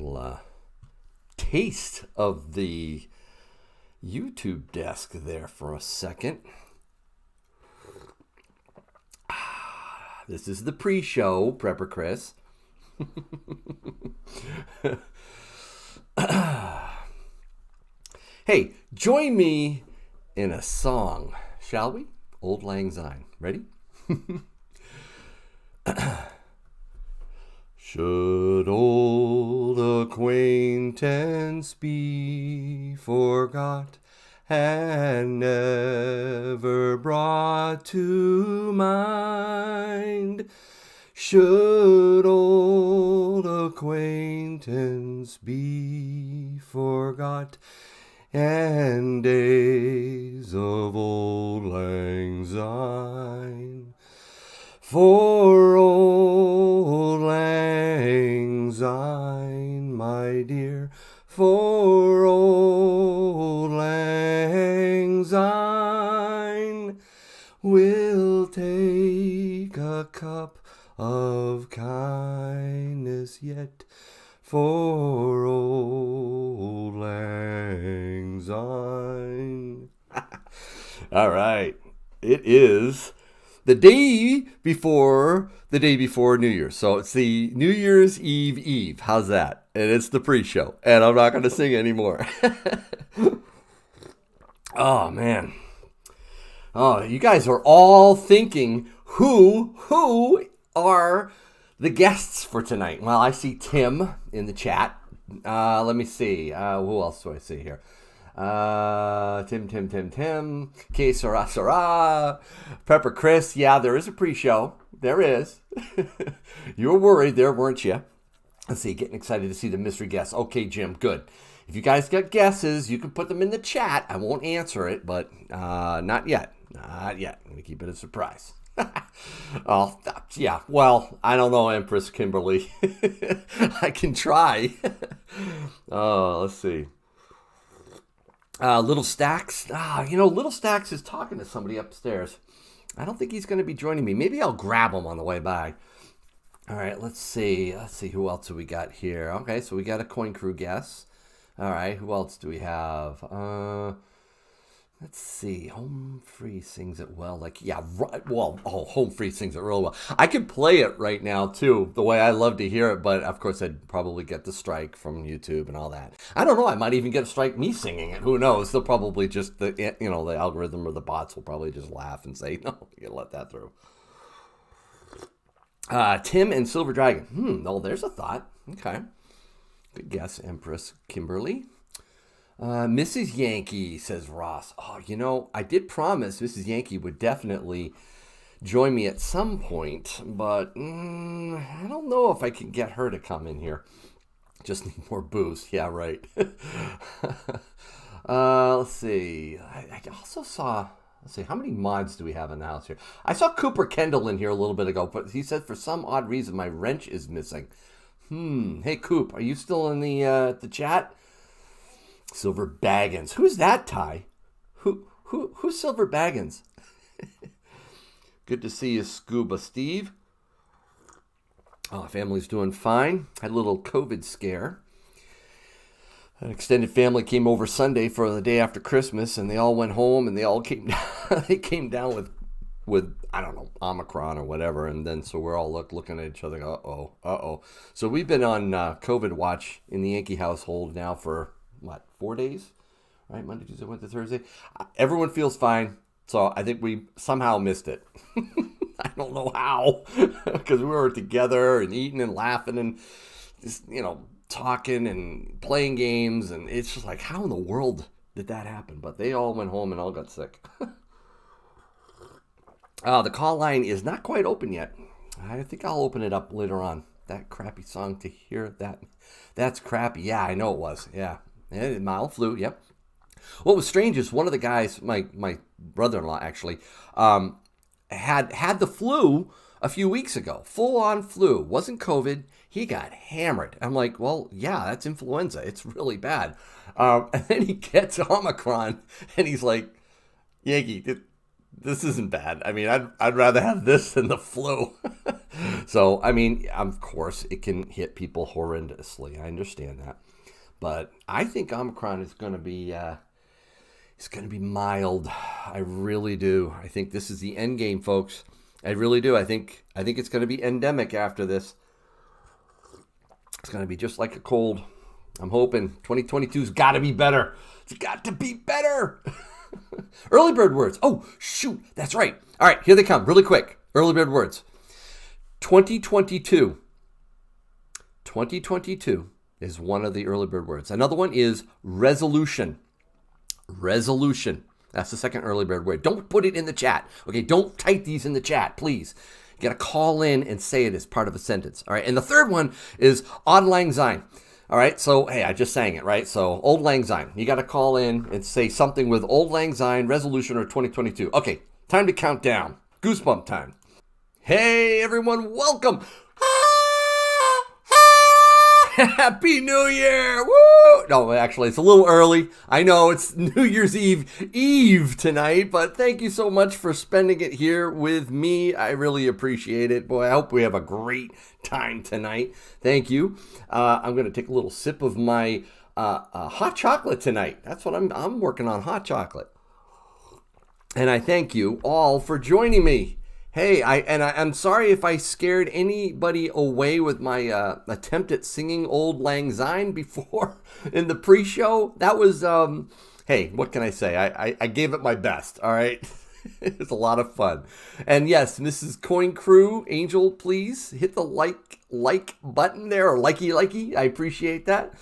little taste of the YouTube desk there for a second. This is the pre-show, Prepper Chris. Hey, join me in a song, shall we? Old Lang Syne. Ready? Should old acquaintance be forgot and never brought to mind? Should old acquaintance be forgot and days of old lang syne? For old lang syne, my dear, for old lang syne, we'll take a cup of kindness yet for old lang syne. All right, it is the day before New Year's. So it's the New Year's Eve. How's that? And it's the pre-show. And I'm not going to sing anymore. Oh, man. Oh, you guys are all thinking who are the guests for tonight. Well, I see Tim in the chat. Let me see. Who else do I see here? Tim. K Sarah. Pepper Chris. Yeah, there is a pre-show. There is. You were worried there, weren't you? Let's see. Getting excited to see the mystery guests. Okay, Jim. Good. If you guys got guesses, you can put them in the chat. I won't answer it, but not yet. Not yet. I'm going to keep it a surprise. Oh, yeah. Well, I don't know, Empress Kimberly. I can try. Oh, let's see. Little Stacks. Little Stacks is talking to somebody upstairs. I don't think he's going to be joining me. Maybe I'll grab him on the way by. All right, let's see. Who else do we got here? Okay, so we got a Coin Crew guest. All right, who else do we have? Let's see. Home Free sings it well. Home Free sings it real well. I could play it right now, too, the way I love to hear it. But, of course, I'd probably get the strike from YouTube and all that. I don't know. I might even get a strike me singing it. Who knows? They'll probably just, the algorithm or the bots will probably just laugh and say, no, you gotta let that through. Tim and Silver Dragon. There's a thought. Okay. Good guess, Empress Kimberly. Mrs. Yankee, says Ross. Oh, I did promise Mrs. Yankee would definitely join me at some point, but I don't know if I can get her to come in here. Just need more booze. Yeah, right. Let's see. I also saw, how many mods do we have in the house here? I saw Cooper Kendall in here a little bit ago, but he said for some odd reason my wrench is missing. Hey, Coop, are you still in the chat? Silver Baggins. Who's that, Ty? Who's Silver Baggins? Good to see you, Scuba Steve. Oh, family's doing fine. Had a little COVID scare. An extended family came over Sunday for the day after Christmas, and they all went home, and they all came down. They came down with I don't know, Omicron or whatever, and then so we're all looking at each other. Uh-oh. So we've been on COVID watch in the Yankee household now for 4 days, right? Monday, Tuesday, Wednesday, Thursday. Everyone feels fine, so I think we somehow missed it. I don't know how, because we were together and eating and laughing and just, talking and playing games, and it's just like, how in the world did that happen? But they all went home and all got sick. The call line is not quite open yet. I think I'll open it up later on. That crappy song to hear that. That's crappy. Yeah, I know it was. Yeah. Mild flu, yep. What was strange is one of the guys, my brother-in-law actually, had the flu a few weeks ago. Full-on flu. Wasn't COVID. He got hammered. I'm like, well, yeah, that's influenza. It's really bad. And then he gets Omicron, and he's like, Yankee, this isn't bad. I mean, I'd rather have this than the flu. So, I mean, of course, it can hit people horrendously. I understand that. But I think Omicron is going to be it's going to be mild. I really do. I think this is the end game, folks. I really do. I think it's going to be endemic after this. It's going to be just like a cold. I'm hoping 2022's got to be better. It's got to be better. Early bird words. Oh, shoot. That's right. All right, here they come really quick. Early bird words. 2022. 2022 is one of the early bird words. Another one is resolution. Resolution. That's the second early bird word. Don't put it in the chat. Okay, don't type these in the chat, please. You got to call in and say it as part of a sentence. All right, and the third one is Auld Lang Syne. All right, so, hey, I just sang it, right? So, Auld Lang Syne. You got to call in and say something with Auld Lang Syne, resolution, or 2022. Okay, time to count down. Goosebump time. Hey, everyone, welcome. Happy New Year! Woo! No, actually, it's a little early. I know it's New Year's Eve tonight, but thank you so much for spending it here with me. I really appreciate it. Boy, I hope we have a great time tonight. Thank you. I'm going to take a little sip of my hot chocolate tonight. That's what I'm working on, hot chocolate. And I thank you all for joining me. Hey, I'm sorry if I scared anybody away with my attempt at singing Auld Lang Syne before in the pre-show. That was, hey, what can I say? I gave it my best, all right? It was a lot of fun. And yes, Mrs. Coin Crew, Angel, please hit the like button there, or likey. I appreciate that.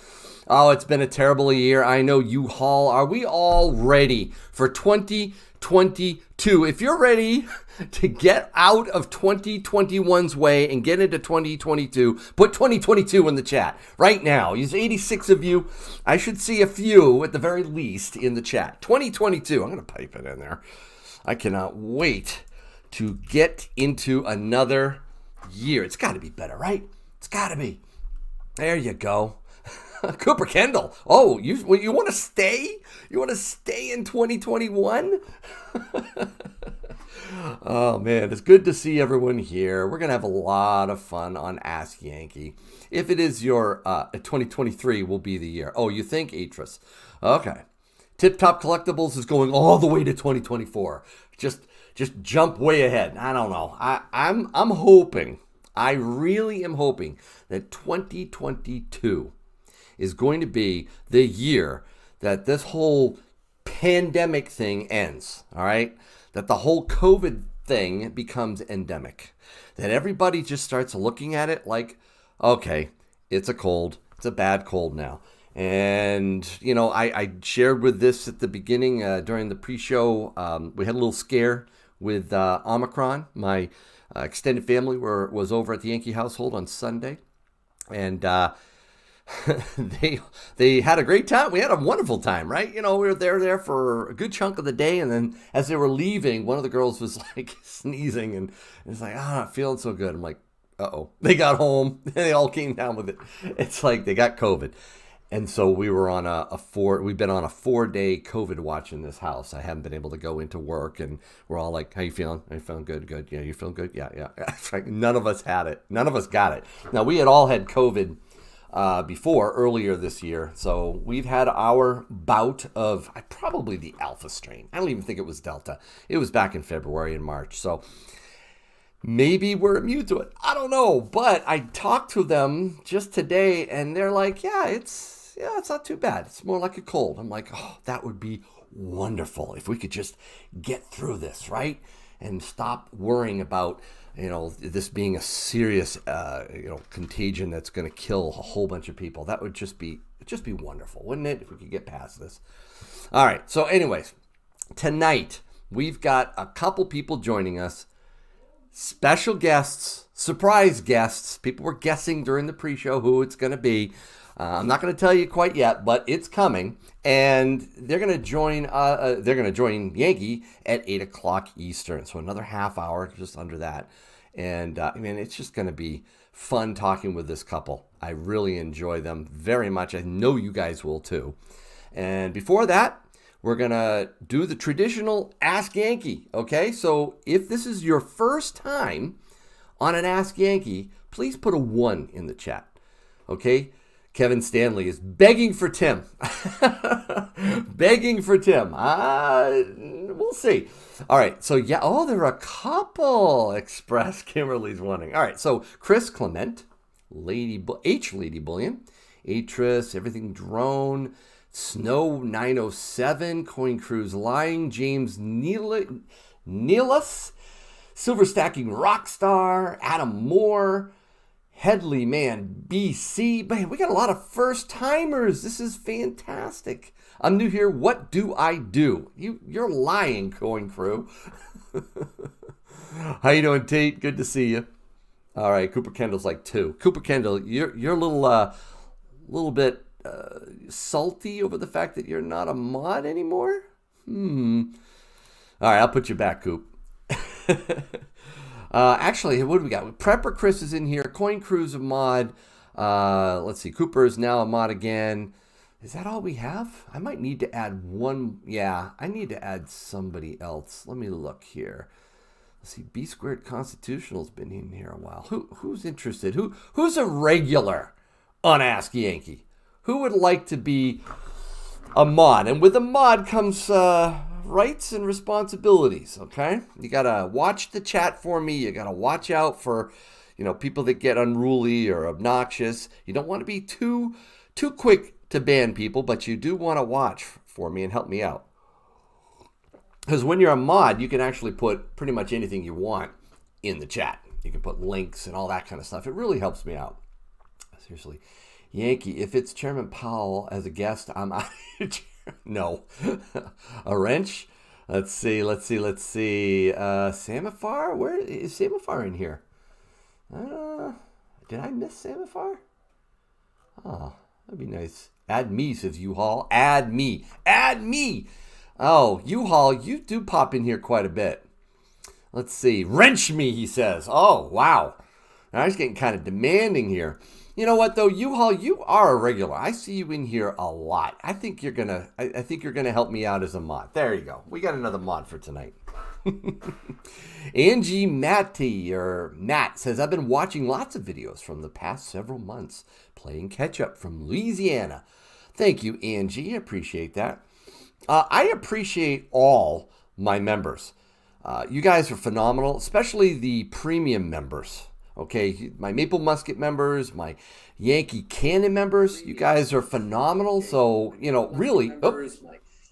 Oh, it's been a terrible year. I know you all. Are we all ready for 2022? If you're ready to get out of 2021's way and get into 2022, put 2022 in the chat right now. There's 86 of you. I should see a few at the very least in the chat. 2022. I'm going to pipe it in there. I cannot wait to get into another year. It's got to be better, right? It's got to be. There you go. Cooper Kendall. Oh, you want to stay? You want to stay in 2021? Oh, man, it's good to see everyone here. We're going to have a lot of fun on Ask Yankee. If it is your 2023 will be the year. Oh, you think, Atris? Okay. Tip Top Collectibles is going all the way to 2024. Just jump way ahead. I don't know. I'm hoping. I really am hoping that 2022 is going to be the year that this whole pandemic thing ends, all right? That the whole COVID thing becomes endemic. That everybody just starts looking at it like, okay, it's a cold. It's a bad cold now. And, you know, I shared with this at the beginning during the pre-show. We had a little scare with Omicron. My extended family was over at the Yankee household on Sunday. And they had a great time. We had a wonderful time, right? You know, we were there for a good chunk of the day, and then as they were leaving, one of the girls was like sneezing, and it's like, not feeling so good. I'm like, uh-oh. They got home, and they all came down with it. It's like they got COVID. And so we were on we've been on a 4-day COVID watch in this house. I haven't been able to go into work, and we're all like, how you feeling? Are you feeling good? Good. Yeah, you feeling good? Yeah. It's like none of us had it. None of us got it. Now, we had all had COVID before, earlier this year. So we've had our bout of probably the Alpha strain. I don't even think it was Delta. It was back in February and March. So maybe we're immune to it. I don't know. But I talked to them just today, and they're like, it's not too bad. It's more like a cold. I'm like, oh, that would be wonderful if we could just get through this, right? And stop worrying about, this being a serious, contagion that's going to kill a whole bunch of people. That would just be wonderful, wouldn't it, if we could get past this? All right. So anyways, tonight we've got a couple people joining us, special guests, surprise guests. People were guessing during the pre-show who it's going to be. I'm not going to tell you quite yet, but it's coming, and they're going to join. They're going to join Yankee at 8:00 Eastern, so another half hour, just under that. And it's just going to be fun talking with this couple. I really enjoy them very much. I know you guys will too. And before that, we're going to do the traditional Ask Yankee. Okay, so if this is your first time on an Ask Yankee, please put a 1 in the chat. Okay? Kevin Stanley is begging for Tim. Begging for Tim. We'll see. All right. So, yeah. Oh, there are a couple. Express Kimberly's wanting. All right. So, Chris Clement, Lady Bullion, Atris, Everything Drone, Snow 907, Coin Cruise Lying, James Neelas, Silver Stacking Rockstar, Adam Moore, Headley Man BC. Man, we got a lot of first timers. This is fantastic. I'm new here. What do I do? You're lying, Coin Crew. How you doing, Tate? Good to see you. All right, Cooper Kendall's like 2. Cooper Kendall, you're a little bit salty over the fact that you're not a mod anymore. All right, I'll put you back, Coop. Actually, what do we got? Prepper Chris is in here. Coin Crew's a mod. Let's see. Cooper is now a mod again. Is that all we have? I might need to add one. Yeah, I need to add somebody else. Let me look here. Let's see. B Squared Constitutional's been in here a while. Who's interested? Who's a regular on Ask Yankee? Who would like to be a mod? And with a mod comes rights and responsibilities, okay? You got to watch the chat for me. You got to watch out for, people that get unruly or obnoxious. You don't want to be too quick to ban people, but you do want to watch for me and help me out. Because when you're a mod, you can actually put pretty much anything you want in the chat. You can put links and all that kind of stuff. It really helps me out. Seriously. Yankee, if it's Chairman Powell as a guest, I'm out of your chair. No. A wrench? Let's see. Samafar? Where is Samafar in here? Did I miss Samafar? Oh, that'd be nice. Add me, says U-Haul. Add me. Oh, U-Haul, you do pop in here quite a bit. Let's see. Wrench me, he says. Oh, wow. Now he's getting kind of demanding here. You know what though, U-Haul, you are a regular. I see you in here a lot. I think you're gonna help me out as a mod. There you go. We got another mod for tonight. Angie Matt says, I've been watching lots of videos from the past several months, playing catch up from Louisiana. Thank you, Angie. I appreciate that. I appreciate all my members. You guys are phenomenal, especially the premium members. Okay, my Maple Musket members, my Yankee Cannon members, you guys are phenomenal. So, really.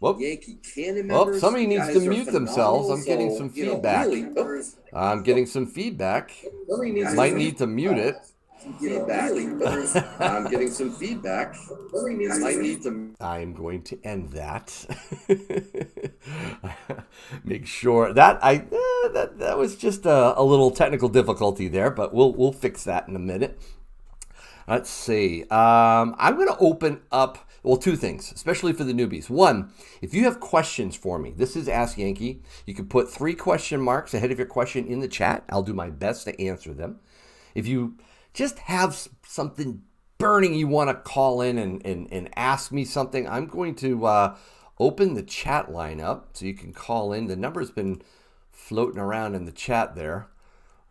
Yankee Cannon members. Somebody needs to mute themselves. I'm getting some feedback. I'm getting some feedback. Might need to mute it. I'm getting some feedback. I'm going to end that. Make sure that that was just a little technical difficulty there, but we'll fix that in a minute. Let's see. I'm going to open up. Well, 2 things, especially for the newbies. 1, if you have questions for me, this is Ask Yankee. You can put 3 question marks ahead of your question in the chat. I'll do my best to answer them. If you just have something burning you want to call in and ask me something, I'm going to open the chat line up so you can call in. The number's been floating around in the chat there.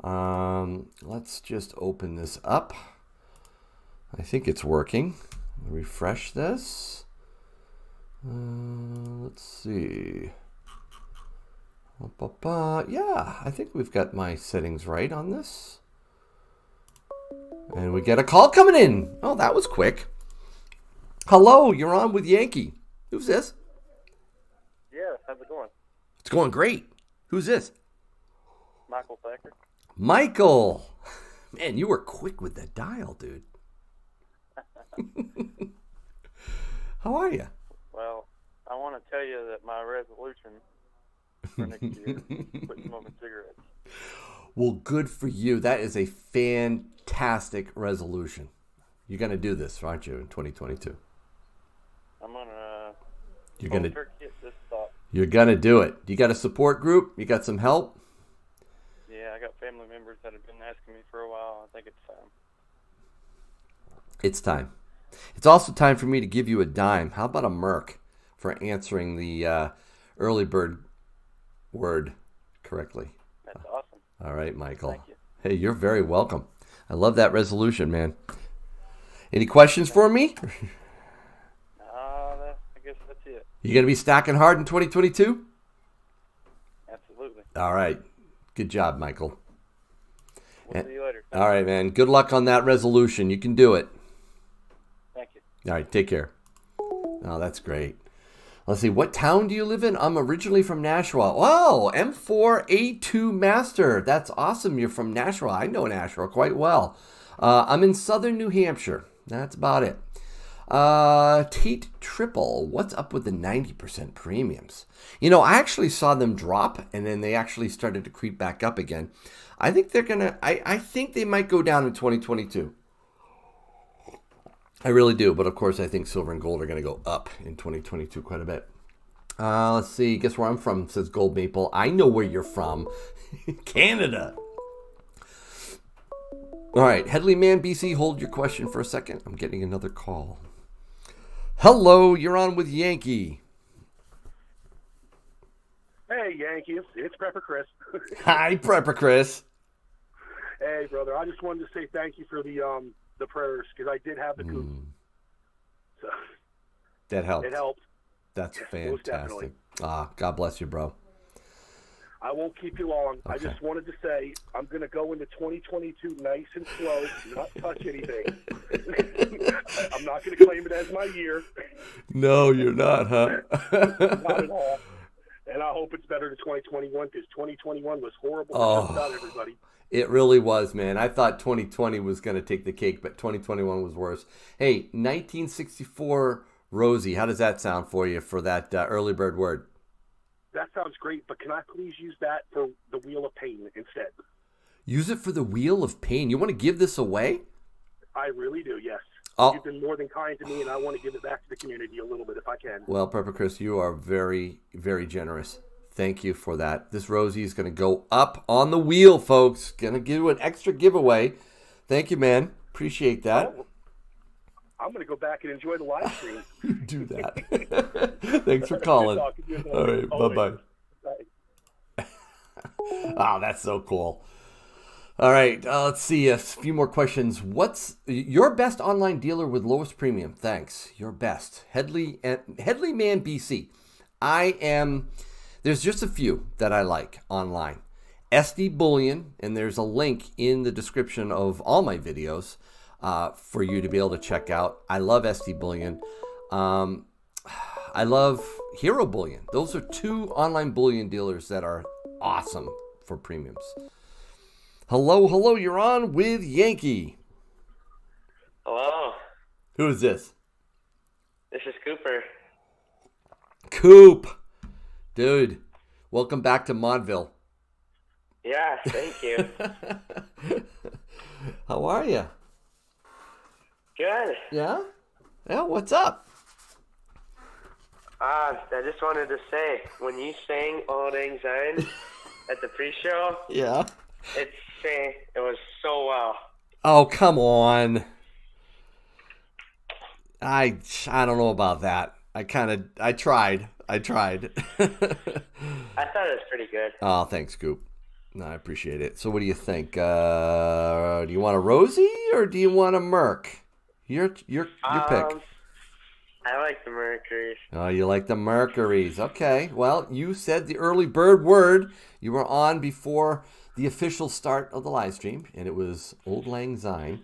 Let's just open this up. I think it's working. Refresh this. Let's see. Yeah, I think we've got my settings right on this. And we get a call coming in. Oh, that was quick. Hello, you're on with Yankee. Who's this? Yeah, how's it going? It's going great. Who's this? Michael Thacker. Michael. Man, you were quick with that dial, dude. How are you? Well, I want to tell you that my resolution for next year is quit smoking cigarettes. Well, good for you. That is a fantastic resolution. You're going to do this, aren't you, in 2022? I'm going to You're going to do it. You got a support group? You got some help? Yeah, I got family members that have been asking me for a while. I think it's time. It's time. It's also time for me to give you a dime. How about a Merc for answering the early bird word correctly? That's awesome. All right, Michael. Thank you. Hey, you're very welcome. I love that resolution, man. Any questions for me? I guess that's it. You going to be stacking hard in 2022? Absolutely. All right. Good job, Michael. We'll see you later. All right, man. Good luck on that resolution. You can do it. Thank you. All right. Take care. Oh, that's great. Let's see. What town do you live in? I'm originally from Nashua. Wow. M4A2 Master. That's awesome. You're from Nashua. I know Nashua quite well. I'm in southern New Hampshire. That's about it. Tate Triple. What's up with the 90% premiums? You know, I actually saw them drop, and then they actually started to creep back up again. I think they're going to, I think they might go down in 2022. I really do, but of course I think silver and gold are going to go up in 2022 quite a bit. Let's see, guess where I'm from, says Gold Maple. I know where you're from. Canada. All right, Headley Man BC, hold your question for a second. I'm getting another call. Hello, you're on with Yankee. Hey, Yankee, it's Prepper Chris. Hi, Prepper Chris. Hey, brother, I just wanted to say thank you for the prayers, because I did have the coup. So that helped. It helped. That's Most definitely. fantastic. God bless you, bro. I won't keep you long. Okay. I just wanted to say I'm going to go into 2022 nice and slow, not touch anything. I'm not going to claim it as my year. No, you're not, huh? Not at all. And I hope it's better than 2021, because 2021 was horrible for just about everybody. It really was, man. I thought 2020 was going to take the cake, but 2021 was worse. Hey, 1964 Rosie, how does that sound for you for that early bird word? That sounds great, but can I please use that for the Wheel of Pain instead? Use it for the Wheel of Pain. You want to give this away? I really do, yes. Oh. You've been more than kind to me, and I want to give it back to the community a little bit if I can. Well, Pepper Chris, you are very, very generous. Thank you for that. This Rosie is going to go up on the wheel, folks. Going to give you an extra giveaway. Thank you, man. Appreciate that. Oh, I'm going to go back and enjoy the live stream. Do that. Thanks for calling. All right, bye-bye. Bye. Oh, that's so cool. All right, let's see a few more questions. What's your best online dealer with lowest premium? Thanks. Your best. Headley Man BC. There's just a few that I like online. SD Bullion, and there's a link in the description of all my videos for you to be able to check out. I love SD Bullion. I love Hero Bullion. Those are two online bullion dealers that are awesome for premiums. Hello, you're on with Yankee. Hello. Who is this? This is Cooper. Coop. Dude, welcome back to Montville. Yeah, thank you. How are you? Good. Yeah? Yeah, what's up? I just wanted to say, when you sang Auld Lang Syne at the pre-show, Yeah. it was so well. Oh, come on. I don't know about that. I tried. I thought it was pretty good. Oh, thanks, Coop. No, I appreciate it. So what do you think? Do you want a Rosie or do you want a Merc? Your pick. I like the Mercuries. Oh, you like the Mercuries. Okay. Well, you said the early bird word. You were on before the official start of the live stream, and it was Auld Lang Syne.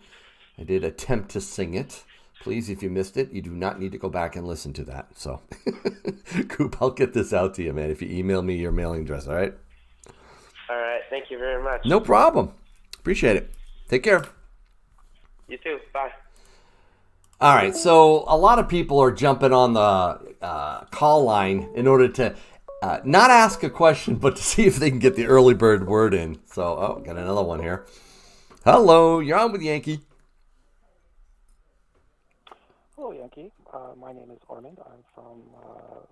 I did attempt to sing it. Please, if you missed it, you do not need to go back and listen to that. So, Coop, I'll get this out to you, man, if you email me your mailing address, all right? All right. Thank you very much. No problem. Appreciate it. Take care. You too. Bye. All right, so a lot of people are jumping on the call line in order to not ask a question, but to see if they can get the early bird word in. So, got another one here. Hello, you're on with Yankee. Hello, Yankee. My name is Armand. I'm from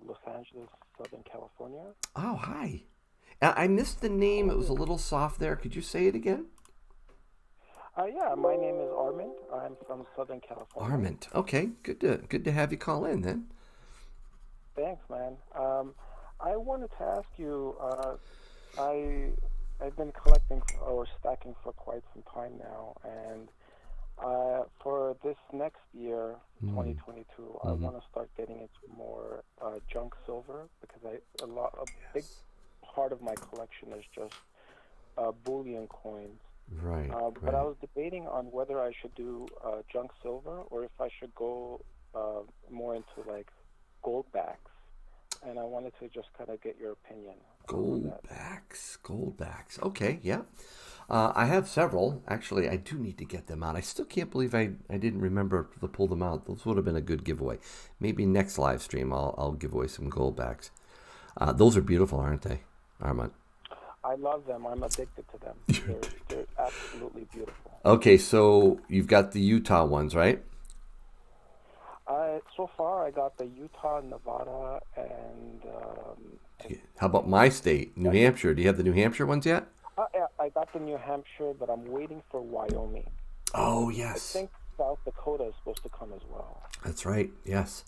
Los Angeles, Southern California. Oh, hi. I missed the name. It was a little soft there. Could you say it again? Yeah, my name is Armand. I'm from Southern California. Armand. Okay, good to have you call in then. Thanks, man. I wanted to ask you, I I've been collecting or stacking for quite some time now, and for this next year, 2022, I want to start getting into more junk silver because a big part of my collection is just bullion coins. Right. But I was debating on whether I should do junk silver or if I should go more into like gold backs. And I wanted to just kind of get your opinion. Gold backs. Okay, yeah. I have several. Actually, I do need to get them out. I still can't believe I didn't remember to pull them out. Those would have been a good giveaway. Maybe next live stream I'll give away some gold backs. Those are beautiful, aren't they, Armand? I love them. I'm addicted to them. They're absolutely beautiful. Okay, so you've got the Utah ones, right? So far, I got the Utah, Nevada, and... How about my state, New Hampshire? Do you have the New Hampshire ones yet? Yeah, I got the New Hampshire, but I'm waiting for Wyoming. Oh, yes. I think South Dakota is supposed to come as well. That's right, yes.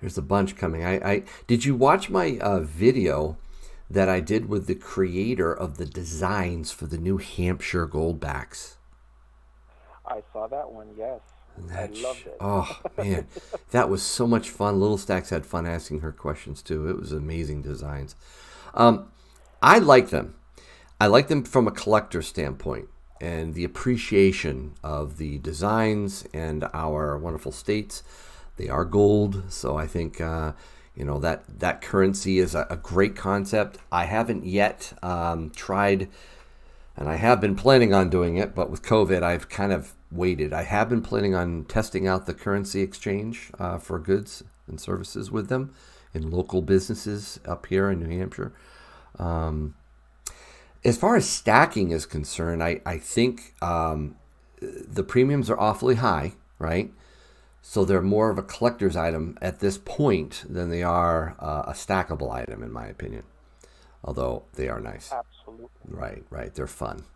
There's a bunch coming. I did you watch my video that I did with the creator of the designs for the New Hampshire Goldbacks? I saw that one, yes. I loved it. Oh, man. That was so much fun. Little Stacks had fun asking her questions, too. It was amazing designs. I like them. I like them from a collector standpoint and the appreciation of the designs and our wonderful states. They are gold, so I think that currency is a great concept. I haven't yet tried, and I have been planning on doing it, but with COVID, I've kind of waited. I have been planning on testing out the currency exchange for goods and services with them in local businesses up here in New Hampshire. As far as stacking is concerned, I think the premiums are awfully high, right? So they're more of a collector's item at this point than they are a stackable item, in my opinion. Although they are nice. Absolutely. Right. They're fun.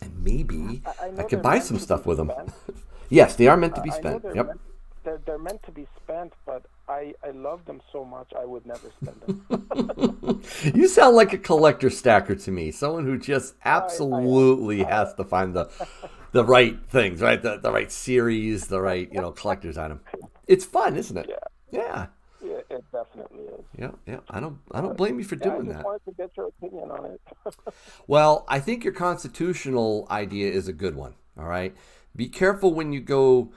And maybe I could they're buy meant some to stuff be with them. spent. Yes, they are meant to be I know spent. they're Yep. they're meant to be spent, but I love them so much I would never spend them. You sound like a collector stacker to me. Someone who just absolutely has to find the right things, right? The right series, the right collector's item. It's fun, isn't it? Yeah. Yeah, it definitely is. Yeah. I don't blame you for doing I that. just wanted to get your opinion on it. Well, I think your constitutional idea is a good one. All right. Be careful when you go.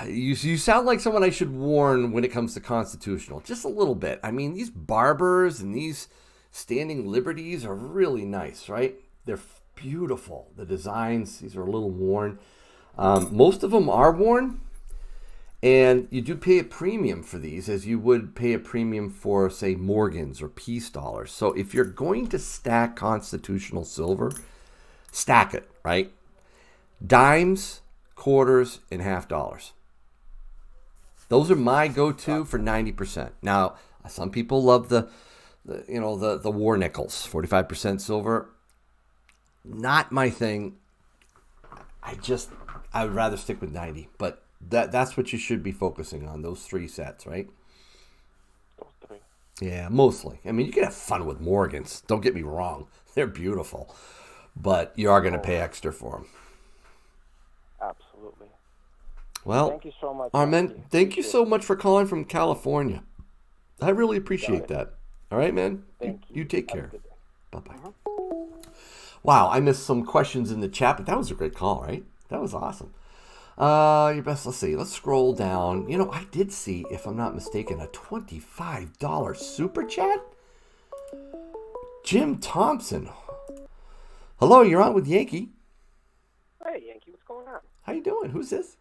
You sound like someone I should warn when it comes to constitutional, just a little bit. I mean, these Barbers and these standing liberties are really nice, right? They're beautiful. The designs, these are a little worn. Most of them are worn, and you do pay a premium for these as you would pay a premium for, say, Morgans or peace dollars. So if you're going to stack constitutional silver, stack it, right? Dimes, quarters, and half dollars. Those are my go-to for 90%. Now, some people love the war nickels, 45% silver. Not my thing. I would rather stick with 90, but that's what you should be focusing on, those three sets, right? Those three. Yeah, mostly. I mean, you can have fun with Morgans. Don't get me wrong. They're beautiful, but you are going to pay extra for them. Absolutely. Well, thank you so much, Armand, thank you so much for calling from California. I really appreciate that. All right, man? Thank you. You take care. Bye-bye. Wow, I missed some questions in the chat, but that was a great call, right? That was awesome. Let's see. Let's scroll down. I did see, if I'm not mistaken, a $25 super chat. Jim Thompson. Hello, you're on with Yankee. Hey, Yankee, what's going on? How you doing? Who's this?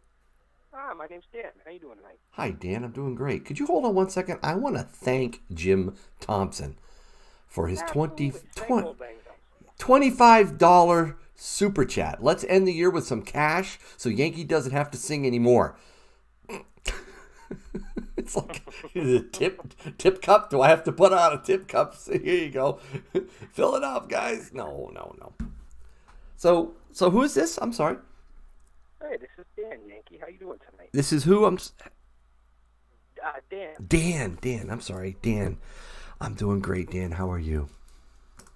My name's Dan. How you doing tonight? Hi, Dan. I'm doing great. Could you hold on one second? I want to thank Jim Thompson for his $25 super chat. Let's end the year with some cash so Yankee doesn't have to sing anymore. It's like, is it tip cup? Do I have to put on a tip cup? So here you go. Fill it up, guys. No. So who is this? I'm sorry. Hey, this is Dan, Yankee. How you doing tonight? This is who? Dan. Dan. I'm sorry, Dan. I'm doing great, Dan. How are you?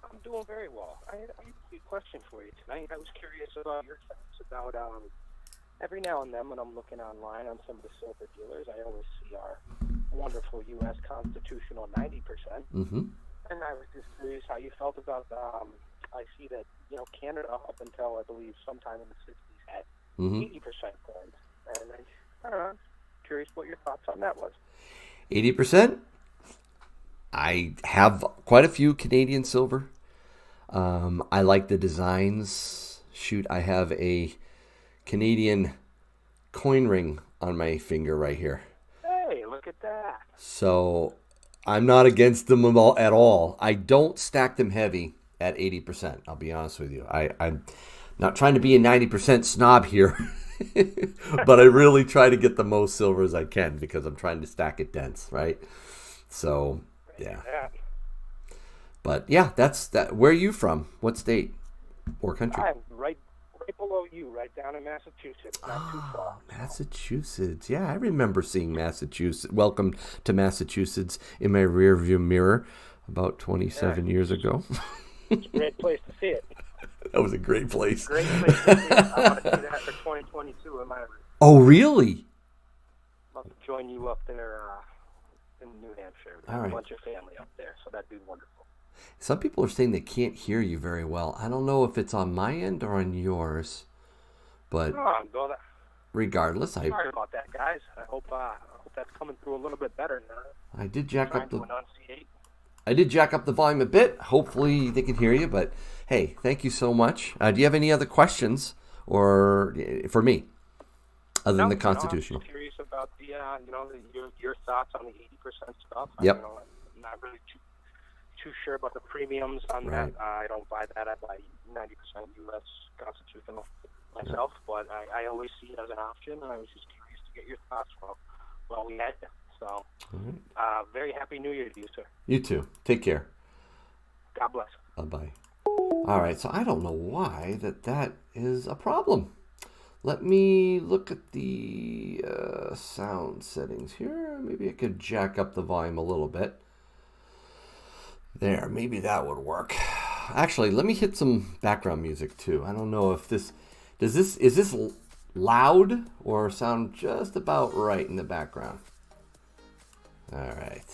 I'm doing very well. I question for you tonight. I was curious about your thoughts about every now and then when I'm looking online on some of the silver dealers, I always see our wonderful U.S. constitutional 90%. Mm-hmm. And I was just curious how you felt about I see that, Canada up until, I believe, sometime in the 60s had 80% gold. And I don't know, curious what your thoughts on that was. 80%? I have quite a few Canadian silver. I like the designs. Shoot, I have a Canadian coin ring on my finger right here. Hey, look at that. So I'm not against them at all. I don't stack them heavy at 80%. I'll be honest with you. I'm not trying to be a 90% snob here, but I really try to get the most silver as I can because I'm trying to stack it dense, right? So, yeah. But yeah, that's that. Where are you from? What state or country? I'm right below you, right down in Massachusetts, not too far. Massachusetts. Yeah, I remember seeing Massachusetts. Welcome to Massachusetts in my rearview mirror about 27 years ago. It's a great place to see it. That was a great place. Great place to see it. I want to see that for 2022 in my room. Oh, really? I'd love to join you up there in New Hampshire. All right. A bunch of family up there, so that'd be wonderful. Some people are saying they can't hear you very well. I don't know if it's on my end or on yours, but regardless, sorry about that, guys. I hope that's coming through a little bit better now. I did jack up the volume a bit. Hopefully they can hear you, but hey, thank you so much. Do you have any other questions or for me other than the constitutional? I'm curious about the your thoughts on the 80% stuff. Yep. I'm not really too sure about the premiums on that. I don't buy that. I buy 90% U.S. constitutional myself, but I always see it as an option, and I was just curious to get your thoughts while we had them. So, very happy New Year to you, sir. You too. Take care. God bless. Bye-bye. All right, so I don't know why that is a problem. Let me look at the sound settings here. Maybe I could jack up the volume a little bit. There, maybe that would work. Actually, let me hit some background music too. I don't know if is this loud or sound just about right in the background? All right.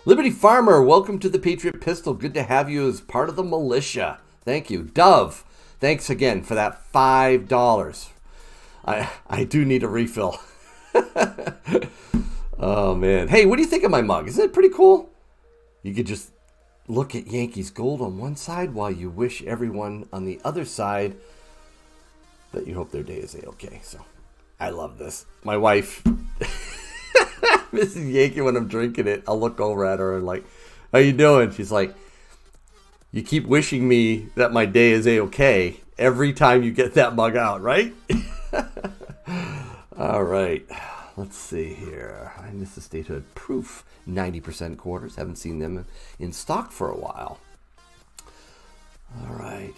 Liberty Farmer, welcome to the Patriot Pistol. Good to have you as part of the militia. Thank you. Dove, thanks again for that $5. I do need a refill. Oh, man. Hey, what do you think of my mug? Isn't it pretty cool? You could just look at Yankees gold on one side while you wish everyone on the other side that you hope their day is A-okay. So I love this. My wife, Mrs. Yankee, when I'm drinking it, I'll look over at her and like, how you doing? She's like, you keep wishing me that my day is A-okay every time you get that mug out, right? All right. Let's see here. I missed the statehood proof. 90% quarters. Haven't seen them in stock for a while. All right.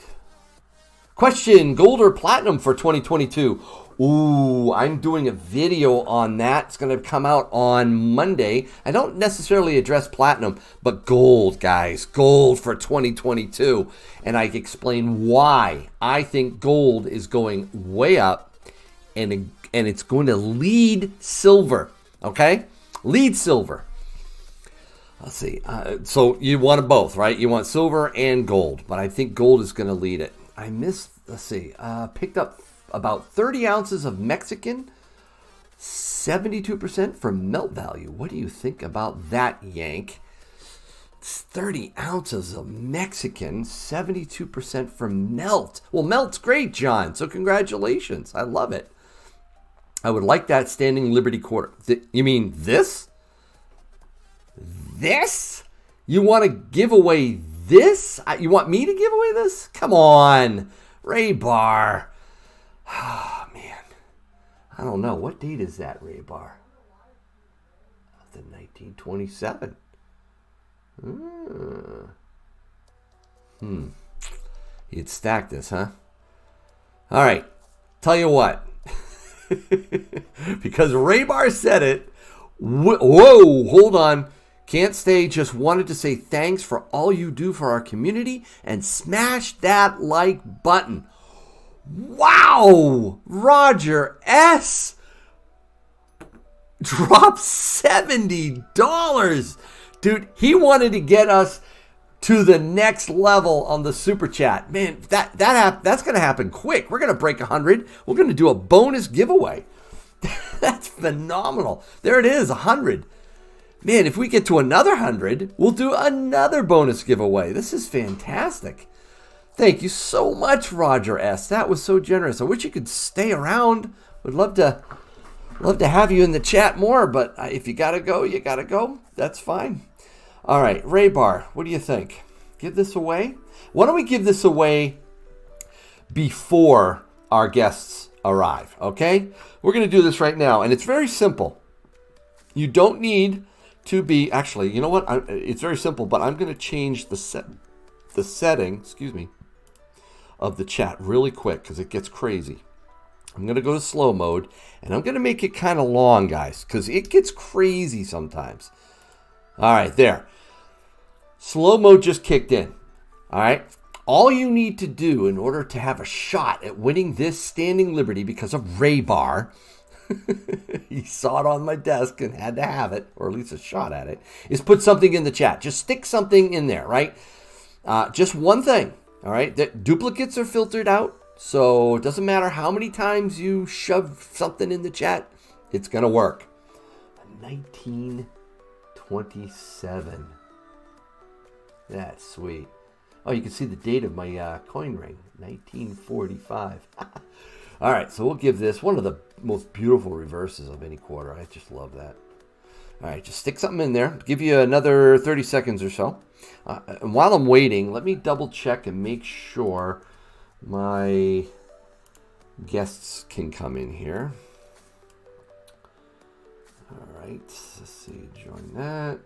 Question, gold or platinum for 2022? Ooh, I'm doing a video on that. It's going to come out on Monday. I don't necessarily address platinum, but gold, guys. Gold for 2022. And I explain why I think gold is going way up and it's going to lead silver. Okay? Lead silver. Let's see. So you want both, right? You want silver and gold, but I think gold is going to lead it. I missed, picked up about 30 ounces of Mexican, 72% for melt value. What do you think about that, Yank? It's 30 ounces of Mexican, 72% for melt. Well, melt's great, John, so congratulations. I love it. I would like that standing Liberty quarter. You mean this? This? You want to give away this? You want me to give away this? Come on. Ray Bar. Oh, man. I don't know. What date is that, Ray Bar? The 1927. You'd stack this, huh? All right. Tell you what. Because Ray Bar said it. Whoa, hold on. Can't stay, just wanted to say thanks for all you do for our community and smash that like button. Wow! Roger S. dropped $70. Dude, he wanted to get us to the next level on the super chat. Man, that's going to happen quick. We're going to break 100. We're going to do a bonus giveaway. That's phenomenal. There it is, 100. Man, if we get to another 100, we'll do another bonus giveaway. This is fantastic. Thank you so much, Roger S. That was so generous. I wish you could stay around. Would love to have you in the chat more, but if you got to go, you got to go. That's fine. All right, Ray Bar, what do you think? Give this away? Why don't we give this away before our guests arrive, okay? We're going to do this right now, and it's very simple. You don't need to be, actually, you know what? It's very simple, but I'm going to change the setting, of the chat really quick because it gets crazy. I'm going to go to slow mode, and I'm going to make it kind of long, guys, because it gets crazy sometimes. All right, there. Slow mode just kicked in. All right. All you need to do in order to have a shot at winning this standing liberty because of Ray Bar, he saw it on my desk and had to have it, or at least a shot at it, is put something in the chat. Just stick something in there, right? Just one thing, all right? The duplicates are filtered out, so it doesn't matter how many times you shove something in the chat, it's going to work. 1927. That's sweet. Oh, you can see the date of my coin ring, 1945. All right, so we'll give this one of the most beautiful reverses of any quarter. I just love that. All right, just stick something in there. Give you another 30 seconds or so. And while I'm waiting, let me double check and make sure my guests can come in here. All right, let's see, join that.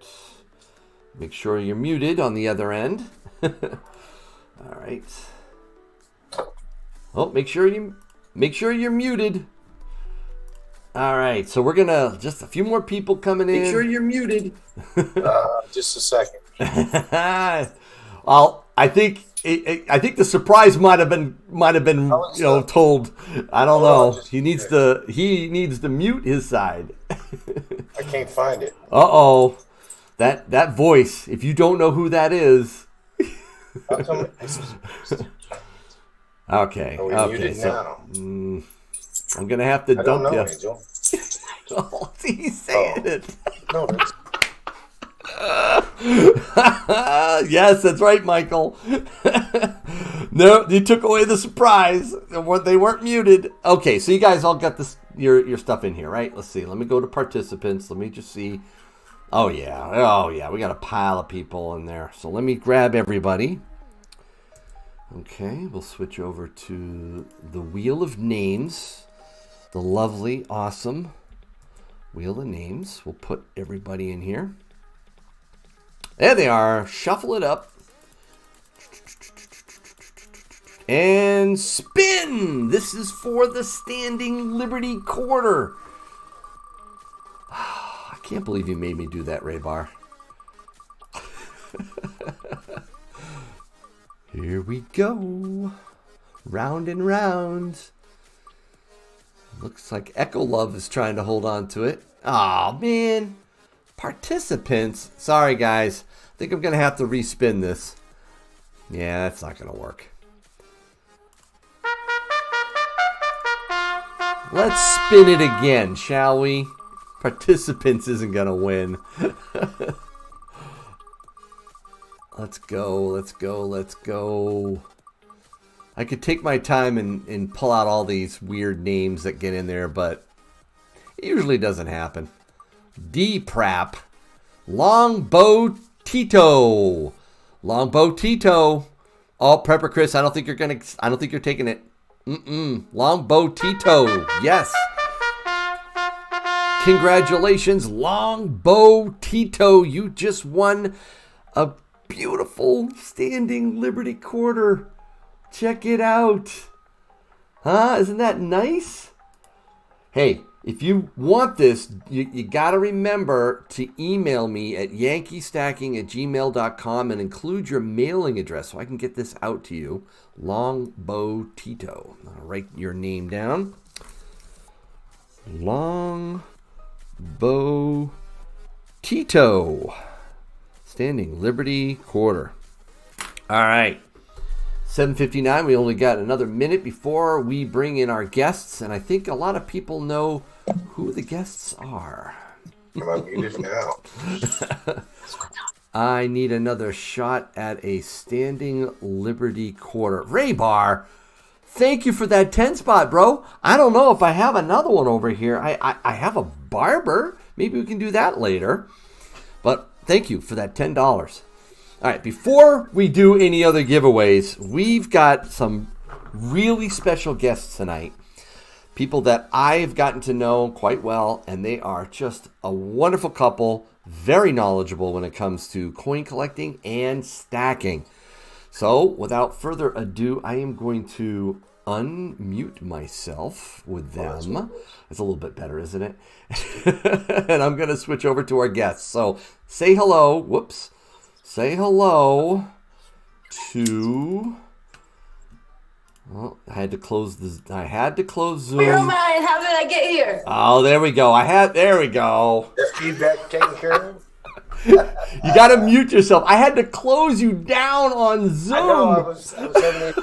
Make sure you're muted on the other end. All right. Oh, make sure you're muted. All right, so we're gonna just a few more people coming in. Make sure you're muted. Just a second. Well, I think the surprise might have been told. I don't know. He needs to mute his side. I can't find it. Uh-oh. That voice, if you don't know who that is. How come Okay. Muted so now? I'm gonna have to dump you. Angel. Oh, he's saying it. No, that's... Yes, that's right, Michael. No, you took away the surprise. They weren't muted. Okay, so you guys all got this your stuff in here, right? Let's see. Let me go to participants. Let me just see. Oh yeah. We got a pile of people in there. So let me grab everybody. Okay, we'll switch over to the Wheel of Names. The lovely, awesome Wheel of Names. We'll put everybody in here. There they are. Shuffle it up. And spin! This is for the Standing Liberty Quarter. I can't believe you made me do that, Ray Bar. Here we go. Round and round. Looks like Echo Love is trying to hold on to it. Aw, man. Participants. Sorry, guys. I think I'm going to have to respin this. Yeah, that's not going to work. Let's spin it again, shall we? Participants isn't going to win. Let's go. I could take my time and pull out all these weird names that get in there, but it usually doesn't happen. D-Prap. Longbow Tito. Oh, Prepper Chris, I don't think you're taking it. Longbow Tito. Yes. Congratulations, Longbow Tito. You just won a beautiful Standing Liberty Quarter. Check it out. Huh? Isn't that nice? Hey, If you want this, you got to remember to email me at yankeestacking@gmail.com and include your mailing address so I can get this out to you. Longbow Tito. I'll write your name down. Longbow Tito. Standing Liberty Quarter. All right. 7:59. We only got another minute before we bring in our guests, and I think a lot of people know who the guests are. Am I muted now? I need another shot at a Standing Liberty Quarter. Ray Bar, thank you for that 10 spot, bro. I don't know if I have another one over here. I have a Barber. Maybe we can do that later. But thank you for that $10. All right, before we do any other giveaways, we've got some really special guests tonight. People that I've gotten to know quite well, and they are just a wonderful couple, very knowledgeable when it comes to coin collecting and stacking. So, without further ado, I am going to unmute myself with them. It's a little bit better, isn't it? And I'm going to switch over to our guests. So, say hello. Whoops. Say hello to. Well, I had to close Zoom. Where am I and how did I get here? Oh, there we go. There we go. That feedback taken care of? You got to mute yourself. I had to close you down on Zoom. I know, I was having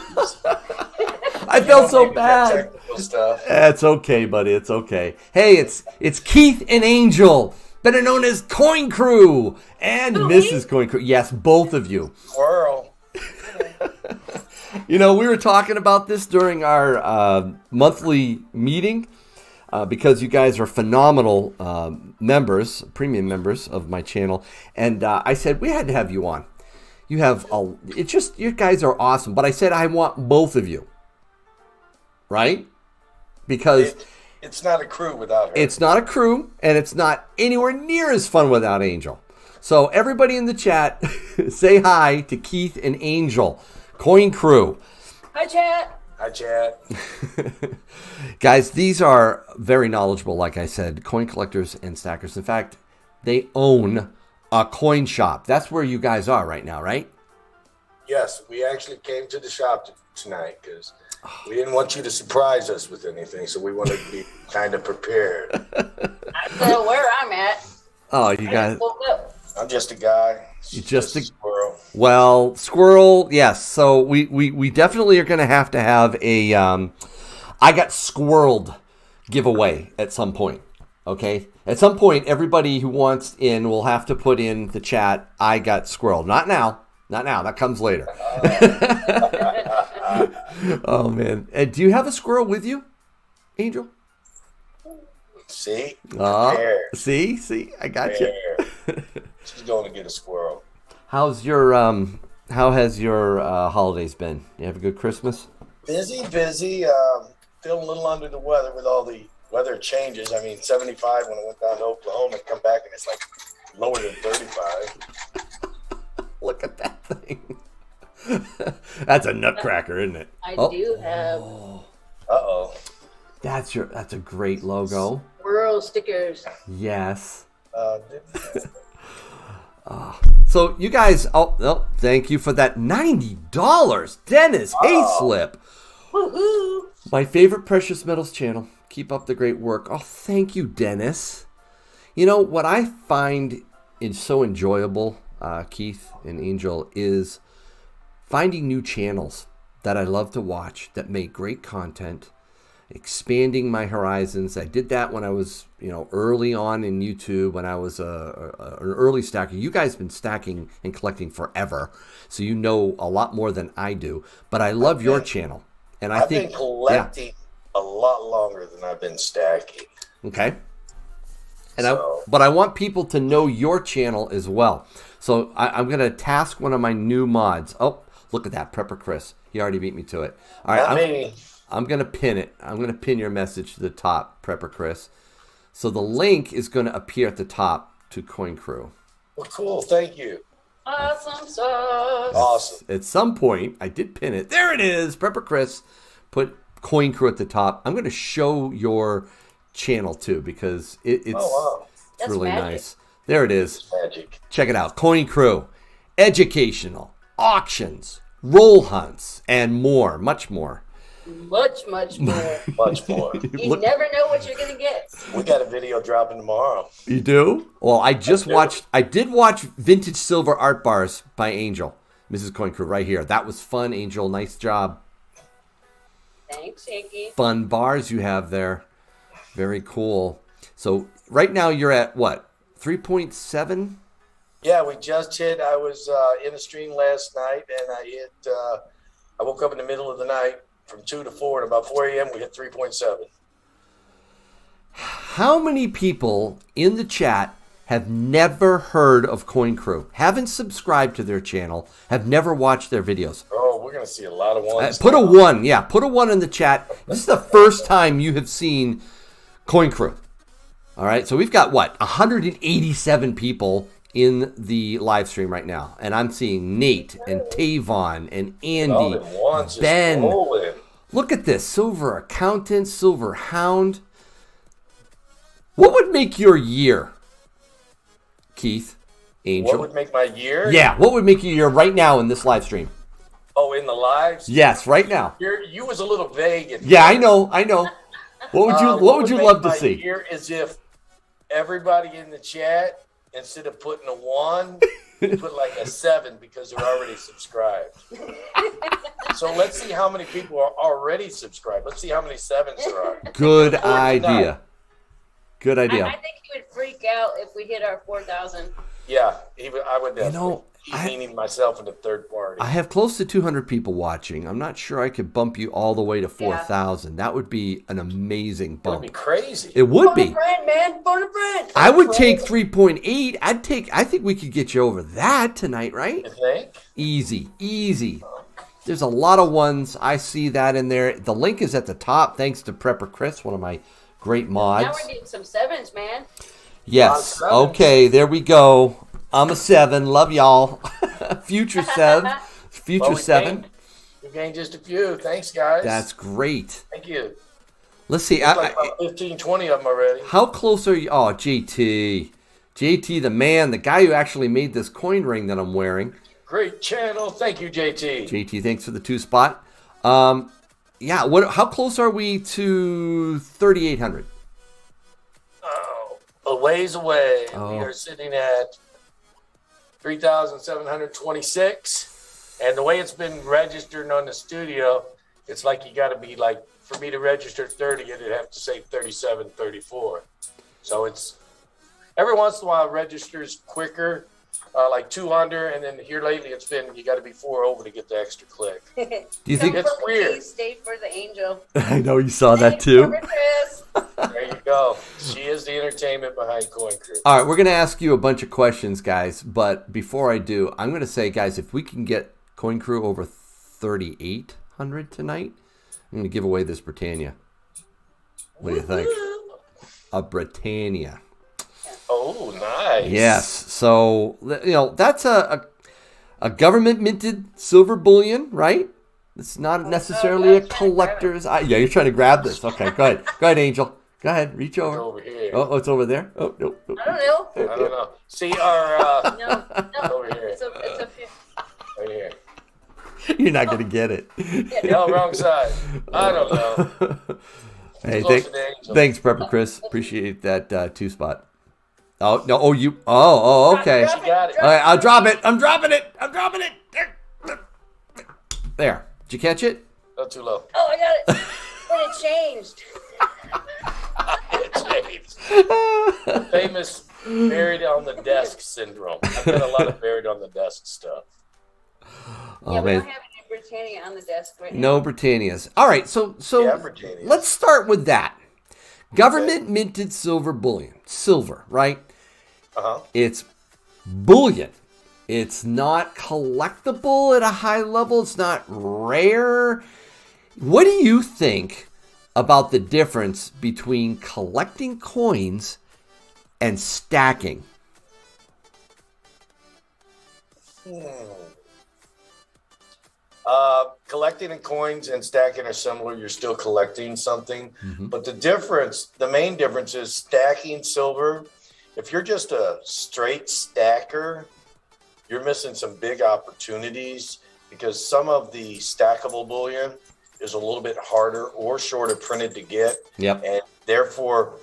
I felt so bad. technical stuff. It's okay, buddy. It's okay. Hey, it's Keith and Angel, better known as Coin Crew and Mrs. Coin Crew. Yes, both of you. Squirrel. You know, we were talking about this during our monthly meeting because you guys are phenomenal members, premium members of my channel. And I said, we had to have you on. You guys are awesome. But I said, I want both of you. Right? Because It's not a crew without her. it's not a crew, and it's not anywhere near as fun without Angel. So everybody in the chat, say hi to Keith and Angel, Coin Crew. Hi, chat. Hi, Chad. Guys, these are very knowledgeable, like I said, coin collectors and stackers. In fact, they own a coin shop. That's where you guys are right now, right? Yes, we actually came to the shop tonight because we didn't want you to surprise us with anything, so we wanted to be kind of prepared. I don't know where I'm at. Oh, you guys. Woke up. I'm just a guy. You just a squirrel. Well, squirrel, yes. So we definitely are going to have a I got squirreled giveaway at some point. Okay, at some point, everybody who wants in will have to put in the chat. I got squirreled. Not now. That comes later. Oh man, and do you have a squirrel with you, Angel? See? See, I got you. She's going to get a squirrel. How has your holidays been? You have a good Christmas? Busy. Feeling a little under the weather with all the weather changes. I mean, 75 when I went down to Oklahoma and come back and it's like lower than 35. Look at that thing. That's a nutcracker, isn't it? I do have Uh-oh. That's a great logo. squirrel stickers. Yes. Didn't- So you guys, thank you for that $90, Dennis Hayslip. Woohoo! My favorite precious metals channel. Keep up the great work. Oh, thank you, Dennis. You know what I find is so enjoyable, Keith and Angel, is finding new channels that I love to watch that make great content, expanding my horizons. I did that when I was, early on in YouTube, when I was an early stacker. You guys have been stacking and collecting forever, so you know a lot more than I do. But I love your channel, and I've been collecting a lot longer than I've been stacking. Okay. But I want people to know your channel as well. So I'm going to task one of my new mods. Oh, look at that, Prepper Chris. He already beat me to it. All right, I'm going to pin it. I'm going to pin your message to the top, Prepper Chris. So the link is going to appear at the top to Coin Crew. Well, cool. Thank you. Awesome sauce. Awesome. At some point, I did pin it. There it is, Prepper Chris. Put Coin Crew at the top. I'm going to show your channel too, because it's wow. it's That's really magic. nice. There it is. Magic. Check it out. Coin Crew, educational, auctions, roll hunts, and more, much more. Much, much more. Much more. You never know what you're going to get. We got a video dropping tomorrow. You do? Well, I did watch Vintage Silver Art Bars by Angel, Mrs. Coin Crew, right here. That was fun, Angel. Nice job. Thanks, Yankee. Fun bars you have there. Very cool. So right now you're at what? 3.7? Yeah, we just hit. I was in the stream last night, and I hit. I woke up in the middle of the night from 2 to 4, and about 4 a.m. we hit 3.7. How many people in the chat have never heard of Coin Crew, haven't subscribed to their channel, have never watched their videos? Oh, we're gonna see a lot of ones. Put a 1, yeah. Put a 1 in the chat. This is the first time you have seen Coin Crew. All right, so we've got what? 187 people in the live stream right now, and I'm seeing Nate and Tavon and Andy, Ben. Look at this: Silver Accountant, Silver Hound. What would make your year, Keith? Angel. What would make my year? Yeah, what would make your year right now in this live stream? Oh, in the lives? Yes, right now. You was a little vague. Yeah, I know. What would you love to see? Here is if everybody in the chat, instead of putting a 1, put like a 7 because they're already subscribed. So let's see how many people are already subscribed. Let's see how many 7s there are. Good idea. Good idea. I think he would freak out if we hit our 4,000. Yeah, I would definitely. Meaning myself in the third party. I have close to 200 people watching. I'm not sure I could bump you all the way to 4,000. That would be an amazing bump. It would be crazy. It would be. Phone a friend, man. Phone a friend. I would take 3.8. I think we could get you over that tonight, right? You think? Easy. There's a lot of ones. I see that in there. The link is at the top, thanks to Prepper Chris, one of my great mods. Now we're getting some 7s, man. Yes. Okay, there we go. I'm a 7. Love y'all. Future 7. Future 7. We gained just a few. Thanks, guys. That's great. Thank you. Let's see. Like about 15, 20 of them already. How close are you? Oh, JT. JT, the man, the guy who actually made this coin ring that I'm wearing. Great channel. Thank you, JT. JT, thanks for the 2 spot. Yeah, how close are we to 3,800? Oh, a ways away. Oh. We are sitting at 3,726, and the way it's been registered on the studio, it's like you got to be like, for me to register 30, it'd have to say 37, 34. So it's every once in a while it registers quicker, like 200, and then here lately it's been you got to be 4 over to get the extra click. Do you think it's weird? Stay for the angel. I know you saw that too. There you go. She is the entertainment behind Coin Crew. All right, we're going to ask you a bunch of questions, guys. But before I do, I'm going to say, guys, if we can get Coin Crew over 3,800 tonight, I'm going to give away this Britannia. What do you think? A Britannia. Oh, nice. Yes. So, that's a government minted silver bullion, right? It's not necessarily a collector's. Yeah, you're trying to grab this. Okay, go ahead. Go ahead, Angel. Go ahead. Reach over. It's over here. Oh, it's over there? Oh, no. I don't know. I don't know. See our... No. Over here. It's a Right here. You're not going to get it. No, wrong side. I don't know. Hey, thanks, Prepper Chris. Appreciate that 2 spot. Oh, no. Oh, you. Oh, okay. She got it. All right, I'll drop it. I'm dropping it. There. Did you catch it? Not too low. Oh, I got it. But it changed. Famous buried on the desk syndrome. I've got a lot of buried on the desk stuff. Oh, yeah, we man. don't have any Britannia on the desk right now. No Britannias. All right, so Britannias. let's start with that. Government minted silver bullion. Silver, right? Uh-huh. It's bullion. It's not collectible at a high level. It's not rare. What do you think about the difference between collecting coins and stacking? Collecting in coins and stacking are similar. You're still collecting something. But the main difference is stacking silver. If you're just a straight stacker, you're missing some big opportunities because some of the stackable bullion is a little bit harder or shorter printed to get. Yep. And therefore,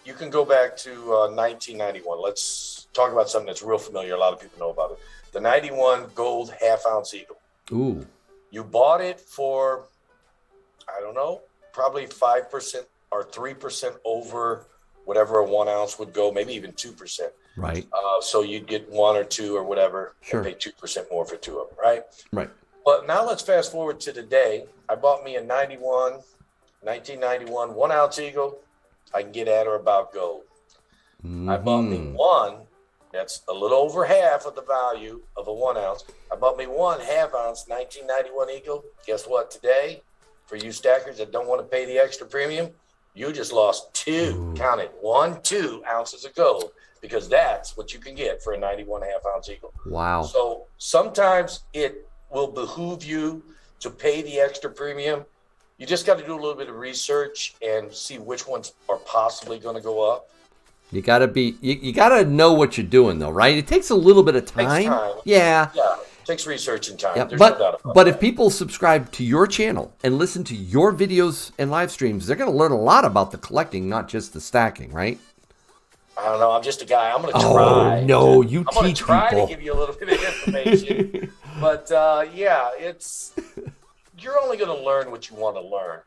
you can go back to 1991. Let's talk about something that's real familiar. A lot of people know about it. The 91 gold half-ounce eagle. Ooh. You bought it for, I don't know, probably 5% or 3% over whatever a 1 ounce would go, maybe even 2%. Right. So you'd get 1 or 2 or whatever, Sure. and pay 2% more for 2 of them, right? Right. But now let's fast forward to today. I bought me a 1991 1 ounce eagle. I can get at or about gold. I bought me one that's a little over half of the value of a 1 ounce. I bought me one half-ounce 1991 eagle. Guess what? Today, for you stackers that don't want to pay the extra premium, you just lost 2, count it, 2 ounces of gold, because that's what you can get for a 91 half-ounce eagle. Wow. So sometimes it will behoove you to pay the extra premium. You just got to do a little bit of research and see which ones are possibly going to go up. You gotta you gotta know what you're doing, though, right? It takes a little bit of time. Takes time. Yeah. Yeah, it takes research and time. Yeah, There's no doubt about but that. if people subscribe to your channel and listen to your videos and live streams, they're going to learn a lot about the collecting, not just the stacking, right? I don't know. I'm just a guy. I'm going to Oh, try. no, you I'm going teach to try people. to give you a little bit of information. But, yeah, you're only going to learn what you want to learn.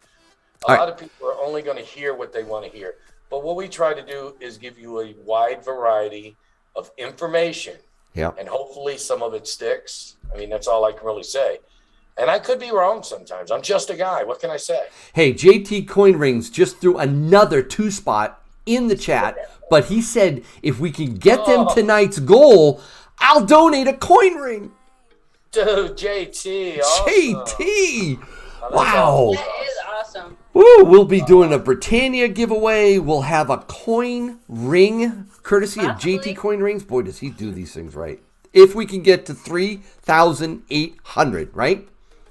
A lot of people are only going to hear what they want to hear. But what we try to do is give you a wide variety of information. Yeah. And hopefully some of it sticks. I mean, that's all I can really say. And I could be wrong sometimes. I'm just a guy. What can I say? Hey, JT Coin Rings just threw another 2-spot in the chat, but he said if we can get them tonight's goal, I'll donate a coin ring. Dude, JT. Awesome. JT. Oh, Wow. That is awesome. Woo, we'll be doing a Britannia giveaway. We'll have a coin ring courtesy of JT Coin Rings. Boy, does he do these things right. If we can get to 3,800, right?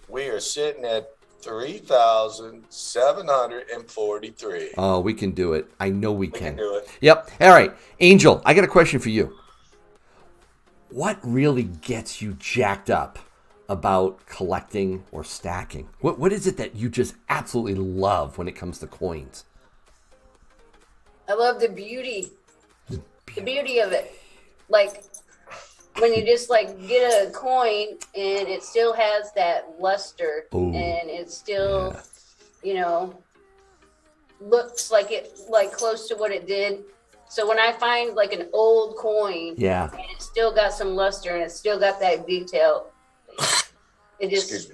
We are sitting at 3,743. Oh, we can do it. I know we We can do it. Yep. All right. Angel, I got a question for you. What really gets you jacked up about collecting or stacking? What is it that you just absolutely love when it comes to coins? I love the beauty. The beauty of it. Like when you just like get a coin and it still has that luster. Ooh, and it still, you know, looks like it like close to what it did. So when I find like an old coin yeah. and it's still got some luster and it's still got that detail, it just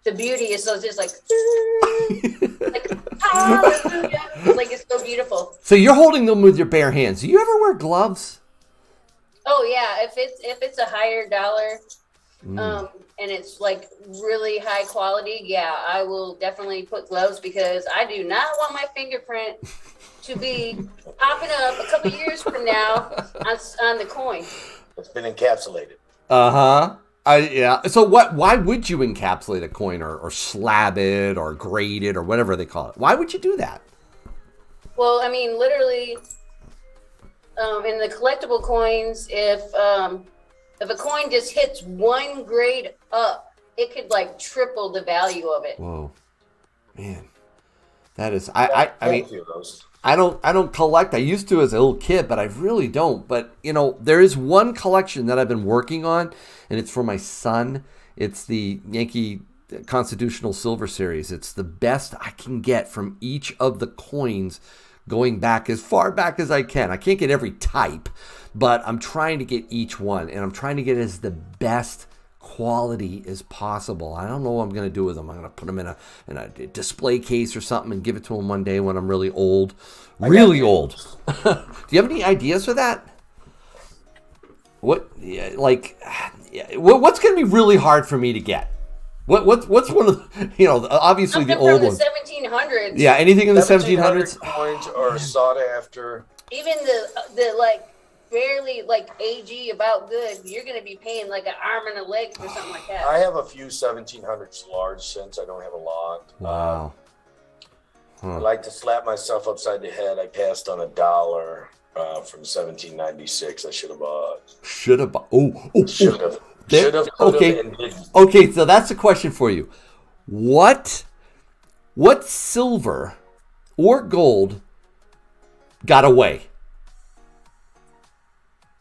the beauty is so it's just like hallelujah. Like it's so beautiful. So you're holding them with your bare hands. Do you ever wear gloves? Oh yeah, if it's a higher dollar, and it's like really high quality, yeah, I will definitely put gloves because I do not want my fingerprint to be popping up a couple years from now on the coin. It's been encapsulated. Uh-huh. Yeah. So why would you encapsulate a coin or slab it or grade it or whatever they call it? Why would you do that? Well, I mean, literally, in the collectible coins, if a coin just hits one grade up, it could like triple the value of it. Whoa, man, that is I mean, those. I don't collect. I used to as a little kid, but I really don't. But you know, there is one collection that I've been working on, and it's for my son. It's the Yankee Constitutional Silver Series. It's the best I can get from each of the coins, going back as far back as I can. I can't get every type, but I'm trying to get each one, and I'm trying to get it as the best quality as possible. I don't know what I'm going to do with them. I'm going to put them in a display case or something and give it to them one day when I'm really old. Really old. Do you have any ideas for that? What's going to be really hard for me to get? What's one of the, you know, obviously Something the old ones. from the 1700s. Yeah, anything in the 1700s. Coins are sought after. Even the like barely like AG about good, you're gonna be paying like an arm and a leg for something like that. I have a few 1700s large since I don't have a lot. Wow. I like to slap myself upside the head. I passed on $1 from 1796. I should have bought. Should have. Should have. Okay. And didn't. Okay, so that's a question for you. What silver or gold got away?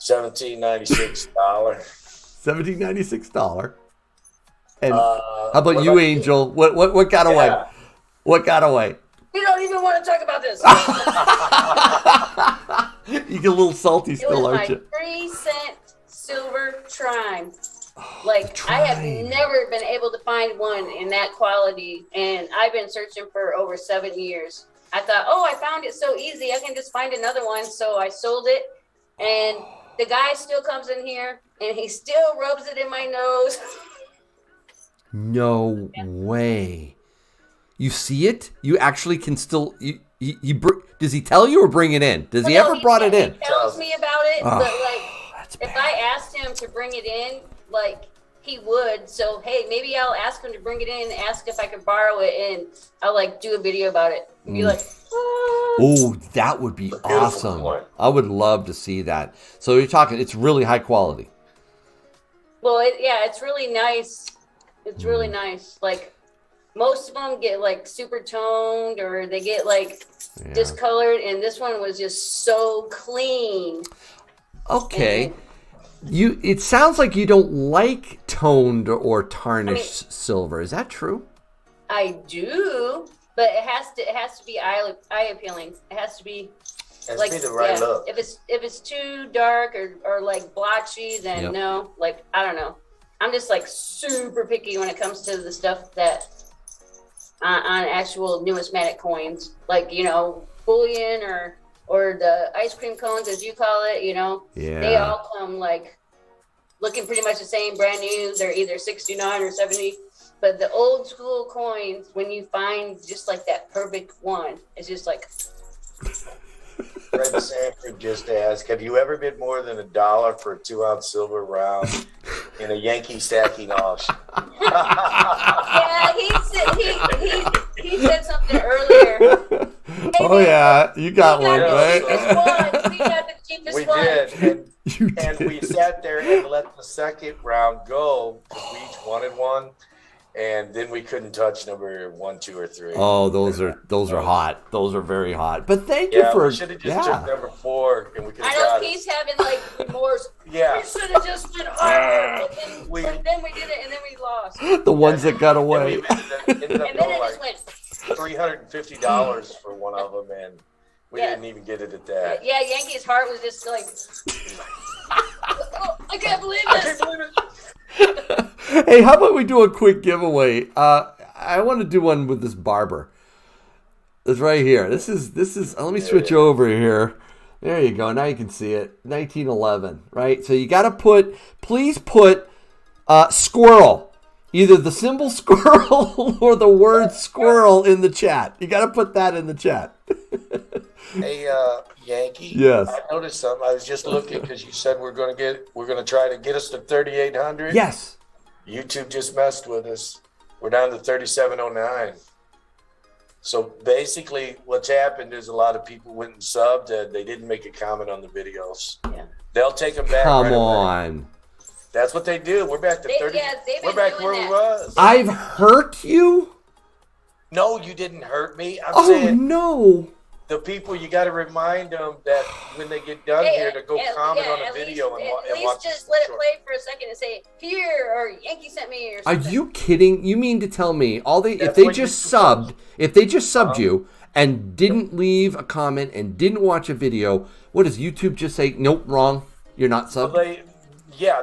$1796. $1796. And how about what you, about Angel? What got away? What got away? We don't even want to talk about this. You get a little salty It still, was aren't my you? 3-cent silver trime. Like, I have never been able to find one in that quality, and I've been searching for over 7 years. I thought, I found it so easy. I can just find another one. So I sold it, and the guy still comes in here, and he still rubs it in my nose. No way. You see it? You actually can still. Does he tell you or bring it in? Does he ever brought it in? He tells me about it, but like, That's if bad. I asked him to bring it in, like, he would. So, hey, maybe I'll ask him to bring it in, ask if I could borrow it, and I'll, like, do a video about it. And be like, Oh, that would be awesome. coin. I would love to see that. So you're talking, it's really high quality. Well, it's really nice. It's really nice. Like, most of them get, like, super toned or they get, like, discolored, and this one was just so clean. Okay. It sounds like you don't like toned or tarnished silver. Is that true? I do, but it has to be eye appealing. It has to be like the right look. If it's too dark or like blotchy, then no. Like, I don't know. I'm just like super picky when it comes to the stuff that on actual numismatic coins, like, bullion or the ice cream cones, as you call it. They all come like looking pretty much the same, brand new. They're either 69 or 70. But the old school coins, when you find just like that perfect one, it's just like. Fred Sanford just asked, have you ever bid more than $1 for a 2-ounce silver round in a Yankee stacking auction? Yeah, he said something earlier. Hey, yeah, you got one, right? We got the cheapest We one. did, and we sat there and let the second round go because we each wanted one, and then we couldn't touch number 1, 2, or 3. Oh, those are hot. Those are very hot. But thank you for we should have just took number 4, and we could have I know got he's having like remorse. Yeah. We should have just been higher, but then we did it, and then we lost. the ones that got away. And we ended up And then going it like just went. $350 for one of them, and we didn't even get it at that. Yeah, Yankee's heart was just like, I can't believe this. Hey, how about we do a quick giveaway? I want to do one with this Barber. It's right here. This is. Let me switch over here. There you go. Now you can see it. 1911, right? So you got to please put squirrel. Either the symbol squirrel or the word squirrel in the chat. You got to put that in the chat. Hey, Yankee. Yes. I noticed something. I was just looking because you said we're going to try to get us to 3,800. Yes. YouTube just messed with us. We're down to 3,709. So basically, what's happened is a lot of people went and subbed and they didn't make a comment on the videos. Yeah. They'll take them back. Come right away. on. That's what they do. We're back to 30. they've We're been back doing where we that. was. I've hurt you? No, you didn't hurt me. I'm Oh, saying no. the people, you got to remind them that when they get done here to go comment on a video and at watch. least just let it play for a second and say here or Yankee sent me or Are something. you kidding? You mean to tell me if That's they what just YouTube subbed you and didn't leave a comment and didn't watch a video, what does YouTube just say? Nope, wrong. You're not Well, subbed.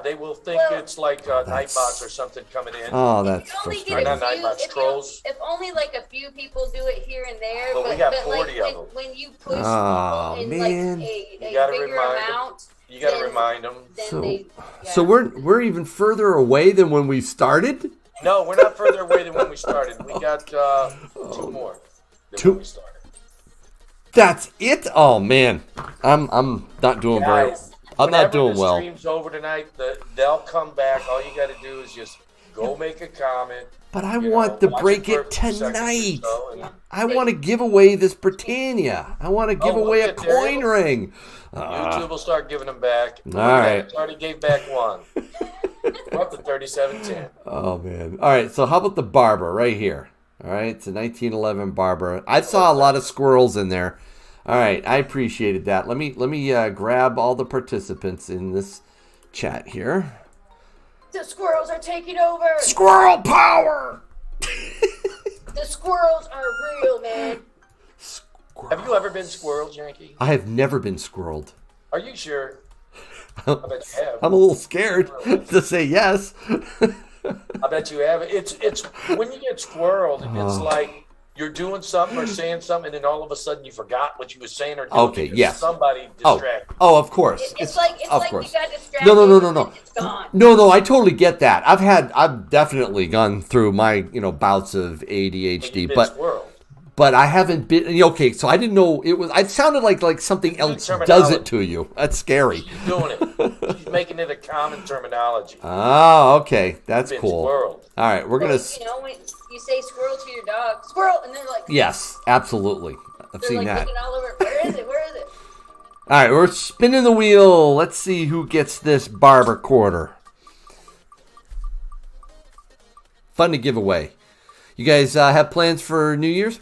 they will think it's like Nightbots or something coming in. Oh, that's You only get frustrating. Not Nightbots, trolls. If only like a few people do it here and there, But we got like 40 of them. when you push Oh, people in man. like a You gotta bigger remind 'em. amount, You got to then- remind them. then So, they, so we're even further away than when we started? No, we're not further away than when we started. We got 2 more than Two? when we started. That's it? Oh man. I'm not doing very I'm not doing the well. stream's over tonight, they'll come back. All you got to do is just go make a comment. But I want to watch break for it a few seconds or tonight. so, and- I want to give away this Britannia. I want to give we'll away a get there. coin ring. YouTube will start giving them back. All right. Already gave back one. We're up to 37.10. Oh, man. All right, so how about the Barber right here? All right, it's a 1911 Barber. I saw a lot of squirrels in there. All right, I appreciated that. Let me grab all the participants in this chat here. The squirrels are taking over. Squirrel power! The squirrels are real, man. Have you ever been squirreled, Yankee? I have never been squirreled. Are you sure? I bet you have. I'm a little scared to say yes. I bet you have. It's when you get squirreled, it's like you're doing something or saying something, and then all of a sudden you forgot what you were saying or doing. Okay, because yes. somebody distracted. Oh, of course. It's like of you course. got distracted. No. and It's gone. No, I totally get that. I've definitely gone through my, bouts of ADHD, but I haven't been okay. So I didn't know it sounded like something else does it to you. That's scary. She's doing it. She's making it a common terminology. Oh, okay, that's cool. Squirreled. All right, we're gonna. When you say squirrel to your dog, squirrel, and they're like, Yes, absolutely. I've they're seen like that. looking all over. Where is it? Where is it? All right, we're spinning the wheel. Let's see who gets this Barber quarter. Fun to give away. You guys have plans for New Year's?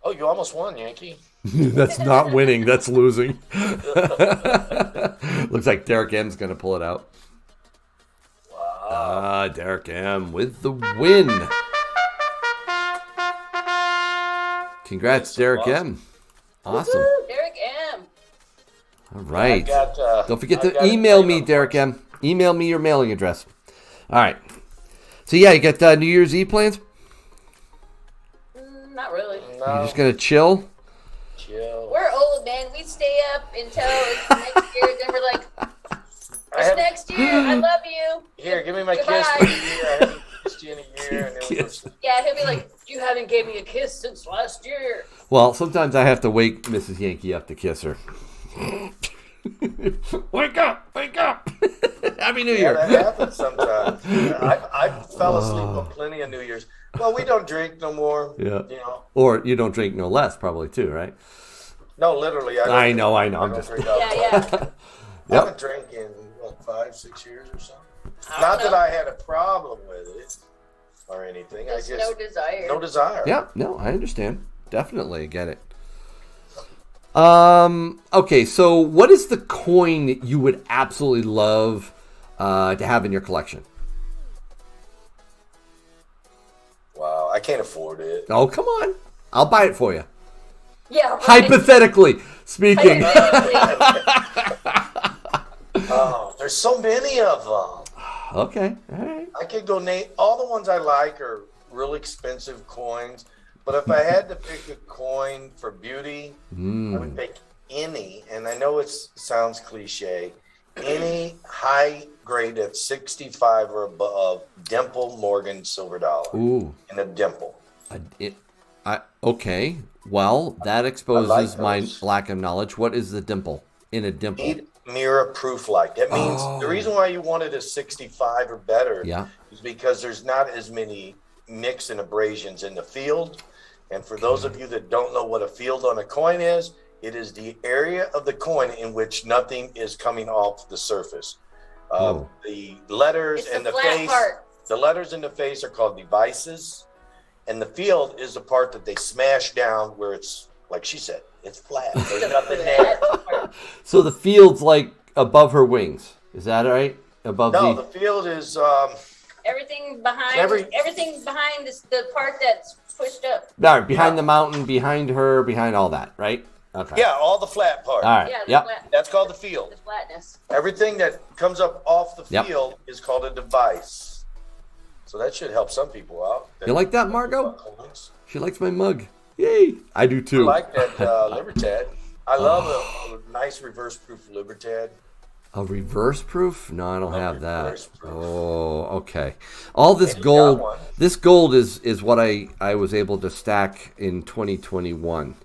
Oh, you almost won, Yankee. That's not winning. That's losing. Looks like Derek M's going to pull it out. Wow. Derek M with the win. Congrats, Derek M. Awesome. Woo-hoo, Derek M. All right. Don't Don't forget to email me, Derek M. Email me your mailing address. All right. So, yeah, you got New Year's Eve plans? Not really. No. You're just going to chill? Chill. We're old, man. We stay up until it's next year. Then we're like, it's next year. I love you. Here, give me my Goodbye. kiss for a year. I haven't kissed you in a year. And then we'll go sleep. Yeah, he'll be like, you haven't gave me a kiss since last year. Well, sometimes I have to wake Mrs. Yankee up to kiss her. Wake up! Wake up! Happy New Year! That happens sometimes. I fell asleep on plenty of New Year's. Well, we don't drink no more. Yeah. Or you don't drink no less, probably too, right? No, literally. I know. I'm just. Yeah. I haven't drank in 5-6 years or so. Not that I had a problem with it or anything. Just no desire. No desire. Yeah. No, I understand. Definitely get it. Okay, so what is the coin that you would absolutely love to have in your collection? Wow, I can't afford it. Oh, come on. I'll buy it for you. Yeah. Right. Hypothetically speaking. Oh, there's so many of them. Okay, all right. I could go name all the ones I like are real expensive coins. But if I had to pick a coin for beauty, I would pick any, and I know it sounds cliche, any high grade at 65 or above dimple Morgan silver dollar. Ooh. In a dimple. Okay. Well, that exposes my lack of knowledge. What is the dimple in a dimple? Mirror proof like. That means the reason why you want it a 65 or better is because there's not as many nicks and abrasions in the field. And for those of you that don't know what a field on a coin is, it is the area of the coin in which nothing is coming off the surface. The letters and the face, the letters in the face are called devices, and the field is the part that they smash down where it's, like she said, it's flat. There's nothing there. So the field's like above her wings. Is that right? Above the field is everything behind the part that's pushed up. All right, behind the mountain, behind her, behind all that, right? Okay. Yeah, all the flat part. All right. Yeah, That's called the field. The flatness. Everything that comes up off the field is called a device. So that should help some people out. You like that, Margot? She likes my mug. Yay! I do too. I like that Libertad. I love a nice reverse proof Libertad. A reverse proof? No, I don't have that. Oh, okay. All this gold. This gold is what I was able to stack in 2021.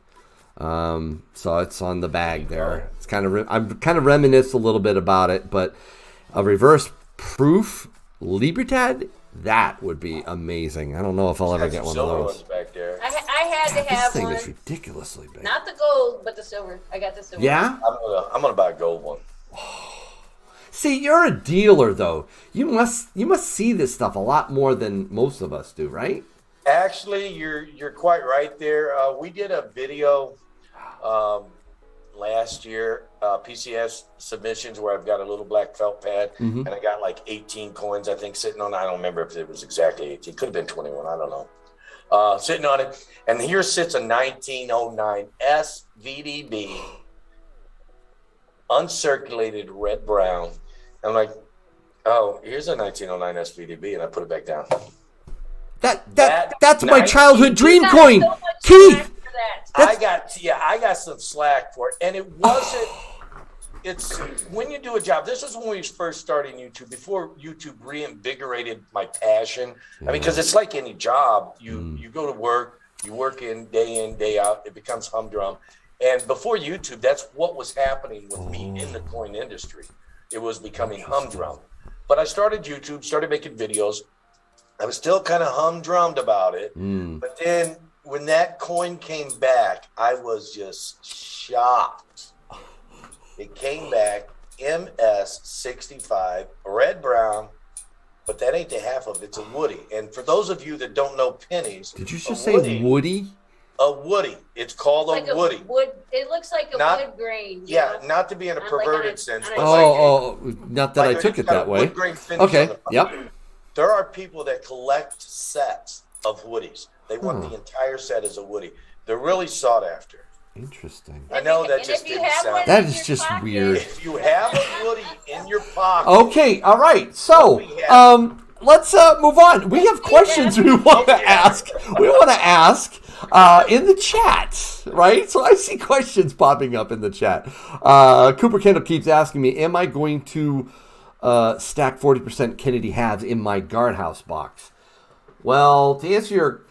So it's on the bag there. It's kind of I'm kind of reminisce a little bit about it, but a reverse proof Libertad, that would be amazing. I don't know if I'll ever get one of those. Back there. I had to have This thing one. is ridiculously big. Not the gold, but the silver. I got the silver. Yeah? I'm gonna buy a gold one. See, you're a dealer though. You must see this stuff a lot more than most of us do, right? Actually, you're quite right there. We did a video last year, PCS submissions, where I've got a little black felt pad, and I got like 18 coins, I think, sitting on it. I don't remember if it was exactly 18. Could have been 21. I don't know. Sitting on it. And here sits a 1909 SVDB, uncirculated red-brown. I'm like, oh, here's a 1909 SVDB, and I put it back down. That's my childhood dream coin, So much Keith. slack for that. I got some slack for it, and it wasn't. It's when you do a job. This is when we first started YouTube, before YouTube reinvigorated my passion. I mean, because it's like any job. You go to work, you work in, day out. It becomes humdrum. And before YouTube, that's what was happening with me in the coin industry. It was becoming humdrum. But I started YouTube, started making videos. I was still kind of humdrummed about it. But then when that coin came back, I was just shocked. It came back MS65, red-brown, but that ain't the half of it. It's a Woody. And for those of you that don't know pennies. Did you just say Woody? A Woody. It's called Like a Woody. Wood. It looks like a wood grain. Yeah, know? not to be in a Not perverted like on sense. a- But Not that I took it that way. Wood grain finish Okay, on the front. yep. There are people that collect sets of Woodies. They want the entire set as a Woody. They're really sought after. Interesting. I know that And just if you didn't have sound. one That in is your just pocket- weird. If you have a Woody in your pocket. Okay, all right. So, let's move on. We have questions we want to ask. We want to ask in the chat, right? So I see questions popping up in the chat. Cooper Kendall keeps asking me, am I going to stack 40% Kennedy halves in my guardhouse box? Well, to answer your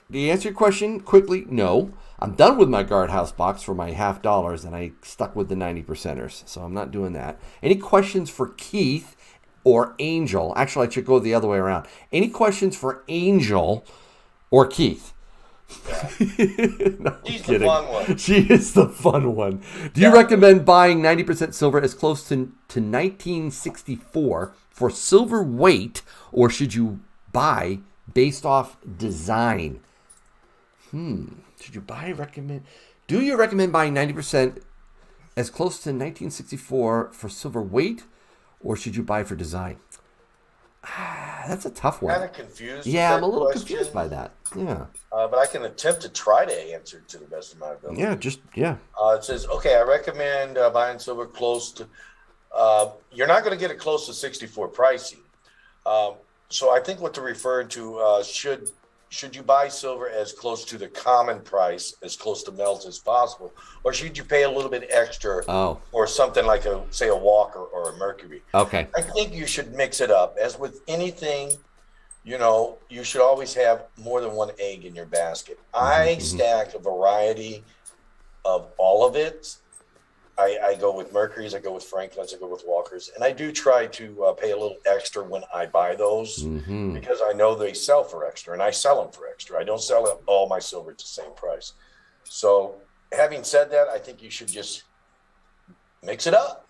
question quickly, no. I'm done with my guardhouse box for my $50, and I stuck with the 90%ers, so I'm not doing that. Any questions for Keith or Angel? Actually, I should go the other way around. Any questions for Angel or Keith? No, She's kidding. the fun one. She is the fun one. Do you recommend buying 90% silver as close to 1964 for silver weight, or should you buy based off design? Should you do you recommend buying 90% as close to 1964 for silver weight, or should you buy for design? That's a tough one. Kind of confused. Yeah, with I'm a that little question. confused by that. Yeah. But I can attempt to try to answer to the best of my ability. Yeah. It says, okay, I recommend buying silver close to. You're not going to get it close to 64 pricing. So I think what they're referring to should you buy silver as close to the common price, as close to melt as possible, or should you pay a little bit extra for something like a Walker or a Mercury? Okay. I think you should mix it up. As with anything, you should always have more than one egg in your basket. I stack a variety of all of it. I go with Mercuries, I go with Franklins, I go with Walkers, and I do try to pay a little extra when I buy those because I know they sell for extra, and I sell them for extra. I don't sell all my silver at the same price. So having said that, I think you should just mix it up.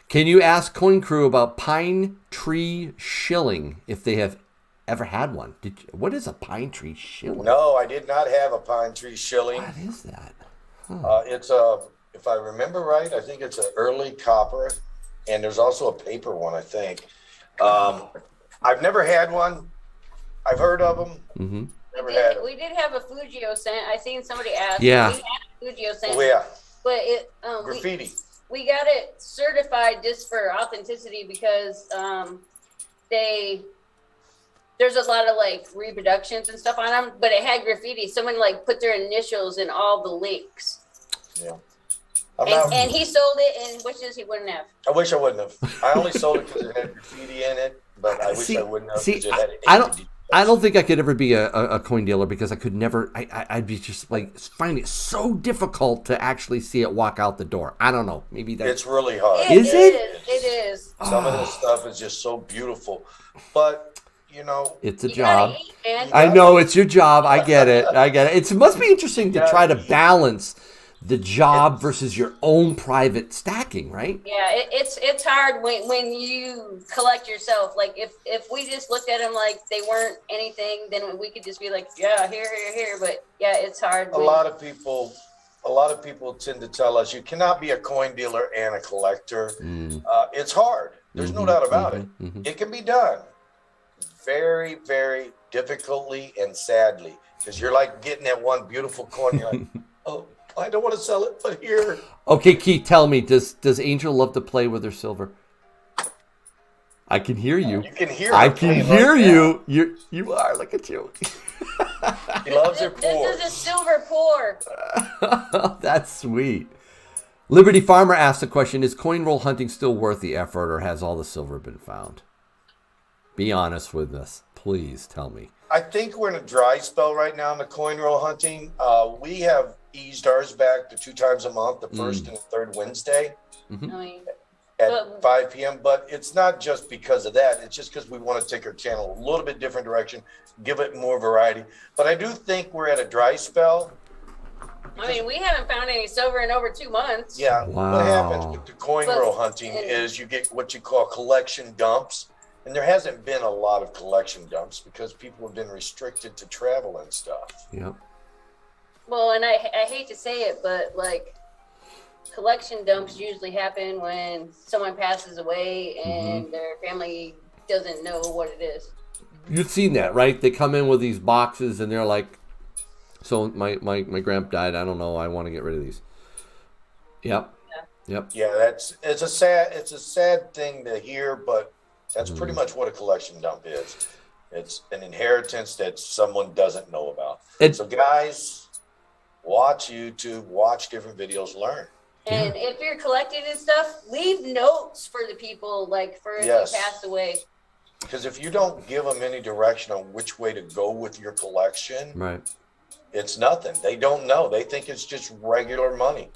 Can you ask Coin Crew about pine tree shilling if they have ever had one? What is a pine tree shilling? No, I did not have a pine tree shilling. What is that? It's if I remember right, I think it's an early copper, and there's also a paper one, I think. I've never had one. I've heard of them. Never had them. We did have a Fujio cent. I seen somebody ask. Yeah. We had a Fujio cent. Oh, yeah. But it Graffiti. we got it certified just for authenticity because there's a lot of like reproductions and stuff on them, but it had graffiti. Someone like put their initials in all the links. Yeah. And he sold it in wishes he wouldn't have. I wish I wouldn't have. I only sold it because it had graffiti in it, but I wish I wouldn't have. 'Cause it had I don't think I could ever be a coin dealer because I could never. I'd be just like finding it so difficult to actually see it walk out the door. I don't know. Maybe that's It's really hard. Is it? It is. Some of this stuff is just so beautiful, but you know, It's a You gotta job. eat, man. I know it's your job. I get it. It must be interesting to try to balance the job versus your own private stacking, right? Yeah, it's hard when you collect yourself. Like if we just looked at them like they weren't anything, then we could just be like, yeah, here. But yeah, it's hard. a lot of people tend to tell us you cannot be a coin dealer and a collector. It's hard. There's no doubt about it. It can be done very, very difficultly and sadly, because you're like getting that one beautiful coin. You're like, oh, I don't want to sell it, but here. Okay, Keith, tell me, does Angel love to play with her silver? I can hear you. You can hear. I can hear you. You are. Look at you. He loves her pour. This is a silver pour. That's sweet. Liberty Farmer asked the question, is coin roll hunting still worth the effort, or has all the silver been found? Be honest with us. Please tell me. I think we're in a dry spell right now in the coin roll hunting. We have eased ours back to 2 times a month, the first and the third Wednesday I mean, at 5 p.m. But it's not just because of that. It's just because we want to take our channel a little bit different direction, give it more variety. But I do think we're at a dry spell. I mean, we haven't found any silver in over 2 months. Yeah. Wow. What happens with the coin But- roll hunting is you get what you call collection dumps. And there hasn't been a lot of collection dumps because people have been restricted to travel and stuff. Yep. Well, and I hate to say it, but like collection dumps usually happen when someone passes away and their family doesn't know what it is. You've seen that, right? They come in with these boxes and they're like, so my grandpa died. I don't know. I want to get rid of these. Yep. Yep. Yeah, it's a sad thing to hear, but that's pretty much what a collection dump is. It's an inheritance that someone doesn't know about. So guys, watch YouTube, watch different videos, learn. And if you're collecting and stuff, leave notes for the people, like for if Yes. you pass away. Because if you don't give them any direction on which way to go with your collection, Right. it's nothing. They don't know. They think it's just regular money.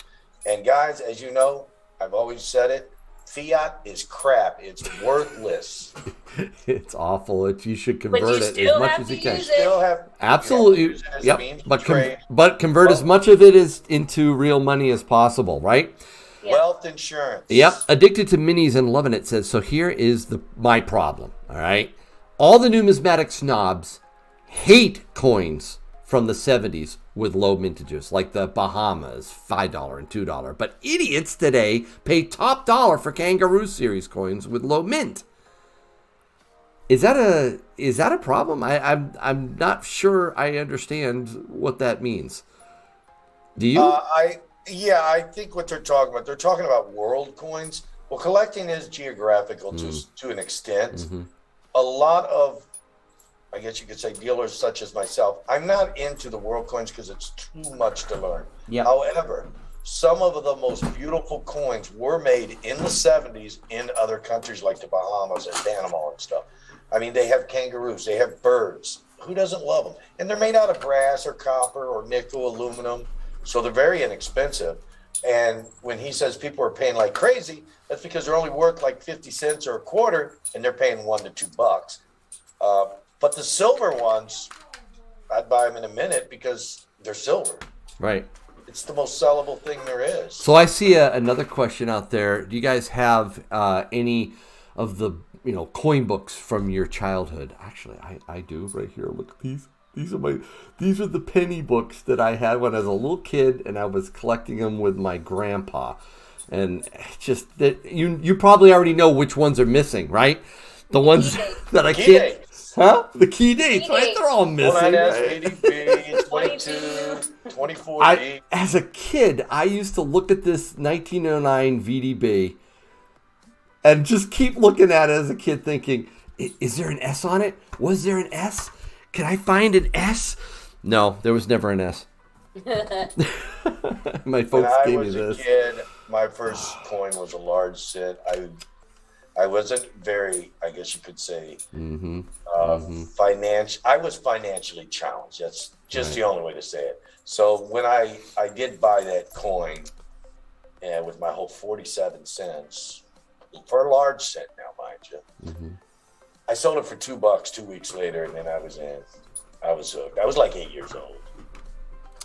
And guys, as you know, I've always said it, fiat is crap. It's worthless. It's awful. You should convert you it as still much have as to you can. use it. Still have Absolutely. you have to use it as a Yep. means of But trade. convert as much of it into real money as possible, right? Yeah. Wealth insurance. Yep. Addicted to minis and loving it says, so here is my problem, all right? All the numismatic snobs hate coins from the 70s with low mintages, like the Bahamas, $5 and $2. But idiots today pay top dollar for Kangaroo series coins with low mint. Is that a problem? I'm not sure I understand what that means. Do you? I think what they're talking about world coins. Well, collecting is geographical to an extent. A lot of, I guess you could say, dealers such as myself, I'm not into the world coins because it's too much to learn. Yeah. However, some of the most beautiful coins were made in the 70s in other countries like the Bahamas and Panama and stuff. I mean, they have kangaroos, they have birds. Who doesn't love them? And they're made out of brass or copper or nickel, aluminum. So they're very inexpensive. And when he says people are paying like crazy, that's because they're only worth like 50 cents or a quarter, and they're paying $1 to $2. But the silver ones, I'd buy them in a minute because they're silver. Right. It's the most sellable thing there is. So I see another question out there. Do you guys have any of the coin books from your childhood? Actually, I do right here. Look at these. These are the penny books that I had when I was a little kid, and I was collecting them with my grandpa. And just that you probably already know which ones are missing, right? The ones that I can't. Huh? The key dates, right? They're all missing. Right? 80B, 22, 24B. As a kid, I used to look at this 1909 VDB and just keep looking at it as a kid thinking, is there an S on it? Was there an S? Can I find an S? No, there was never an S. My folks gave me this. When I was a kid, my first coin was a large cent. I wasn't very, I guess you could say, Mm-hmm. I was financially challenged. That's just the only way to say it. So when I did buy that coin, and with my whole 47 cents, for a large cent now, mind you, I sold it for $2 2 weeks later, and then I was hooked. I was like 8 years old.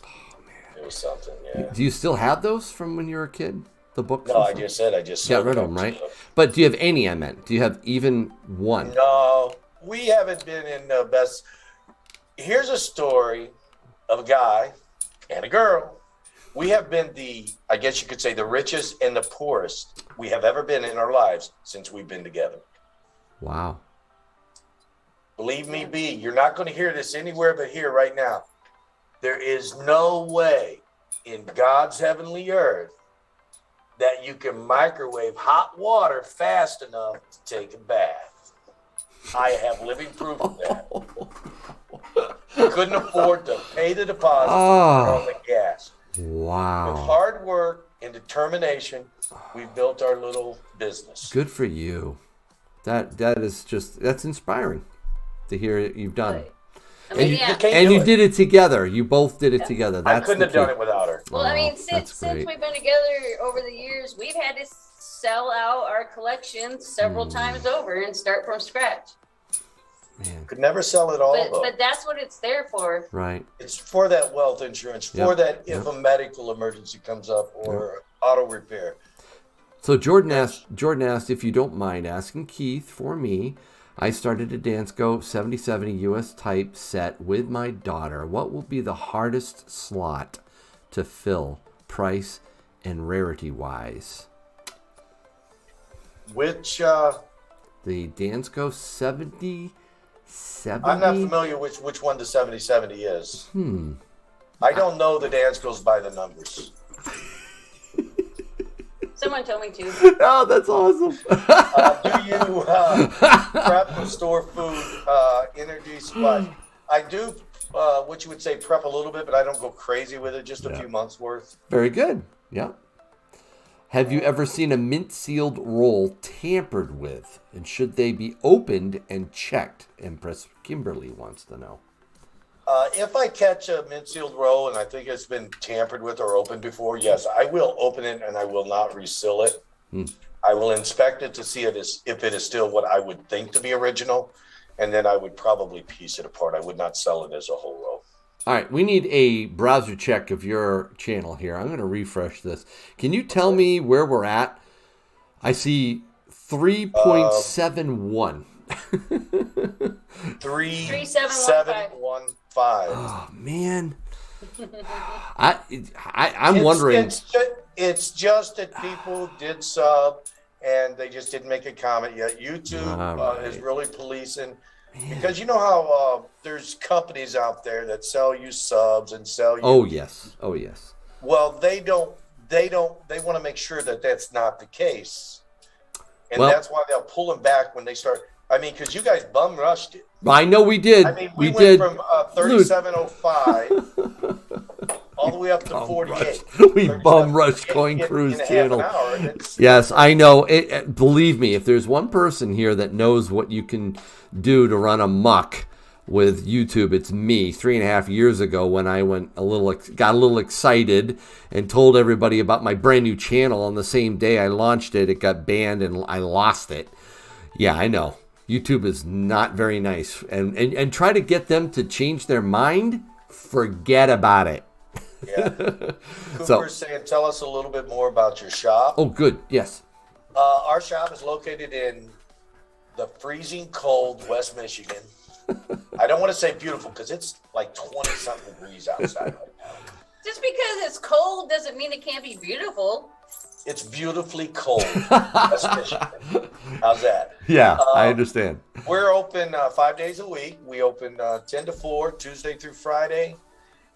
Oh, man. It was something, yeah. Do you still have those from when you were a kid? The books? No, I just got rid of them, right? But do you have any, I meant? Do you have even one? No, we haven't been in the best. Here's a story of a guy and a girl. We have been I guess you could say, the richest and the poorest we have ever been in our lives since we've been together. Wow. Believe me, B, you're not going to hear this anywhere but here right now. There is no way in God's heavenly earth that you can microwave hot water fast enough to take a bath. I have living proof of that. We couldn't afford to pay the deposit on the gas. Wow. With hard work and determination, we built our little business. Good for you. That is that's inspiring to hear you've done. Right. I mean, And you did it together. You both did it together. That's I couldn't have done it without her. Well, I mean, since we've been together over the years, we've had to sell out our collection several times over and start from scratch. Man. Could never sell it all, but that's what it's there for. Right. It's for that wealth insurance, for that if a medical emergency comes up or auto repair. So Jordan asked if you don't mind asking Keith for me. I started a Dansko 7070 US type set with my daughter. What will be the hardest slot to fill, price and rarity wise? Which the Dansko 7070. I'm not familiar which one the 7070 is. I don't know the Danskos by the numbers. Someone told me to. Oh, that's awesome. Do you prep and store food, introduce supplies? I do what you would say prep a little bit, but I don't go crazy with it, just a few months worth. Very good. Yeah. Have you ever seen a mint-sealed roll tampered with? And should they be opened and checked? Empress Kimberly wants to know. If I catch a mint-sealed roll and I think it's been tampered with or opened before, yes, I will open it and I will not reseal it. I will inspect it to see if it is still what I would think to be original, and then I would probably piece it apart. I would not sell it as a whole roll. All right, we need a browser check of your channel here. I'm going to refresh this. Can you tell me where we're at? I see 3.71. 3715. Oh man, I'm wondering. It's just that people did sub and they just didn't make a comment yet. YouTube is really policing. Because you know how there's companies out there that sell you subs and sell you. Oh yes. Well, they want to make sure that that's not the case, and that's why they'll pull them back when they start. I mean, because you guys bum rushed it. I know we did. I mean, we went from 3705 all the way up to 48. We bum rushed Coin Cruise channel. Yes, I know. Believe me, if there's one person here that knows what you can do to run amok with YouTube, it's me. 3.5 years ago, when I got a little excited and told everybody about my brand new channel. On the same day I launched it, it got banned and I lost it. Yeah, I know. YouTube is not very nice, and try to get them to change their mind. Forget about it. Yeah. Cooper's saying, tell us a little bit more about your shop. Oh, good. Yes. Our shop is located in the freezing cold West Michigan. I don't want to say beautiful because it's like 20-something degrees outside right now. Just because it's cold doesn't mean it can't be beautiful. It's beautifully cold. West Michigan. How's that? Yeah, I understand. We're open 5 days a week. We open 10 to 4, Tuesday through Friday,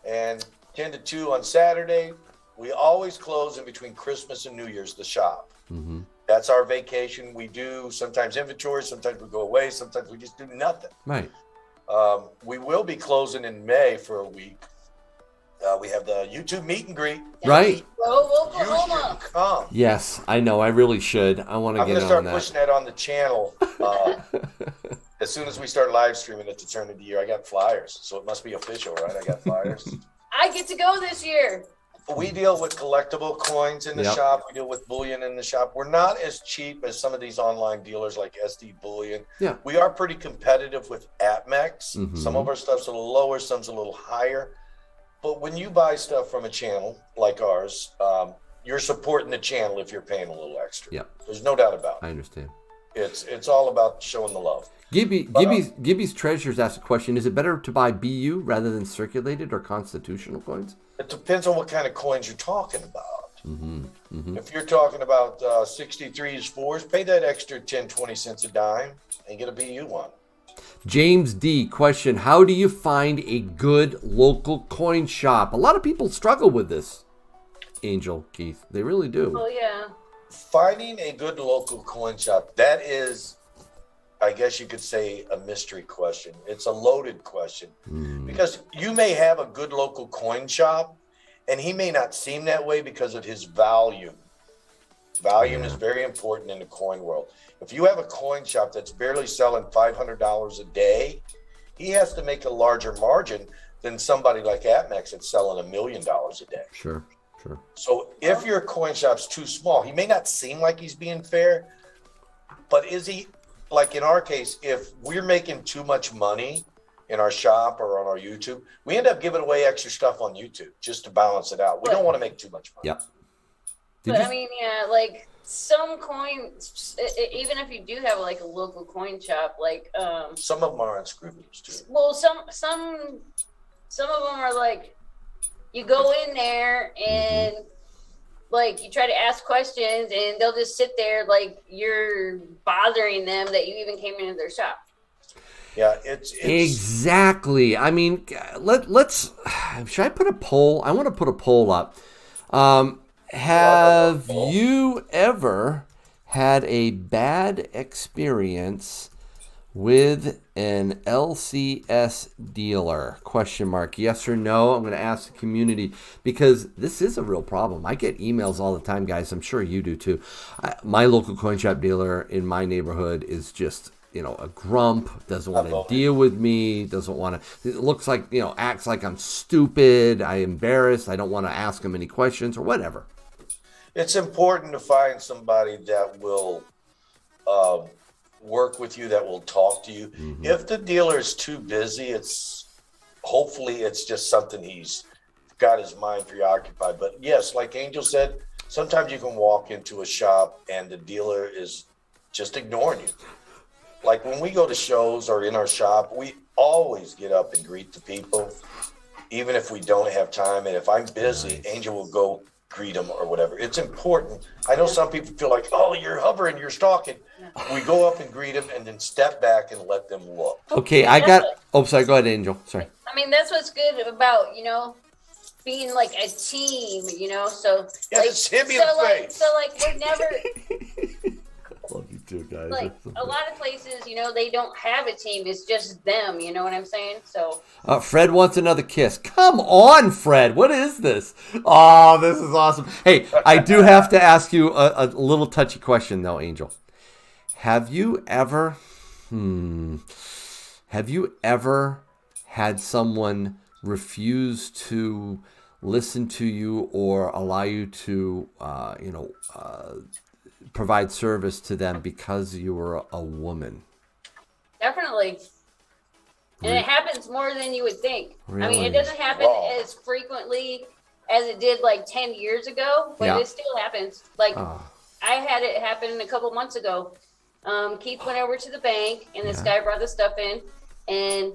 and 10 to 2 on Saturday. We always close in between Christmas and New Year's, the shop. Mm-hmm. That's our vacation. We do sometimes inventory, sometimes we go away, sometimes we just do nothing. Right. We will be closing in May for a week. We have the YouTube meet and greet. Right. Go You Oklahoma. should come. Yes, I know. I really should. I want to I'm get going to on start that. pushing that on the channel. As soon as we start live streaming at the turn of the year, I got flyers. So it must be official, right? I got flyers. I get to go this year. We deal with collectible coins in the Yep. shop. We deal with bullion in the shop. We're not as cheap as some of these online dealers like SD Bullion. Yeah. We are pretty competitive with APMEX. Mhm. Some of our stuff's a little lower, some's a little higher. But when you buy stuff from a channel like ours, you're supporting the channel if you're paying a little extra. Yep. There's no doubt about I it. understand. It's all about showing the love. Gibby's Treasures asked a question. Is it better to buy BU rather than circulated or constitutional coins? It depends on what kind of coins you're talking about. Mm-hmm. If you're talking about 63s, 4s, pay that extra 10, 20 cents a dime and get a BU one. James D. question. How do you find a good local coin shop? A lot of people struggle with this, Angel, Keith. They really do. Oh yeah. Finding a good local coin shop, that is, I guess you could say, a mystery question. It's a loaded question because you may have a good local coin shop and he may not seem that way because of his volume. Volume is very important in the coin world. If you have a coin shop that's barely selling $500 a day, he has to make a larger margin than somebody like APMEX that's selling $1 million a day. Sure. So if your coin shop's too small, he may not seem like he's being fair, but is he, like in our case, if we're making too much money in our shop or on our YouTube, we end up giving away extra stuff on YouTube just to balance it out. We don't want to make too much money. Yep. But I mean, yeah, like some coins, even if you do have like a local coin shop, like Some of them are unscrupulous too. well, some of them are like you go in there and like you try to ask questions and they'll just sit there like you're bothering them that you even came into their shop. Yeah, it's Exactly. I mean, let's. Should I put a poll? I want to put a poll up. Have you ever had a bad experience with an LCS dealer? Question mark. Yes or no? I'm going to ask the community because this is a real problem. I get emails all the time, guys. I'm sure you do too. My local coin shop dealer in my neighborhood is just, a grump, doesn't want to deal with me, doesn't want to, it looks like, acts like I'm stupid, I'm embarrassed, I don't want to ask him any questions or whatever. It's important to find somebody that will work with you, that will talk to you. If the dealer is too busy, hopefully it's just something he's got his mind preoccupied. But yes, like Angel said, sometimes you can walk into a shop and the dealer is just ignoring you. Like when we go to shows or in our shop, we always get up and greet the people, even if we don't have time. And if I'm busy, Angel will go greet them or whatever. It's important. I know some people feel like, oh, you're hovering, you're stalking. We go up and greet them and then step back and let them look. Okay, sorry, go ahead, Angel. Sorry. I mean, that's what's good about, being like a team, so Yeah, like, just hit me in the face. So we're never Love you too, guys. like a lot of places, they don't have a team. It's just them. You know what I'm saying? So Fred wants another kiss. Come on, Fred. What is this? Oh, this is awesome. Hey, I do have to ask you a little touchy question, though, Angel. Have you ever had someone refuse to listen to you or allow you to, provide service to them because you were a woman? definitely. And it happens more than you would think. I mean, Really? it doesn't happen as frequently as it did like 10 years ago, but it still happens. Like I had it happen a couple months ago. Keith went over to the bank and this guy brought the stuff in and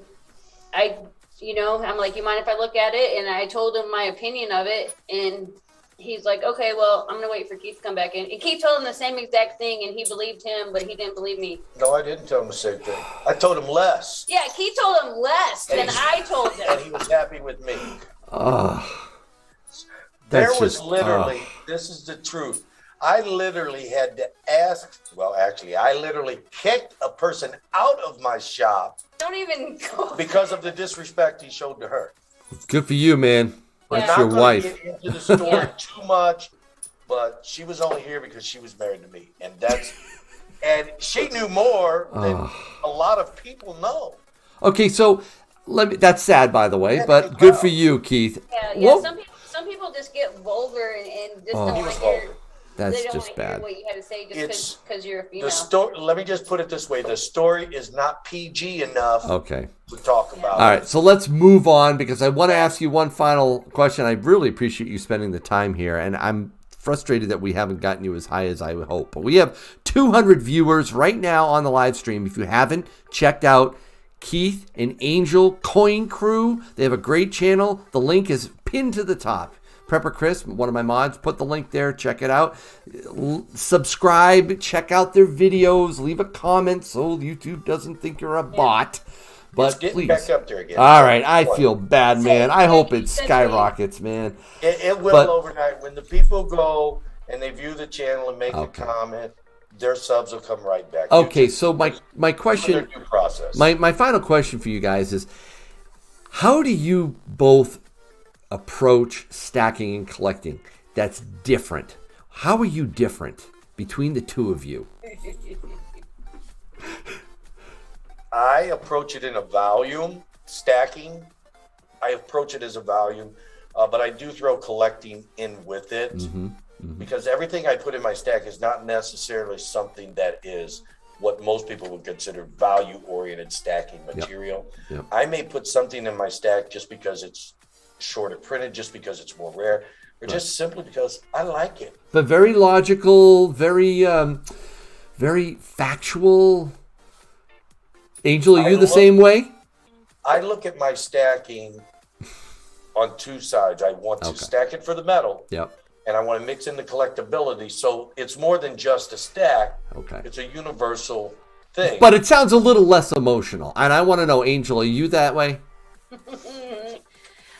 I'm like, you mind if I look at it? And I told him my opinion of it and he's like, okay, well, I'm going to wait for Keith to come back in. And Keith told him the same exact thing and he believed him, but he didn't believe me. No, I didn't tell him the same thing. I told him less. Yeah, Keith told him less than I told him. And he was happy with me. This is the truth. I literally had to I literally kicked a person out of my shop. Don't even go. Because of the disrespect he showed to her. Good for you, man. We're That's not your gonna wife. get into the story too much, but she was only here because she was married to me, and she knew more than a lot of people know. Okay, so that's sad, by the way, but good for you, Keith. Yeah. Some people just get vulgar and just don't He want was to hear. vulgar. That's They don't just want to hear bad. what you had to say just because you're a female. The story. Let me just put it this way: the story is not PG enough Okay. to talk about. All right, so let's move on because I want to ask you one final question. I really appreciate you spending the time here, and I'm frustrated that we haven't gotten you as high as I would hope. But we have 200 viewers right now on the live stream. If you haven't checked out Keith and Angel Coin Crew, they have a great channel. The link is pinned to the top. Prepper Chris, one of my mods, put the link there. Check it out. Subscribe. Check out their videos. Leave a comment so YouTube doesn't think you're a bot. But It's getting please. back up there again. All right, I feel bad, man. I hope it skyrockets, man. It will But- overnight. When the people go and they view the channel and make a comment, their subs will come right back. Okay, YouTube, so my question, their due process. my final question for you guys is, how do you both approach stacking and collecting? That's different. How are you different between the two of you? I approach it in a volume stacking. I approach it as a volume, but I do throw collecting in with it because everything I put in my stack is not necessarily something that is what most people would consider value-oriented stacking material. Yep. I may put something in my stack just because it's shorter printed, just because it's more rare, or just simply because I like it. But very logical, very factual. Angel, are you the same way? I look at my stacking on two sides. I want to stack it for the metal. Yep. And I want to mix in the collectability. So it's more than just a stack. Okay. It's a universal thing. But it sounds a little less emotional. And I want to know, Angel, are you that way?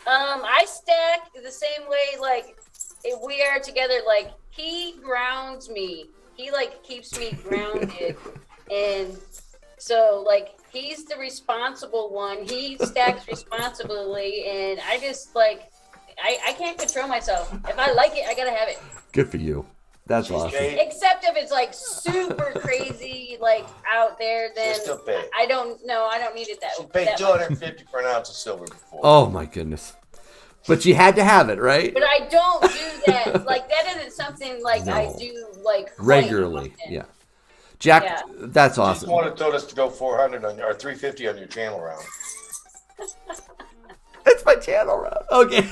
I stack the same way, like, if we are together, like, he grounds me. He, like, keeps me grounded. And so, like, he's the responsible one. He stacks responsibly. And I just, like, I can't control myself. If I like it, I got to have it. Good for you. That's awesome. Except if it's, like, super crazy, like, out there, then I don't need it that way. She paid $250 for an ounce of silver before. Oh, my goodness. But you had to have it, right? But I don't do that. Like, that isn't something, like, I do, like, regularly. Yeah. Jack, that's You awesome. just wanted us to go 400 on or 350 on your channel round. It's my channel round. Okay.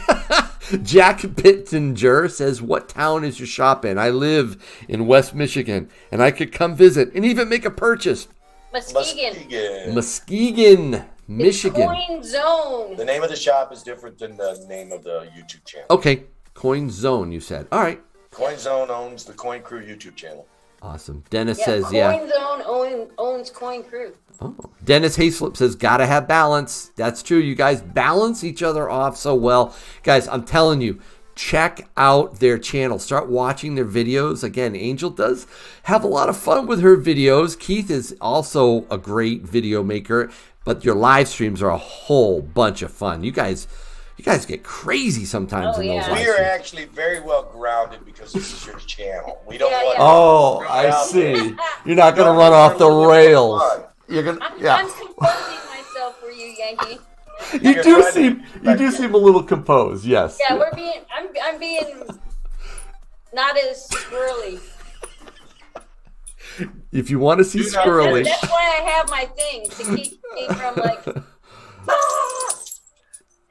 Jack Pittenger says, what town is your shop in? I live in West Michigan, and I could come visit and even make a purchase. Muskegon. Muskegon, Michigan. Coin Zone. The name of the shop is different than the name of the YouTube channel. Okay. Coin Zone, you said. All right. Coin Zone owns the Coin Crew YouTube channel. Awesome. Dennis says, Coin Zone owns Coin Crew. Oh. Dennis Hayslip says, gotta have balance. That's true. You guys balance each other off so well. Guys, I'm telling you, check out their channel. Start watching their videos. Again, Angel does have a lot of fun with her videos. Keith is also a great video maker, but your live streams are a whole bunch of fun. You guys get crazy sometimes in those live We are streams. actually very well grounded because this is your channel. We don't want Oh, I see. You're not going to run off the rails. You're gonna, I'm composing myself for you, Yankee. You do seem a little composed. Yes. Yeah, I'm being not as squirrely. If you want to see squirrely, That's why I have my thing to keep me from like.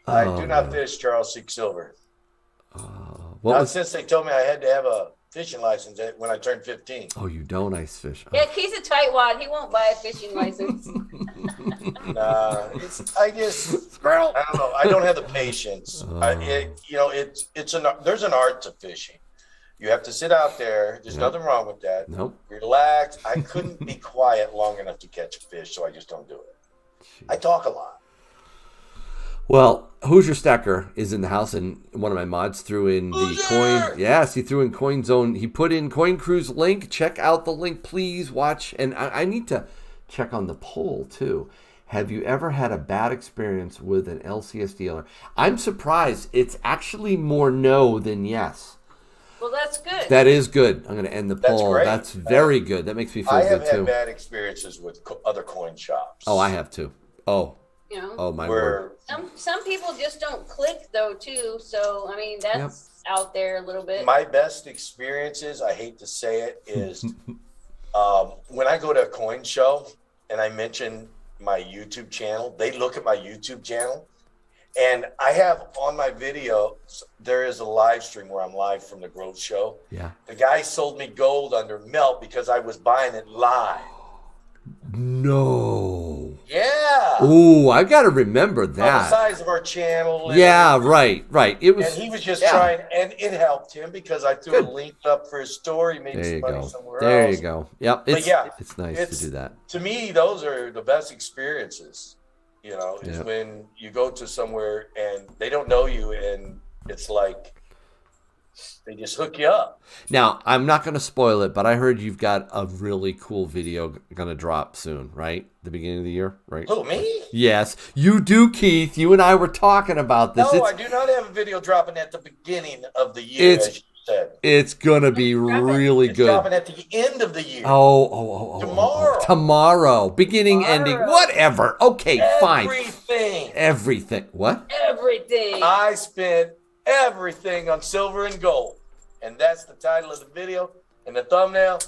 I do not fish Charles Seek Silver. Since they told me I had to have a fishing license when I turned 15. Oh, you don't ice fish? Yeah, he's a tightwad. He won't buy a fishing license. Nah, I don't know. I don't have the patience. There's an art to fishing. You have to sit out there. There's nothing wrong with that. Nope. Relax. I couldn't be quiet long enough to catch a fish, so I just don't do it. I talk a lot. Well, Hoosier Stacker is in the house, and one of my mods threw in the coin. Yes, he threw in Coin Zone. He put in Coin Crew's link. Check out the link, please. Watch. And I need to check on the poll, too. Have you ever had a bad experience with an LCS dealer? I'm surprised. It's actually more no than yes. Well, that's good. That is good. I'm going to end the That's poll. great. That's very good. That makes me feel I good have too. had bad experiences with other coin shops. Oh, I have too. Oh. You know, Oh, my word. some people just don't click though too. So I mean, that's out there a little bit. My best experiences, I hate to say it, is when I go to a coin show and I mention my YouTube channel, they look at my YouTube channel, and I have on my video, there is a live stream where I'm live from the Grove show. Yeah. The guy sold me gold under melt because I was buying it live. No. Yeah. Ooh, I got to remember On the that. size of our channel. Yeah, right. It was. And he was just trying, and it helped him because I threw a link up for his story, made There some you money go. somewhere There else. you go. Yep. But yeah, it's nice to do that. To me, those are the best experiences, you know, is Yep. when you go to somewhere and they don't know you and it's like they just hook you up. Now, I'm not going to spoil it, but I heard you've got a really cool video going to drop soon, right? The beginning of the year, right? Who, me? Yes, you do, Keith. You and I were talking about this. No, I do not have a video dropping at the beginning of the year, as you said. It's going to be really It's good. dropping at the end of the year. Oh. Tomorrow. Tomorrow. Beginning, ending, whatever. Okay, fine. Everything. What? Everything. I spent everything on silver and gold. And that's the title of the video. And the thumbnail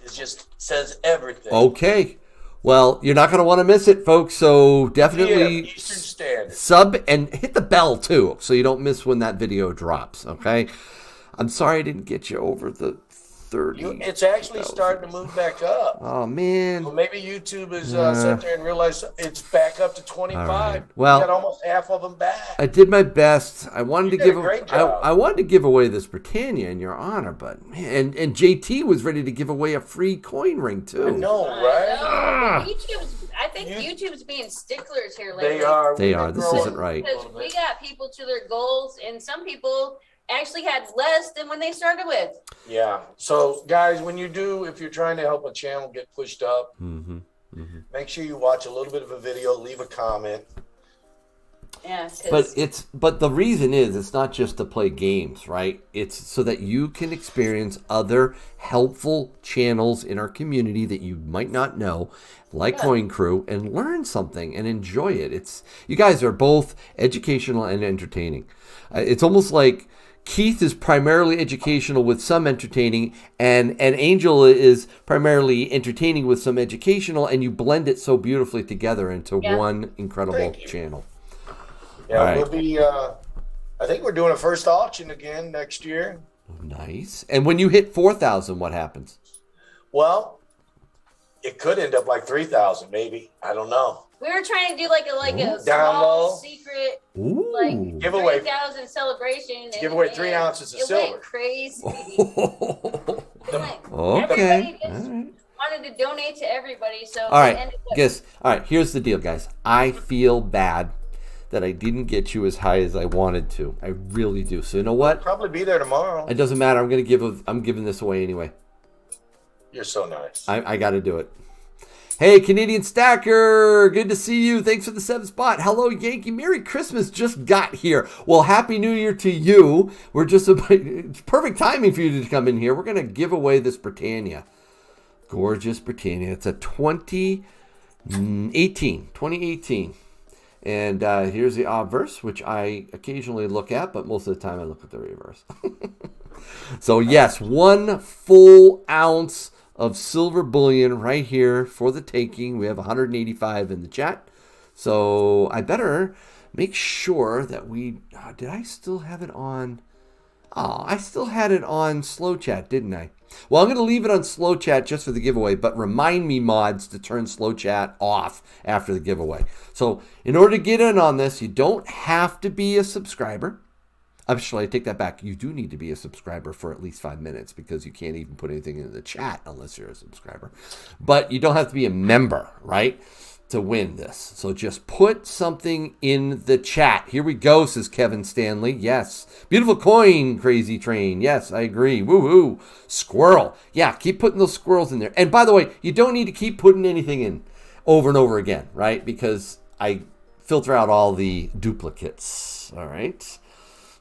is just says everything. Okay. Well, you're not going to want to miss it, folks. So definitely Eastern Standard. sub and hit the bell too, so you don't miss when that video drops. Okay. I'm sorry I didn't get you over the 30. It's actually starting to move back up. Oh man. Well, maybe YouTube is sat there and realized it's back up to 25. Right. Well, we got almost half of them back. I did my best. I wanted You to did give a great job. I wanted to give away this Britannia in your honor, but man, and JT was ready to give away a free coin ring too. I know, right? I think YouTube's being sticklers here lately. They are. They are. This isn't right. Because we got people to their goals, and some people actually had less than when they started with. Yeah. So, guys, if you're trying to help a channel get pushed up, make sure you watch a little bit of a video, leave a comment. Yeah. But the reason is it's not just to play games, right? It's so that you can experience other helpful channels in our community that you might not know, like Coin Crew, and learn something and enjoy it. You guys are both educational and entertaining. It's almost like Keith is primarily educational with some entertaining, and Angel is primarily entertaining with some educational, and you blend it so beautifully together into one incredible channel. Yeah, right. We'll be. I think we're doing a first auction again next year. Nice. And when you hit 4,000, what happens? Well, it could end up like 3,000, maybe. I don't know. We were trying to do like a Down small low. secret Ooh. Giveaway. 3,000 celebration. Give away 3 ounces of silver. It went crazy. Okay. Everybody just wanted to donate to everybody. So All right. All right. Here's the deal, guys. I feel bad that I didn't get you as high as I wanted to. I really do. So you know what? Probably be there tomorrow. It doesn't matter. I'm giving this away anyway. You're so nice. I got to do it. Hey, Canadian Stacker, good to see you. Thanks for the 7th spot. Hello, Yankee. Merry Christmas just got here. Well, Happy New Year to you. It's perfect timing for you to come in here. We're going to give away this Britannia. Gorgeous Britannia. It's a 2018. And here's the obverse, which I occasionally look at, but most of the time I look at the reverse. So, yes, 1 full ounce of silver bullion right here for the taking. We have 185 in the chat. So I better make sure that did I still have it on? Oh, I still had it on slow chat, didn't I? Well, I'm going to leave it on slow chat just for the giveaway, but remind me, mods, to turn slow chat off after the giveaway. So in order to get in on this, you don't have to be a subscriber. Actually, I take that back. You do need to be a subscriber for at least 5 minutes because you can't even put anything in the chat unless you're a subscriber. But you don't have to be a member, right, to win this. So just put something in the chat. Here we go, says Kevin Stanley. Yes. Beautiful coin, Crazy Train. Yes, I agree. Woohoo. Squirrel. Yeah, keep putting those squirrels in there. And by the way, you don't need to keep putting anything in. over and over again, right? Because I filter out all the duplicates. All right.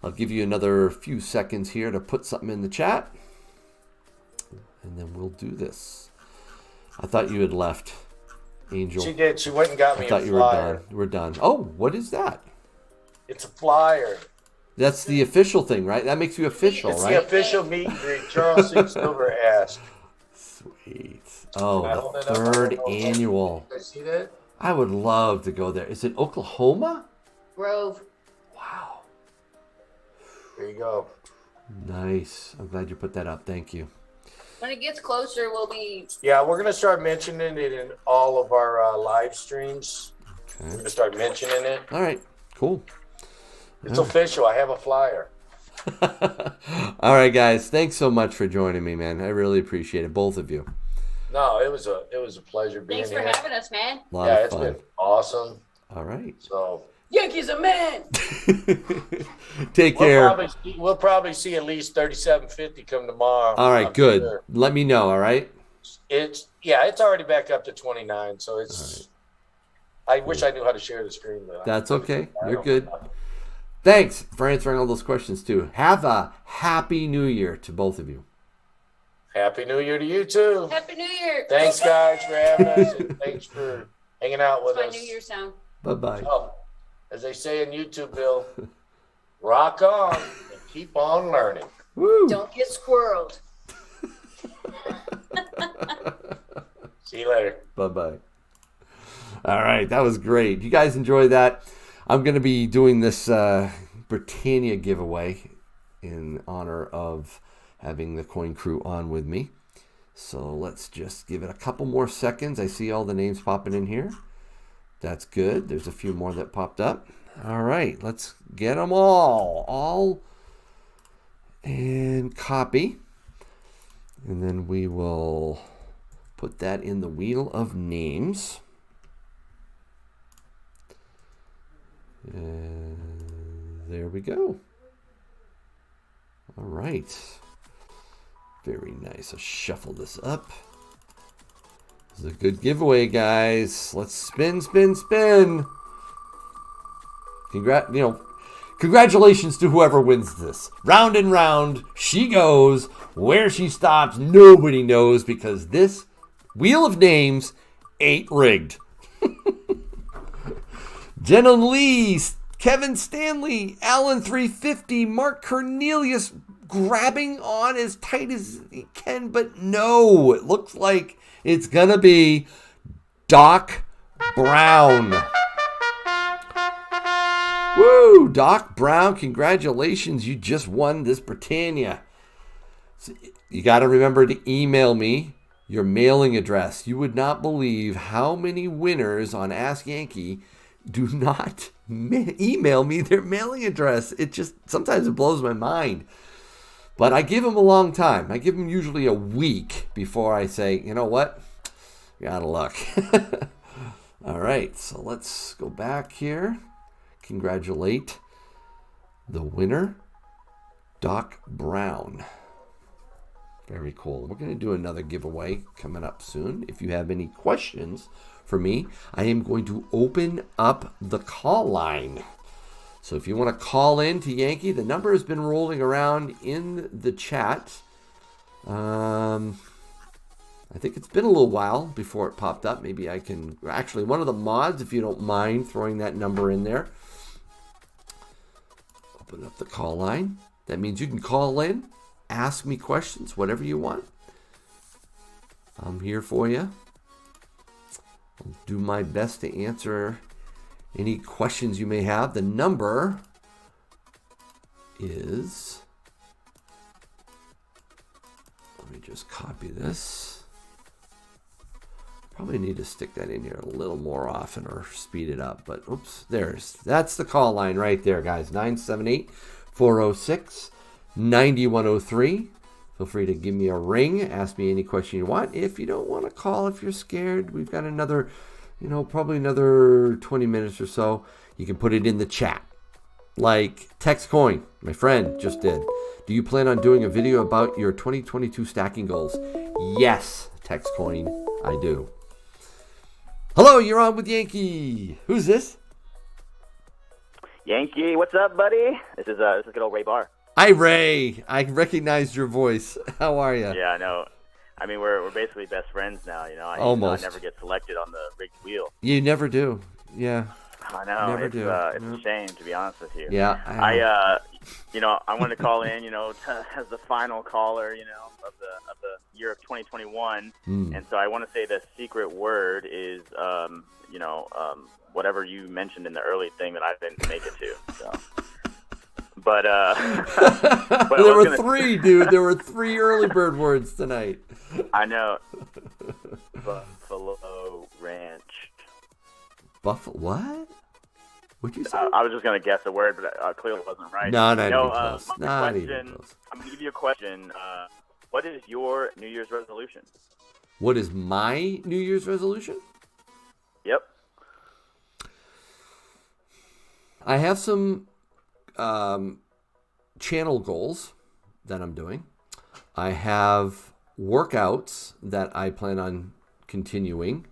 I'll give you another few seconds here to put something in the chat. And then we'll do this. I thought you had left, Angel. She did. She went and got me a flyer. I thought you were done. We're done. Oh, what is that? It's a flyer. That's the official thing, right? That makes you official, It's right? the official meet and greet. Charles C. Silver asked. Sweet. Oh, the third annual. Did I see that? I would love to go there. Is it Oklahoma? Grove. Wow. There you go. Nice. I'm glad you put that up. Thank you. When it gets closer, we'll be. Yeah, we're gonna start mentioning it in all of our live streams. Okay. We're gonna start mentioning it. All right. Cool. It's official. I have a flyer. All right, guys. Thanks so much for joining me, man. I really appreciate it, both of you. No, it was a pleasure being Thanks for here. having us, man. A lot Yeah, of it's fun. been awesome. All right. So Yankee's a man. Take care. we'll probably see at least 3750 come tomorrow. All right, I'm good. sure. Let me know, all right? It's already back up to 29, so it's I wish I knew how to share the screen, but That's okay. I You're don't good. know. Thanks for answering all those questions, too. Have a happy new year to both of you. Happy New Year to you too. Happy New Year. Thanks guys for having us and thanks for hanging out with That's us. my New Year sound. Bye-bye. Oh, as they say in YouTube, Bill, rock on and keep on learning. Woo. Don't get squirreled. See you later. Bye-bye. All right, that was great. You guys enjoy that? I'm going to be doing this Britannia giveaway in honor of having the Coin Crew on with me. So let's just give it a couple more seconds. I see all the names popping in here. That's good. There's a few more that popped up. All right, let's get them all and copy. And then we will put that in the wheel of names. And there we go. All right. Very nice. I'll shuffle this up. This is a good giveaway, guys. Let's spin, spin, spin. Congratulations to whoever wins this. Round and round, she goes. Where she stops, nobody knows because this wheel of names ain't rigged. Jenna Lee, Kevin Stanley, Alan 350, Mark Cornelius grabbing on as tight as he can, but no, it looks like it's gonna be Doc Brown. Woo, Doc Brown, congratulations, you just won this Britannia. So you got to remember to email me your mailing address. You would not believe how many winners on Ask Yankee do not email me their mailing address. It just, sometimes it blows my mind. But I give them a long time. I give them usually a week before I say, you know what? You're out of luck. All right, so let's go back here. Congratulate the winner, Doc Brown. Very cool. We're going to do another giveaway coming up soon. If you have any questions for me, I am going to open up the call line. So if you want to call in to Yankee, the number has been rolling around in the chat. I think it's been a little while before it popped up. Maybe I can... Actually, one of the mods, if you don't mind throwing that number in there. Open up the call line. That means you can call in, ask me questions, whatever you want. I'm here for you. I'll do my best to answer any questions you may have. The number is... Let me just copy this. Probably need to stick that in here a little more often or speed it up. But oops, that's the call line right there, guys. 978-406-9103. Feel free to give me a ring. Ask me any question you want. If you don't want to call, if you're scared, we've got another, probably another 20 minutes or so. You can put it in the chat. Like Tex Coin, my friend, just did. Do you plan on doing a video about your 2022 stacking goals? Yes, Tex Coin, I do. Hello, you're on with Yankee. Who's this? Yankee, what's up, buddy? This is good old Ray Barr. Hi, Ray. I recognized your voice. How are you? Yeah, I know. I mean, we're basically best friends now. You know, Almost. I never get selected on the rigged wheel. You never do. Yeah. I know. Never it's do. it's a shame, to be honest with you. Yeah. I wanted to call in, as the final caller, of the year of 2021, and so I want to say the secret word is, whatever you mentioned in the early thing that I didn't make it to. So, but there were three, dude. There were three early bird words tonight. I know. Buffalo Ranch. Buffalo what? What'd you say? I was just gonna guess a word, but clearly wasn't right. No, not even close. Not even close. I'm gonna give you a question. What is your New Year's resolution? What is my New Year's resolution? Yep. I have some channel goals that I'm doing. I have workouts that I plan on continuing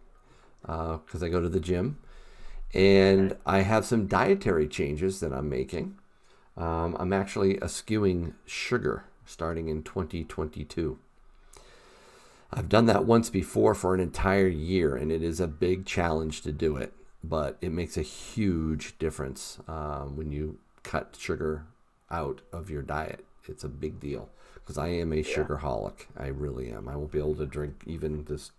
because I go to the gym. And I have some dietary changes that I'm making. I'm actually eschewing sugar starting in 2022. I've done that once before for an entire year, and it is a big challenge to do it. But it makes a huge difference when you cut sugar out of your diet. It's a big deal because I am a sugarholic. I really am. I won't be able to drink even this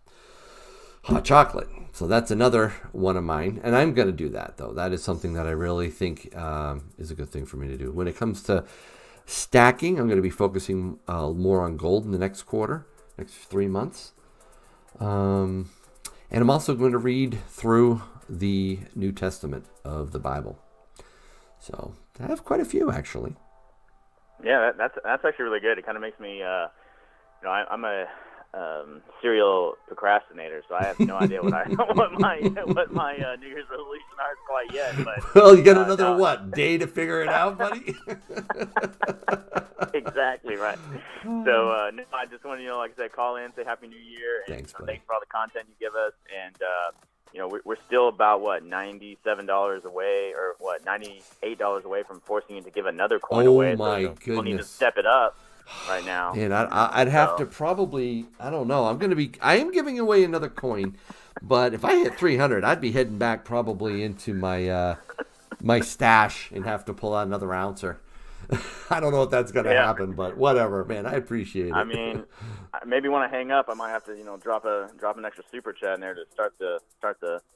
hot chocolate. So that's another one of mine. And I'm going to do that, though. That is something that I really think is a good thing for me to do. When it comes to stacking, I'm going to be focusing more on gold in the next quarter, next 3 months. And I'm also going to read through the New Testament of the Bible. So I have quite a few, actually. Yeah, that's actually really good. It kind of makes me, I'm a serial procrastinator, so I have no idea what my New Year's resolution are quite yet. But well, you got another day to figure it out, buddy. Exactly right. So I just want to like I said, call in, say Happy New Year, and thanks for all the content you give us, and we're still about $97 away, or $98 away from forcing you to give another coin away. Oh my goodness! We'll need to step it up right now. And I'd have to probably, I don't know. I am giving away another coin, but if I hit 300, I'd be heading back probably into my my stash and have to pull out another ouncer. I don't know if that's going to happen, but whatever, man. I appreciate it. I mean, maybe when I hang up, I might have to, drop an extra super chat in there to start the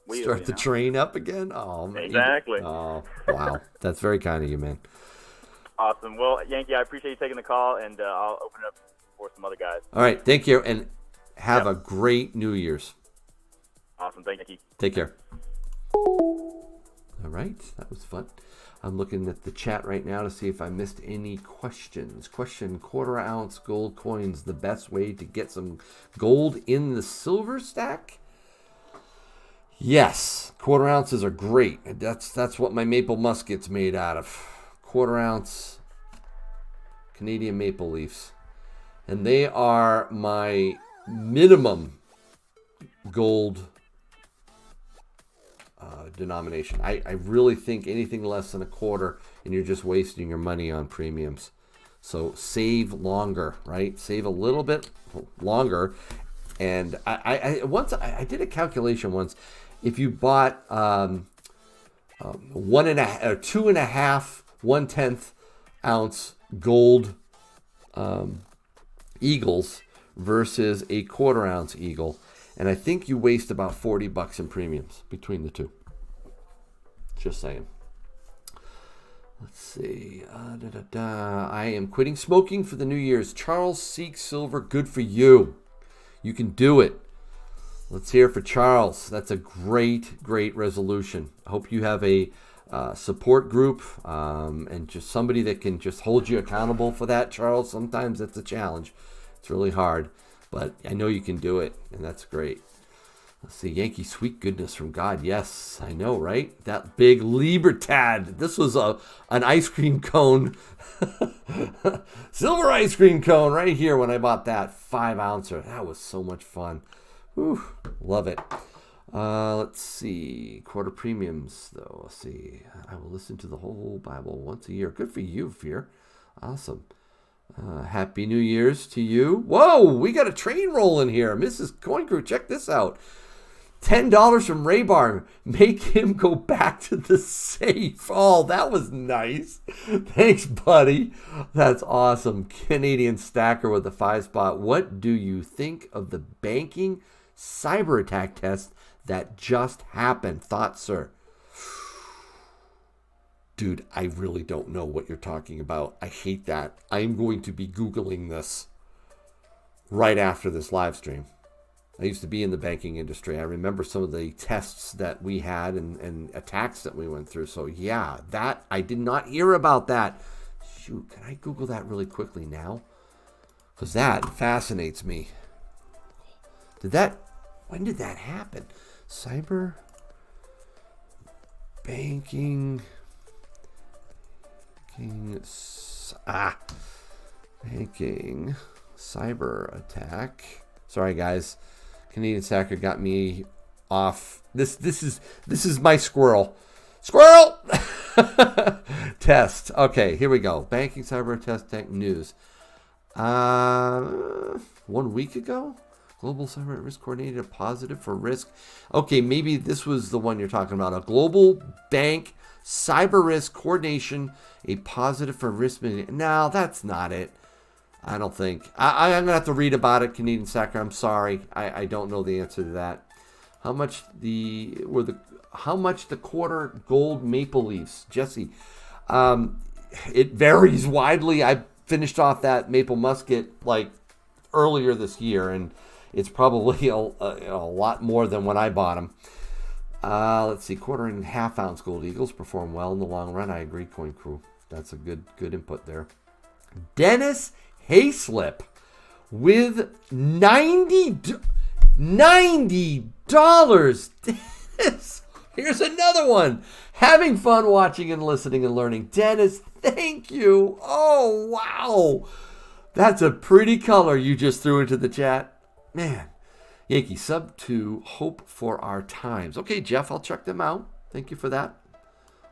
wheel. Start the train up again. Oh man. Exactly. Oh wow, that's very kind of you, man. Awesome. Well, Yankee, I appreciate you taking the call, and I'll open it up for some other guys. All right. Thank you, and have a great New Year's. Awesome. Thank you. Take care. All right. That was fun. I'm looking at the chat right now to see if I missed any questions. Question, quarter ounce gold coins, the best way to get some gold in the silver stack? Yes. Quarter ounces are great. That's what my maple musket's made out of. Quarter ounce Canadian maple leaves. And they are my minimum gold denomination. I really think anything less than a quarter and you're just wasting your money on premiums. So save longer, right? Save a little bit longer. And I did a calculation once. If you bought 1.5 or 2.5 1/10 ounce gold eagles versus a quarter ounce eagle, and I think you waste about $40 in premiums between the two. Just saying. Let's see. I am quitting smoking for the New Year's. Charles seeks silver. Good for you. You can do it. Let's hear it for Charles. That's a great resolution. I hope you have a support group and just somebody that can just hold you accountable for that, Charles. Sometimes that's a challenge. It's really hard, but I know you can do it, and that's great. Let's see, Yankee sweet goodness from God. Yes, I know, right? That big Libertad. This was an ice cream cone, silver ice cream cone right here when I bought that 5 ouncer. That was so much fun. Whew, love it. Let's see. Quarter premiums, though. Let's see. I will listen to the whole Bible once a year. Good for you, Fear. Awesome. Happy New Year's to you. Whoa, we got a train rolling here. Mrs. Coin Crew, check this out. $10 from Raybar. Make him go back to the safe. Oh, that was nice. Thanks, buddy. That's awesome. Canadian Stacker with the 5-spot. What do you think of the banking cyber attack test that just happened? Thoughts, sir? Dude, I really don't know what you're talking about. I hate that. I'm going to be Googling this right after this live stream. I used to be in the banking industry. I remember some of the tests that we had and attacks that we went through. So yeah, that I did not hear about that. Shoot, can I Google that really quickly now? Because that fascinates me. When did that happen? Cyber banking cyber attack. Sorry guys, Canadian Stacker got me off. This is my squirrel test. Okay, here we go. Banking cyber test tech news. 1 week ago, global cyber risk coordinated positive for risk. Okay, maybe this was the one you're talking about. A global bank cyber risk coordination, a positive for risk. No, that's not it. I don't think. I'm going to have to read about it, Canadian Stacker. I'm sorry. I don't know the answer to that. How much the quarter gold maple leafs, Jesse? It varies widely. I finished off that maple musket like earlier this year, and it's probably a lot more than when I bought them. Let's see. Quarter and half ounce gold eagles perform well in the long run. I agree, Coin Crew. That's a good input there. Dennis Hayslip with $90. Dennis, here's another one. Having fun watching and listening and learning. Dennis, thank you. Oh, wow. That's a pretty color you just threw into the chat. Man. Yankee, sub to Hope for Our Times. Okay, Jeff, I'll check them out. Thank you for that.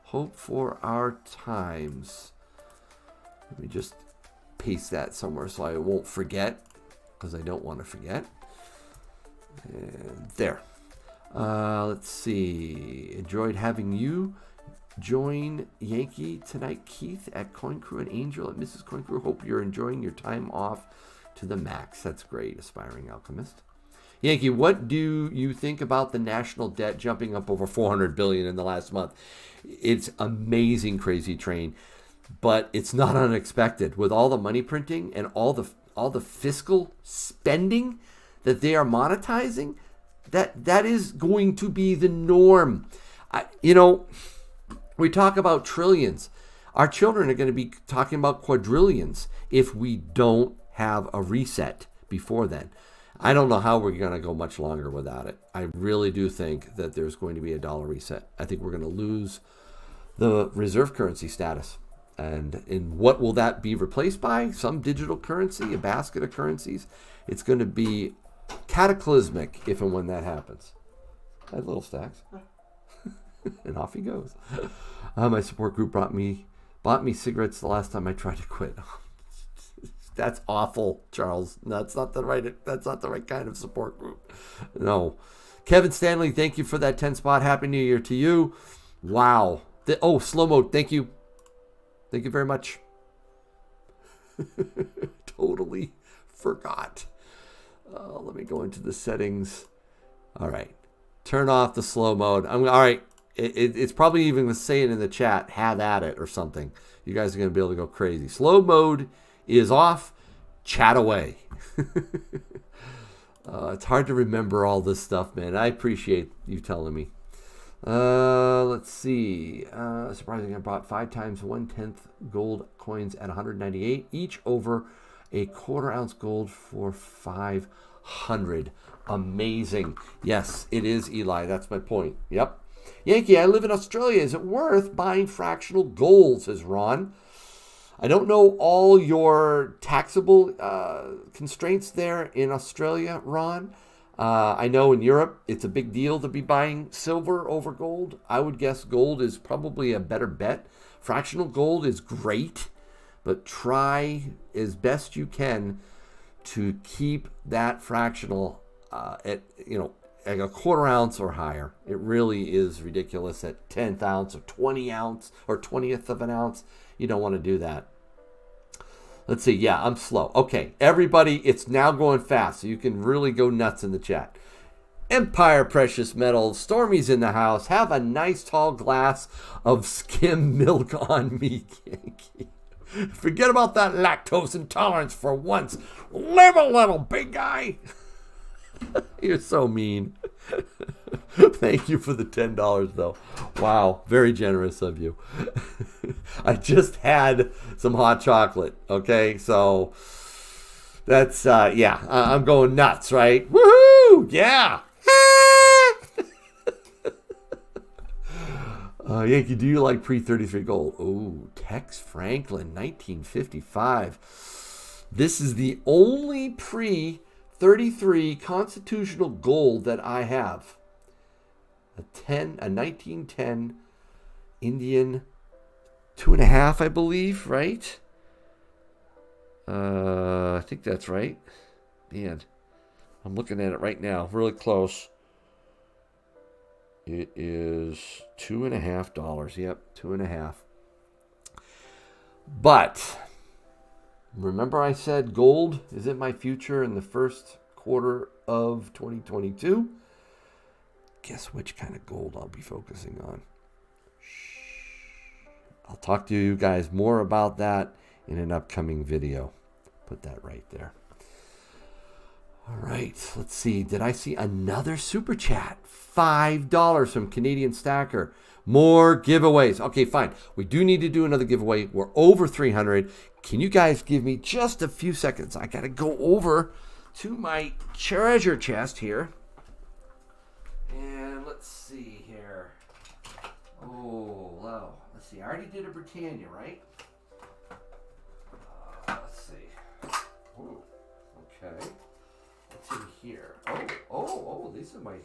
Hope for Our Times. Let me just paste that somewhere so I won't forget, because I don't want to forget. And there. Let's see. Enjoyed having you join Yankee tonight, Keith, at Coin Crew, and Angel at Mrs. Coin Crew. Hope you're enjoying your time off to the max. That's great, Aspiring Alchemist. Yankee, what do you think about the national debt jumping up over $400 billion in the last month? It's amazing, crazy train, but it's not unexpected with all the money printing and all the fiscal spending that they are monetizing. That is going to be the norm. We talk about trillions. Our children are going to be talking about quadrillions if we don't have a reset before then. I don't know how we're going to go much longer without it. I really do think that there's going to be a dollar reset. I think we're going to lose the reserve currency status. And what will that be replaced by? Some digital currency, a basket of currencies. It's going to be cataclysmic if and when that happens. I had little stacks. And off he goes. My support group bought me cigarettes the last time I tried to quit. That's awful, Charles. That's not the right kind of support group. No. Kevin Stanley, thank you for that 10 spot. Happy New Year to you. Wow. Slow mode. Thank you. Thank you very much. Totally forgot. Let me go into the settings. All right. Turn off the slow mode. All right. It's probably even going to say it in the chat. Have at it or something. You guys are going to be able to go crazy. Slow mode is off. Chat away. It's hard to remember all this stuff, man. I appreciate you telling me. Let's see. Surprisingly, I bought 5 times 1/10 gold coins at 198 each over a quarter ounce gold for 500. Amazing. Yes, it is, Eli. That's my point. Yep. Yankee, I live in Australia. Is it worth buying fractional gold? Says Ron. I don't know all your taxable constraints there in Australia, Ron. I know in Europe it's a big deal to be buying silver over gold. I would guess gold is probably a better bet. Fractional gold is great, but try as best you can to keep that fractional at like a quarter ounce or higher. It really is ridiculous at 10th ounce or 20 ounce or 20th of an ounce. You don't want to do that. Let's see. Yeah, I'm slow. Okay, everybody, it's now going fast, so you can really go nuts in the chat. Empire Precious Metals, Stormy's in the house. Have a nice tall glass of skim milk on me, Yankee. Forget about that lactose intolerance for once. Live a little, big guy. You're so mean. Thank you for the $10, though. Wow, very generous of you. I just had some hot chocolate, okay? So that's, yeah, I'm going nuts, right? Woohoo! Yeah! Yankee, do you like pre-33 gold? Oh, Tex Franklin, 1955. This is the only pre-33 constitutional gold that I have. A 1910 Indian 2.5, I believe, right? I think that's right. Man, I'm looking at it right now, really close. It is $2.50. Yep, 2.5. But remember I said gold is in my future in the first quarter of 2022? Guess which kind of gold I'll be focusing on. I'll talk to you guys more about that in an upcoming video. Put that right there. All right, let's see. Did I see another super chat? $5 from Canadian Stacker. More giveaways. Okay, fine. We do need to do another giveaway. We're over 300. Can you guys give me just a few seconds? I got to go over to my treasure chest here. And let's see here. Oh, wow. Let's see. I already did a Britannia, right? Let's see. Ooh, okay. What's in here? Oh, these are my...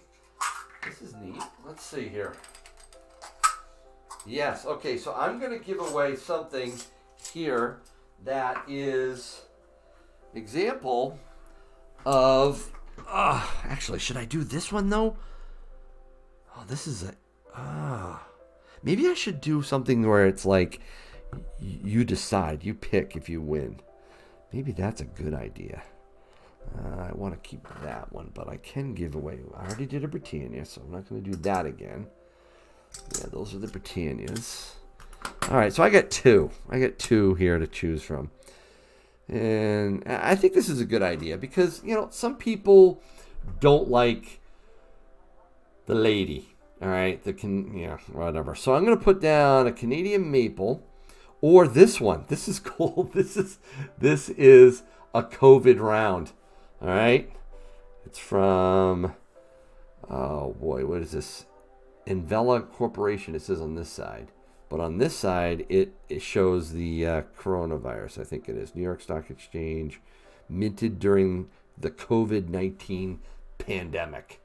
This is neat. Let's see here. Yes, okay, so I'm going to give away something here that is example of... actually, should I do this one, though? Oh, this is a... maybe I should do something where it's like, you decide, you pick if you win. Maybe that's a good idea. I want to keep that one, but I can give away. I already did a Britannia, so I'm not going to do that again. Yeah, those are the Britannias. All right, so I got two. I got two here to choose from. And I think this is a good idea because, some people don't like the lady. All right, whatever. So I'm going to put down a Canadian maple or this one. This is cool. This is a COVID round. All right, it's from, oh boy, what is this? Envela Corporation, it says on this side. But on this side, it shows the coronavirus, I think it is. New York Stock Exchange, minted during the COVID-19 pandemic.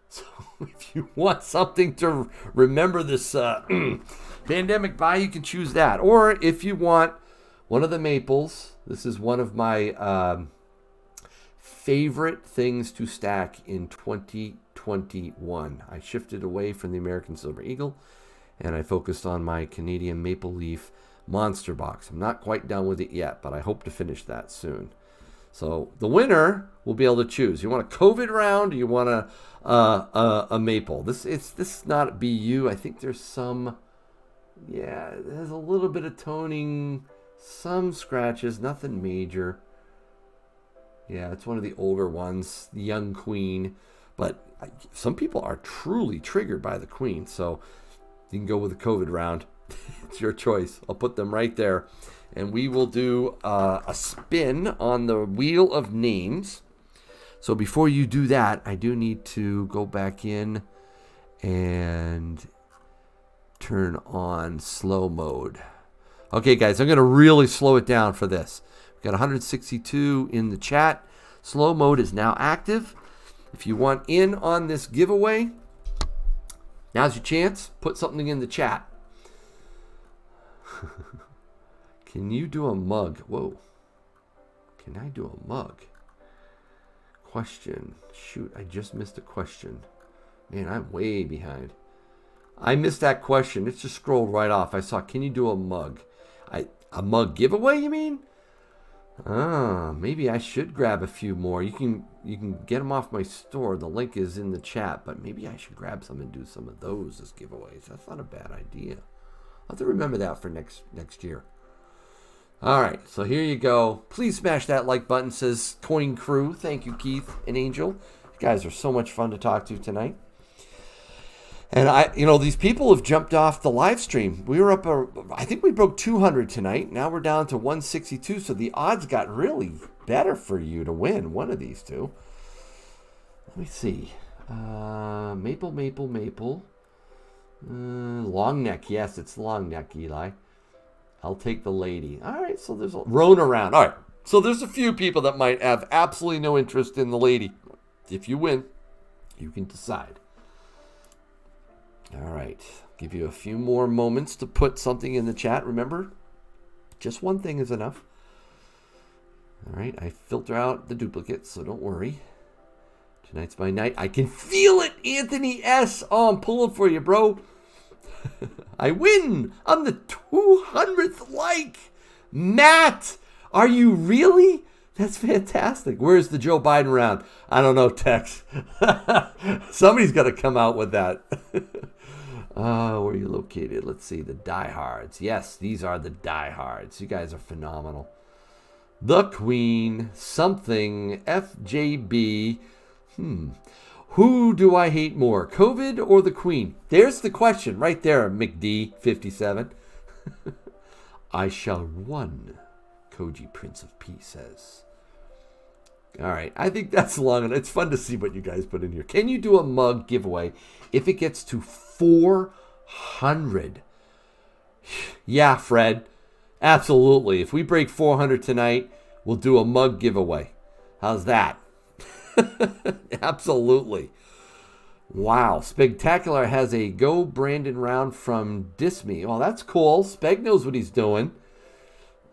So if you want something to remember this pandemic by, you can choose that. Or if you want one of the maples, this is one of my... favorite things to stack in 2021. I shifted away from the American Silver Eagle and I focused on my Canadian Maple Leaf Monster Box. I'm not quite done with it yet, but I hope to finish that soon. So the winner will be able to choose. You want a COVID round or you want a maple? This is not BU. I think there's some, there's a little bit of toning, some scratches, nothing major. Yeah, it's one of the older ones, the young queen. But some people are truly triggered by the queen. So you can go with the COVID round. It's your choice. I'll put them right there. And we will do a spin on the wheel of names. So before you do that, I do need to go back in and turn on slow mode. Okay, guys, I'm going to really slow it down for this. We've got 162 in the chat. Slow mode is now active. If you want in on this giveaway, now's your chance. Put something in the chat. Can you do a mug? Whoa. Can I do a mug? Question. Shoot, I just missed a question. Man, I'm way behind. I missed that question. It just scrolled right off. I saw, can you do a mug? A mug giveaway, you mean? Maybe I should grab a few more. You can get them off my store. The link is in the chat, but maybe I should grab some and do some of those as giveaways. That's not a bad idea. I'll have to remember that for next year. All right, so here you go. Please smash that like button, says Coin Crew. Thank you, Keith and Angel. You guys are so much fun to talk to tonight. And these people have jumped off the live stream. We were up, I think we broke 200 tonight. Now we're down to 162. So the odds got really better for you to win one of these two. Let me see. Maple. Long neck. Yes, it's long neck, Eli. I'll take the lady. All right, so there's a roan around. All right, so there's a few people that might have absolutely no interest in the lady. If you win, you can decide. All right, give you a few more moments to put something in the chat. Remember, just one thing is enough. All right, I filter out the duplicates, so don't worry. Tonight's my night. I can feel it, Anthony S. Oh, I'm pulling for you, bro. I win. I'm the 200th like. Matt, are you really? That's fantastic. Where's the Joe Biden round? I don't know, Tex. Somebody's got to come out with that. Where are you located? Let's see. The diehards. Yes, these are the diehards. You guys are phenomenal. The Queen. Something. FJB. Who do I hate more, COVID or the Queen? There's the question right there, McD57. I shall one, Koji Prince of Peace says. All right, I think that's long enough. It's fun to see what you guys put in here. Can you do a mug giveaway if it gets to 400? Yeah, Fred, absolutely. If we break 400 tonight, we'll do a mug giveaway. How's that? Absolutely. Wow. Spectacular has a Go Brandon round from Disme. Well, that's cool. Speg knows what he's doing.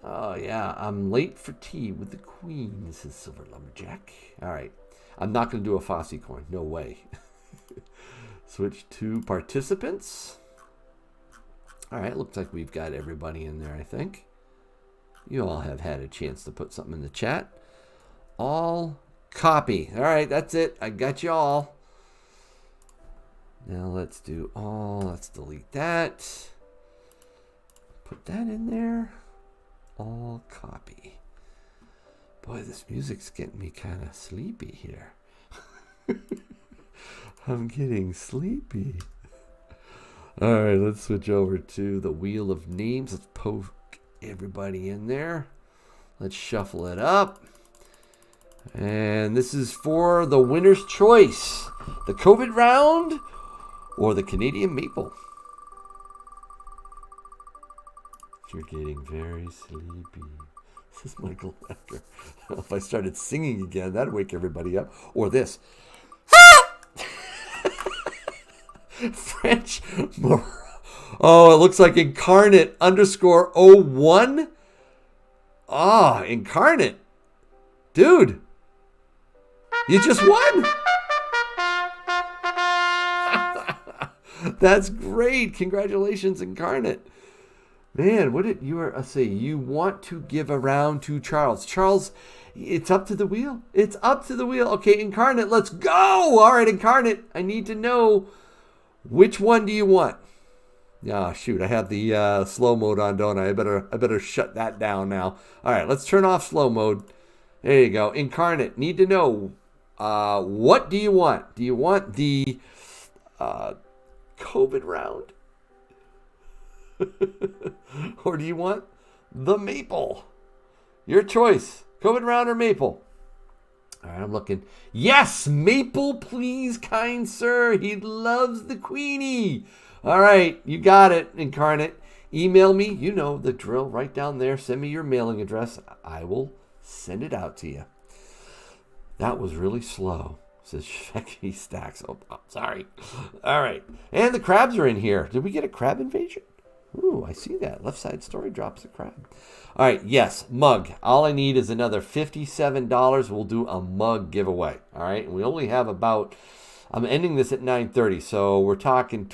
Oh, yeah. I'm late for tea with the Queen. This is Silver Lumberjack. All right. I'm not going to do a Fosse coin. No way. Switch to participants. All right. Looks like we've got everybody in there, I think. You all have had a chance to put something in the chat. All copy. All right, that's it. I got you all. Now let's do all. Let's delete that. Put that in there. All copy. Boy, this music's getting me kind of sleepy here. I'm getting sleepy. All right, let's switch over to the Wheel of Names. Let's poke everybody in there. Let's shuffle it up. And this is for the winner's choice. The COVID round or the Canadian maple. You're getting very sleepy. This is Michael Lecker. If I started singing again, that'd wake everybody up. Or this. French. Oh, it looks like Incarnate _01. Ah, Incarnate. Dude. You just won. That's great. Congratulations, Incarnate. Man, what did you say? You want to give a round to Charles. Charles, it's up to the wheel. It's up to the wheel. Okay, Incarnate, let's go. All right, Incarnate, I need to know which one do you want? Oh, shoot, I have the slow mode on, don't I? I better shut that down now. All right, let's turn off slow mode. There you go. Incarnate, need to know what do you want? Do you want the COVID round? Or do you want the maple? Your choice. COVID round or maple? All right, I'm looking. Yes, maple, please, kind sir. He loves the Queenie. All right, you got it, Incarnate. Email me. You know the drill right down there. Send me your mailing address. I will send it out to you. That was really slow. Says Shveki Stacks. Oh, sorry. All right. And the crabs are in here. Did we get a crab invasion? Ooh, I see that. Left side story drops a crab. All right. Yes, mug. All I need is another $57. We'll do a mug giveaway. All right. And we only have about, I'm ending this at 9:30. So we're talking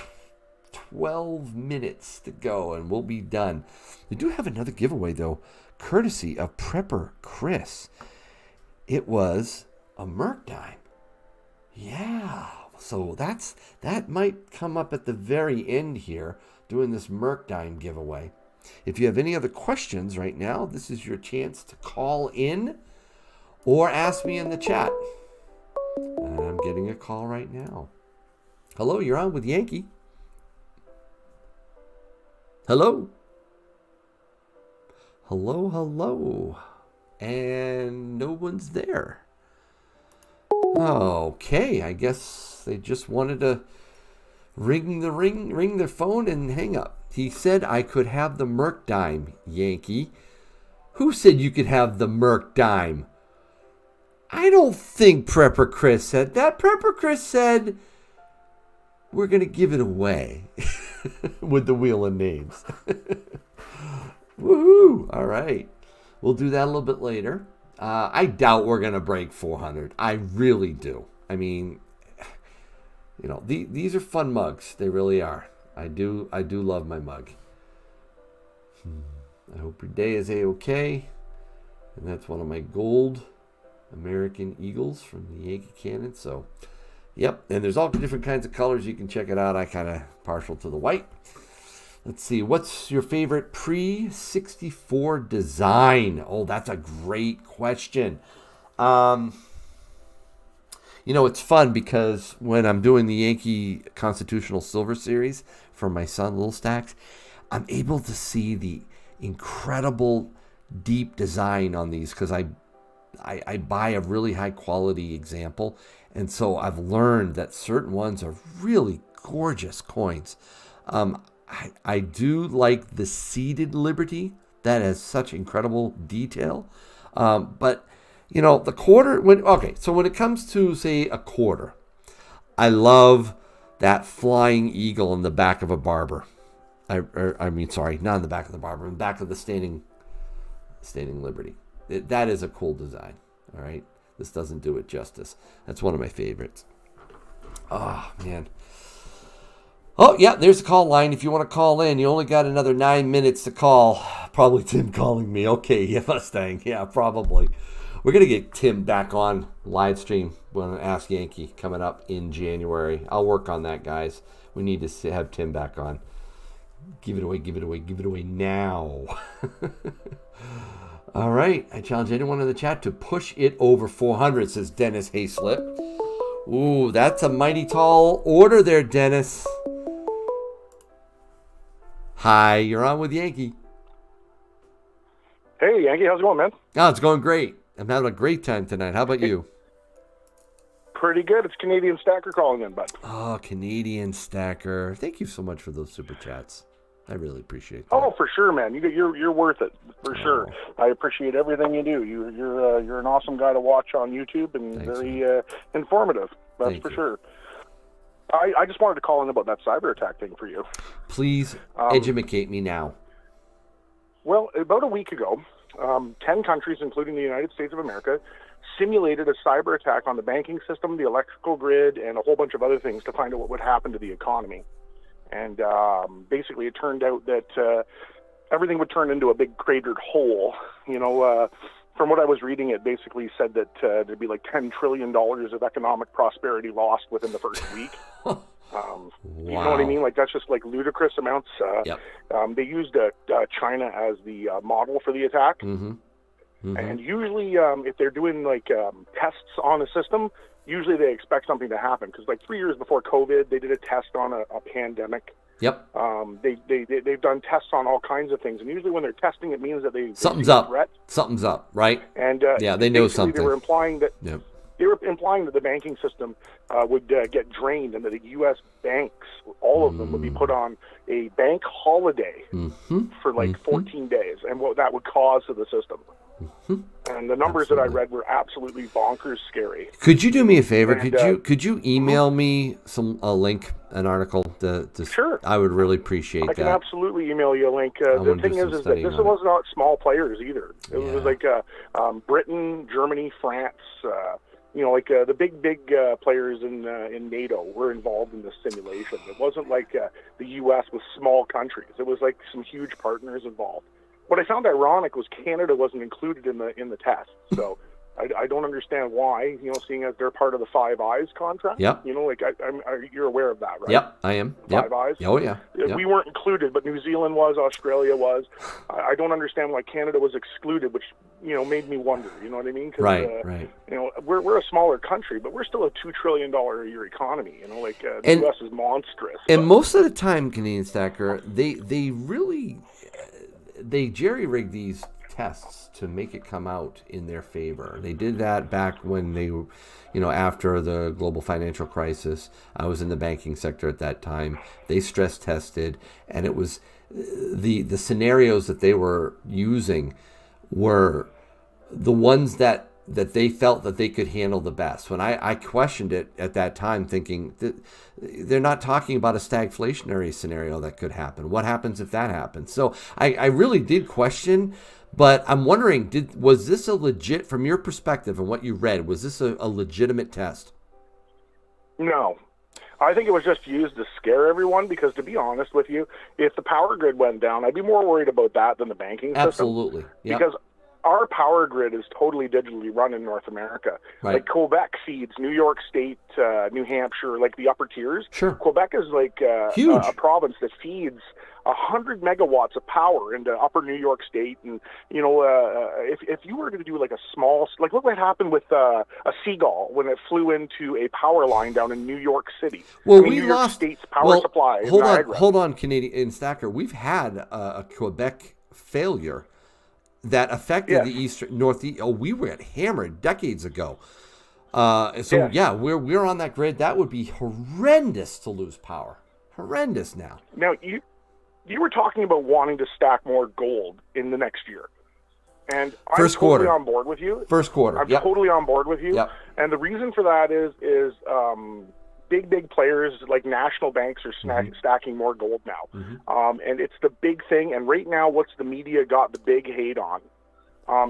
12 minutes to go and we'll be done. We do have another giveaway, though, courtesy of Prepper Chris. It was a Merc dime. Yeah, so that might come up at the very end here, doing this Merc dime giveaway. If you have any other questions right now, this is your chance to call in or ask me in the chat. And I'm getting a call right now. Hello, you're on with Yankee. Hello. Hello, hello. And no one's there. Okay, I guess they just wanted to ring their phone and hang up. He said I could have the Merc dime, Yankee. Who said you could have the Merc dime? I don't think Prepper Chris said that. Prepper Chris said we're going to give it away with the wheel of names. Woohoo! All right. We'll do that a little bit later. I doubt we're going to break 400. I really do. I mean, you know, these are fun mugs. They really are. I do love my mug. I hope your day is A-okay. And that's one of my gold American Eagles from the Yankee cannon. So, yep. And there's all different kinds of colors. You can check it out. I kind of partial to the white. Let's see. What's your favorite pre-64 design? Oh, that's a great question. You know, it's fun because when I'm doing the Yankee Constitutional Silver Series for my son, Little Stacks, I'm able to see the incredible deep design on these because I buy a really high quality example. And so I've learned that certain ones are really gorgeous coins. I do like the seeded Liberty. That has such incredible detail. But, you know, the quarter, so when it comes to, say, a quarter, I love that flying eagle in the back of a Barber. I mean, sorry, not in the back of the Barber, in the back of the standing Liberty. That is a cool design, all right? This doesn't do it justice. That's one of my favorites. Oh, man. Oh, yeah, there's a call line. If you want to call in, you only got another 9 minutes to call. Probably Tim calling me. Okay, yeah, Mustang. Yeah, probably. We're going to get Tim back on live stream when Ask Yankee coming up in January. I'll work on that, guys. We need to have Tim back on. Give it away, give it away, give it away now. All right. I challenge anyone in the chat to push it over 400, says Dennis Hayslip. Ooh, that's a mighty tall order there, Dennis. Hi, you're on with Yankee. Hey, Yankee, how's it going, man? Oh, it's going great. I'm having a great time tonight. How about you? Pretty good. It's Canadian Stacker calling in, bud. Oh, Canadian Stacker. Thank you so much for those super chats. I really appreciate that. Oh, for sure, man. You're worth it for sure. I appreciate everything you do. You're an awesome guy to watch on YouTube and very informative. That's for sure. I just wanted to call in about that cyber attack thing for you. Please educate me now. Well, about a week ago, 10 countries, including the United States of America, simulated a cyber attack on the banking system, the electrical grid, and a whole bunch of other things to find out what would happen to the economy. And basically, it turned out that everything would turn into a big cratered hole. You know, from what I was reading, it basically said that there'd be like $10 trillion of economic prosperity lost within the first week. Wow. You know what I mean? Like, that's just like ludicrous amounts. They used China as the model for the attack. And usually, if they're doing like tests on a system, usually they expect something to happen. Because like 3 years before COVID, they did a test on a pandemic. They've done tests on all kinds of things, and usually when they're testing, it means that something's up. Something's up, right? And they know something. They were implying that the banking system would get drained, and that the U.S. banks, all of them, would be put on a bank holiday for like 14 days, and what that would cause to the system. And the numbers that I read were absolutely bonkers scary. Could you do me a favor? And, Could you email me a link, an article? Sure. I would really appreciate that. I can absolutely email you a link. The thing is that this was not small players either. It was like Britain, Germany, France. The big players in NATO were involved in this simulation. It wasn't like the U.S. with small countries. It was like some huge partners involved. What I found ironic was Canada wasn't included in the test. So I don't understand why. Seeing as they're part of the Five Eyes contract. Yep. You're aware of that, right? Yep, I am. Yep. Five Eyes. Oh yeah. Yep. We weren't included, but New Zealand was, Australia was. I don't understand why Canada was excluded, which made me wonder. You know what I mean? 'Cause, right. We're a smaller country, but we're still a $2 trillion a year economy. The U.S. is monstrous. And most of the time, Canadian Stacker, they really jerry rig these tests to make it come out in their favor. They did that back when they were, after the global financial crisis. I was in the banking sector at that time. They stress tested, and it was the scenarios that they were using were the ones that they felt that they could handle the best. When I questioned it at that time, thinking that they're not talking about a stagflationary scenario that could happen. What happens if that happens? So I really did question, but I'm wondering, was this a legit, from your perspective and what you read, was this a legitimate test? No. I think it was just used to scare everyone because, to be honest with you, if the power grid went down, I'd be more worried about that than the banking system. Absolutely. Yep. Because our power grid is totally digitally run in North America. Right. Like Quebec feeds New York State, New Hampshire, like the upper tiers. Sure. Quebec is like huge. A province that feeds 100 megawatts of power into upper New York State. And, if you were to do like a small, like look what happened with a seagull when it flew into a power line down in New York City. Well, New York lost State's power supply. Hold on, Canadian Stacker. We've had a Quebec failure that affected the eastern northeast. Oh, we were hammered decades ago. We're on that grid. That would be horrendous to lose power. Horrendous now. Now you were talking about wanting to stack more gold in the next year, and I'm totally on board with you. First quarter. I'm totally on board with you. Yep. And the reason for that is big players like national banks are stacking more gold now. Mm-hmm. And it's the big thing. And right now, what's the media got the big hate on?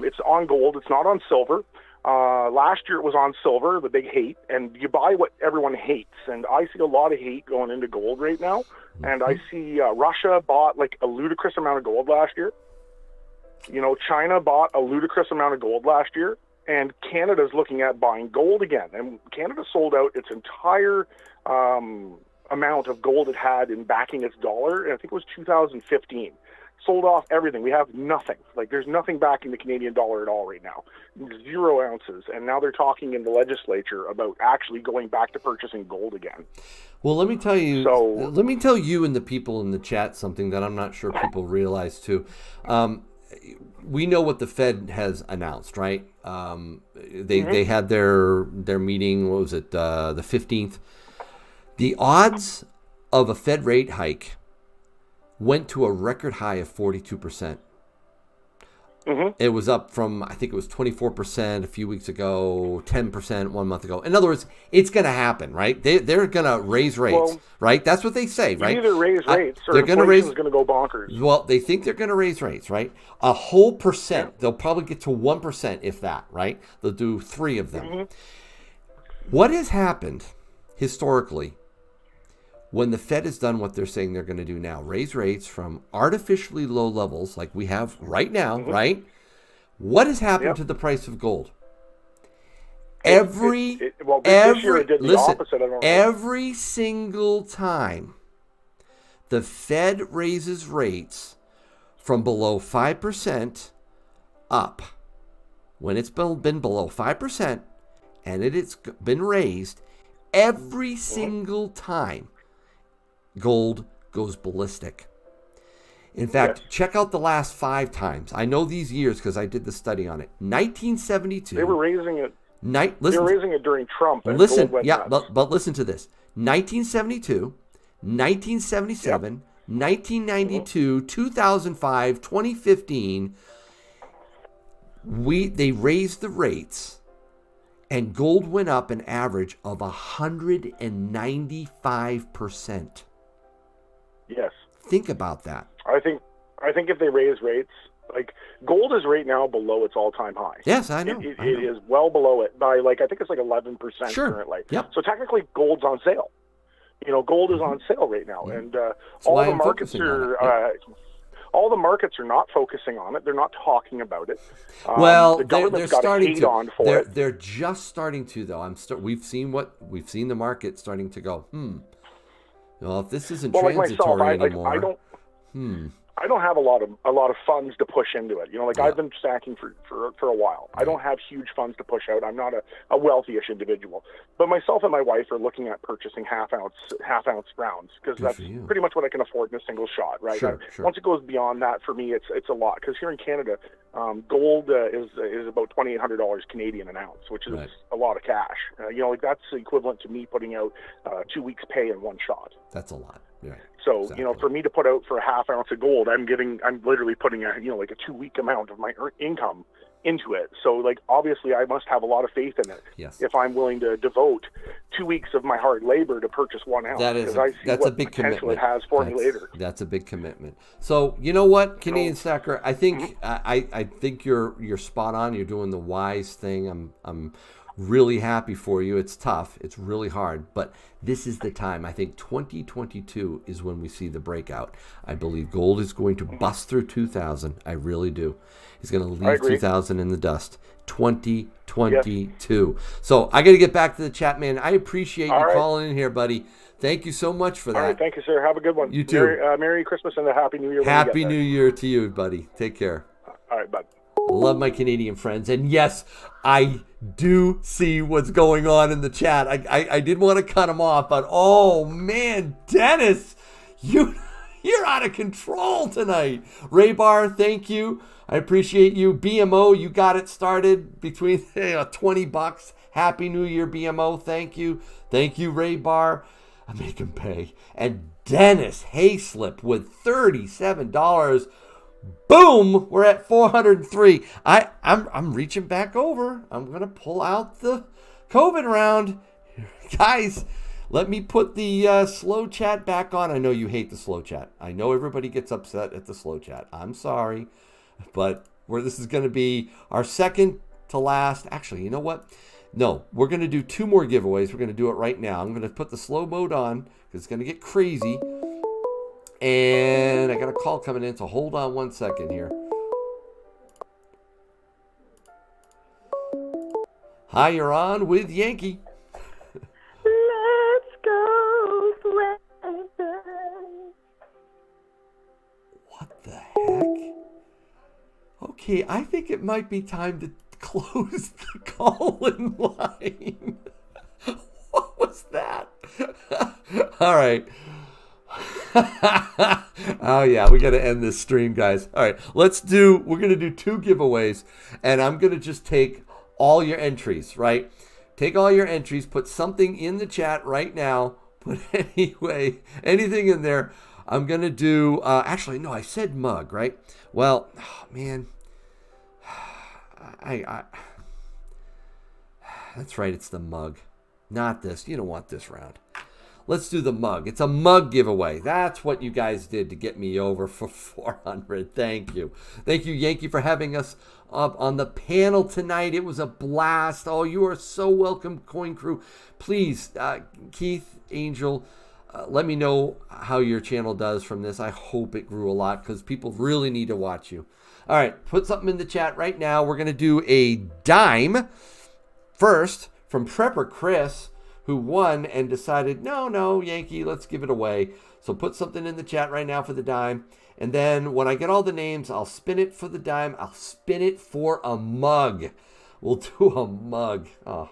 It's on gold. It's not on silver. Last year it was on silver, the big hate. And you buy what everyone hates. And I see a lot of hate going into gold right now. Mm-hmm. And I see Russia bought like a ludicrous amount of gold last year. China bought a ludicrous amount of gold last year. And Canada's looking at buying gold again. And Canada sold out its entire amount of gold it had in backing its dollar. And I think it was 2015. Sold off everything. We have nothing. Like, there's nothing backing the Canadian dollar at all right now. 0 ounces. And now they're talking in the legislature about actually going back to purchasing gold again. Well, let me tell you and the people in the chat something that I'm not sure people realize too. We know what the Fed has announced, right? They had their meeting. What was it? The 15th. The odds of a Fed rate hike went to a record high of 42%. Mm-hmm. It was up from, I think it was 24% a few weeks ago, 10% 1 month ago. In other words, it's going to happen, right? They're going to raise rates, right? That's what they say, right? Either raise rates or inflation's going to go bonkers. Well, they think they're going to raise rates, right? A whole percent. Yeah. They'll probably get to 1%, if that, right? They'll do 3 of them. Mm-hmm. What has happened historically when the Fed has done what they're saying they're going to do now, raise rates from artificially low levels like we have right now, right? What has happened to the price of gold? Every single time the Fed raises rates from below 5% up, when it's been below 5% and it's been raised, every single time gold goes ballistic. In fact, check out the last 5 times. I know these years because I did the study on it. 1972. They were raising it. They were raising it during Trump. And listen, but listen to this. 1972, 1977, 1992, 2005, 2015. They raised the rates, and gold went up an average of 195%. Yes. Think about that. I think if they raise rates, like gold is right now below its all-time high. Yes, I know. It is well below it by I think it's 11% currently. Yep. So technically, gold's on sale. Gold is on sale right now, and all the markets are. All the markets are not focusing on it. They're not talking about it. Well, the government's got starting hate to. on for it. They're just starting to, though. We've seen the market starting to go. Well, if this isn't transitory anymore. I don't have a lot of funds to push into it. I've been stacking for a while. I don't have huge funds to push out. I'm not a wealthy-ish individual. But myself and my wife are looking at purchasing half ounce rounds because that's pretty much what I can afford in a single shot, right? Sure. Once it goes beyond that, for me, it's a lot. Because here in Canada, gold is about $2,800 Canadian an ounce, which is a lot of cash. That's equivalent to me putting out 2 weeks' pay in one shot. That's a lot. Right. So, exactly. For me to put out for a half ounce of gold, I'm literally putting a 2 week amount of my income into it. So, obviously I must have a lot of faith in it. Yes. If I'm willing to devote 2 weeks of my hard labor to purchase 1 ounce. That's a big commitment. It has for me later. That's a big commitment. So, you know what, Canadian Stacker, I think, I think you're spot on. You're doing the wise thing. I'm really happy for you. It's tough. It's really hard, but this is the time. I think 2022 is when we see the breakout. I believe gold is going to bust through 2,000. I really do. He's going to leave 2,000 in the dust. 2022. Yes. So I got to get back to the chat, man. I appreciate you calling in here, buddy. Thank you so much for that. All right, thank you, sir. Have a good one. You too. Merry Christmas and a Happy New Year. Happy New Year to you, buddy. Take care. All right, bud. Love my Canadian friends. And yes, I do see what's going on in the chat. I did want to cut him off, but oh man, Dennis, you're out of control tonight. Ray Bar, thank you. I appreciate you. BMO, you got it started between $20. Happy New Year, BMO. Thank you. Thank you, Ray Bar. I make him pay. And Dennis Hayslip with $37. Boom! We're at 403. I'm reaching back over. I'm gonna pull out the COVID round, guys. Let me put the slow chat back on. I know you hate the slow chat. I know everybody gets upset at the slow chat. I'm sorry, but this is gonna be our second to last. Actually, you know what? No, we're gonna do 2 more giveaways. We're gonna do it right now. I'm gonna put the slow mode on because it's gonna get crazy. And I got a call coming in, so hold on 1 second here. Hi, you're on with Yankee. Let's go forever. What the heck? Okay, I think it might be time to close the call-in line. What was that? All right. Oh yeah, we got to end this stream, guys. All right, we're going to do 2 giveaways, and I'm going to just take all your entries, right? Take all your entries, put something in the chat right now, put anything in there. I'm going to do, actually, no, I said mug, right? Well, oh, man, that's right, it's the mug, not this. You don't want this round. Let's do the mug. It's a mug giveaway. That's what you guys did to get me over for 400. Thank you. Thank you, Yankee, for having us up on the panel tonight. It was a blast. Oh, you are so welcome, Coin Crew. Please, Keith, Angel, let me know how your channel does from this. I hope it grew a lot because people really need to watch you. All right, put something in the chat right now. We're going to do a dime first from Prepper Chris, who won and decided, no, Yankee, let's give it away. So put something in the chat right now for the dime. And then when I get all the names, I'll spin it for the dime. I'll spin it for a mug. We'll do a mug. Oh,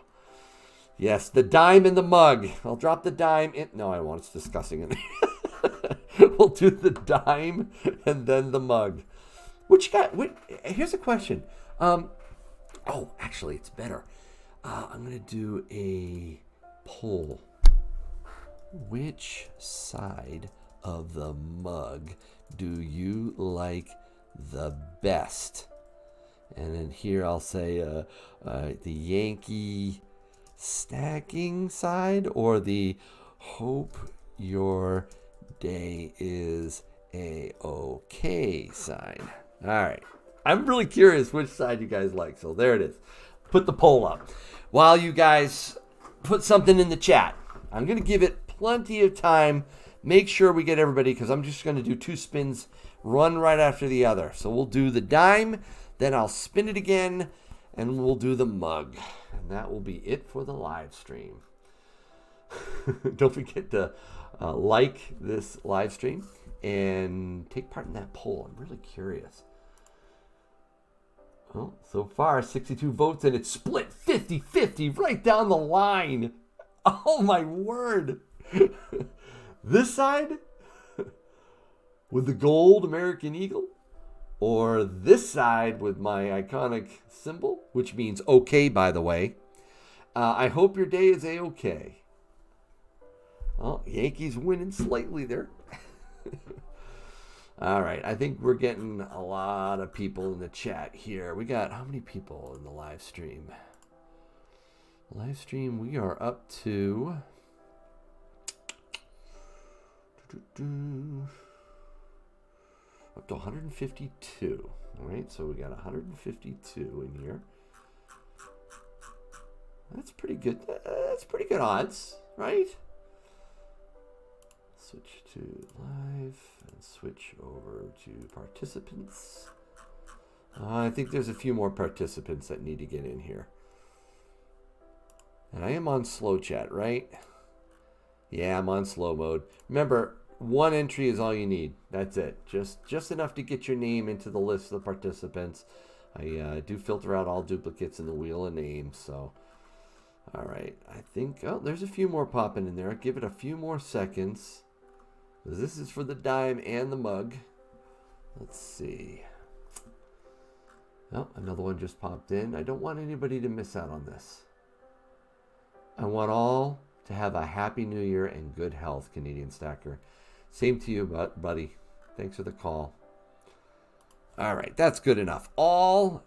yes, the dime and the mug. I'll drop the dime in. No, I won't. It's disgusting. We'll do the dime and then the mug. Here's a question. Actually, it's better. I'm going to do a poll. Which side of the mug do you like the best? And then here I'll say the Yankee stacking side, or the hope your day is a-okay side. All right. I'm really curious which side you guys like. So there it is. Put the poll up. While you guys put something in the chat, I'm going to give it plenty of time. Make sure we get everybody, because I'm just going to do 2 spins, run right after the other. So we'll do the dime, then I'll spin it again, and we'll do the mug. And that will be it for the live stream. Don't forget to like this live stream and take part in that poll. I'm really curious. Well, so far, 62 votes, and it's split 50-50 right down the line. Oh, my word. This side with the gold American Eagle, or this side with my iconic symbol, which means okay, by the way. I hope your day is a-okay. Well, Yankees winning slightly there. All right, I think we're getting a lot of people in the chat here. We got how many people in the live stream? Live stream, we are up to up to 152. All right, so we got 152 in here. That's pretty good. That's pretty good odds, right? Switch to live and switch over to participants. I think there's a few more participants that need to get in here. And I am on slow chat, right? Yeah, I'm on slow mode. Remember, 1 entry is all you need. That's it. Just enough to get your name into the list of the participants. I do filter out all duplicates in the wheel of names. So, all right. I think, oh, there's a few more popping in there. I'll give it a few more seconds. This is for the dime and the mug. Let's see. Oh, another one just popped in. I don't want anybody to miss out on this. I want all to have a happy new year and good health, Canadian Stacker. Same to you, buddy. Thanks for the call. All right, that's good enough. All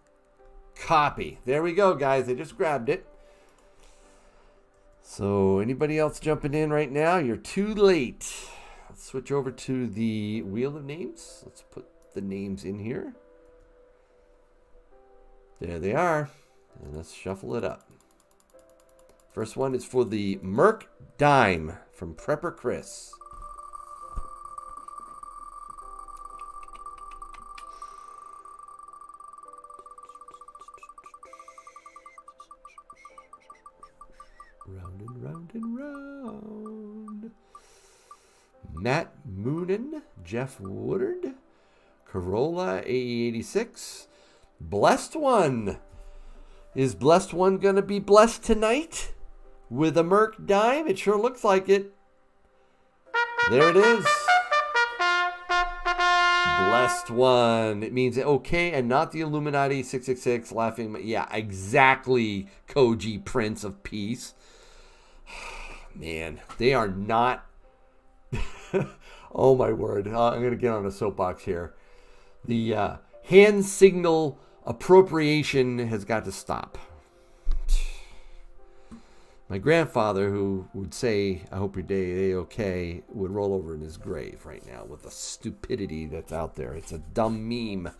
copy. There we go, guys. I just grabbed it. So anybody else jumping in right now? You're too late. Let's switch over to the wheel of names. Let's put the names in here. There they are. And let's shuffle it up. First one is for the Merc Dime from Prepper Chris. Round and round and round. Matt Moonen, Jeff Woodard, Corolla AE86, Blessed One. Is Blessed One going to be blessed tonight with a Merc Dime? It sure looks like it. There it is. Blessed One. It means okay and not the Illuminati 666 laughing. Yeah, exactly, Koji, Prince of Peace. Man, they are not. Oh, my word. I'm going to get on a soapbox here. The hand signal appropriation has got to stop. My grandfather, who would say, I hope your day is okay, would roll over in his grave right now with the stupidity that's out there. It's a dumb meme. It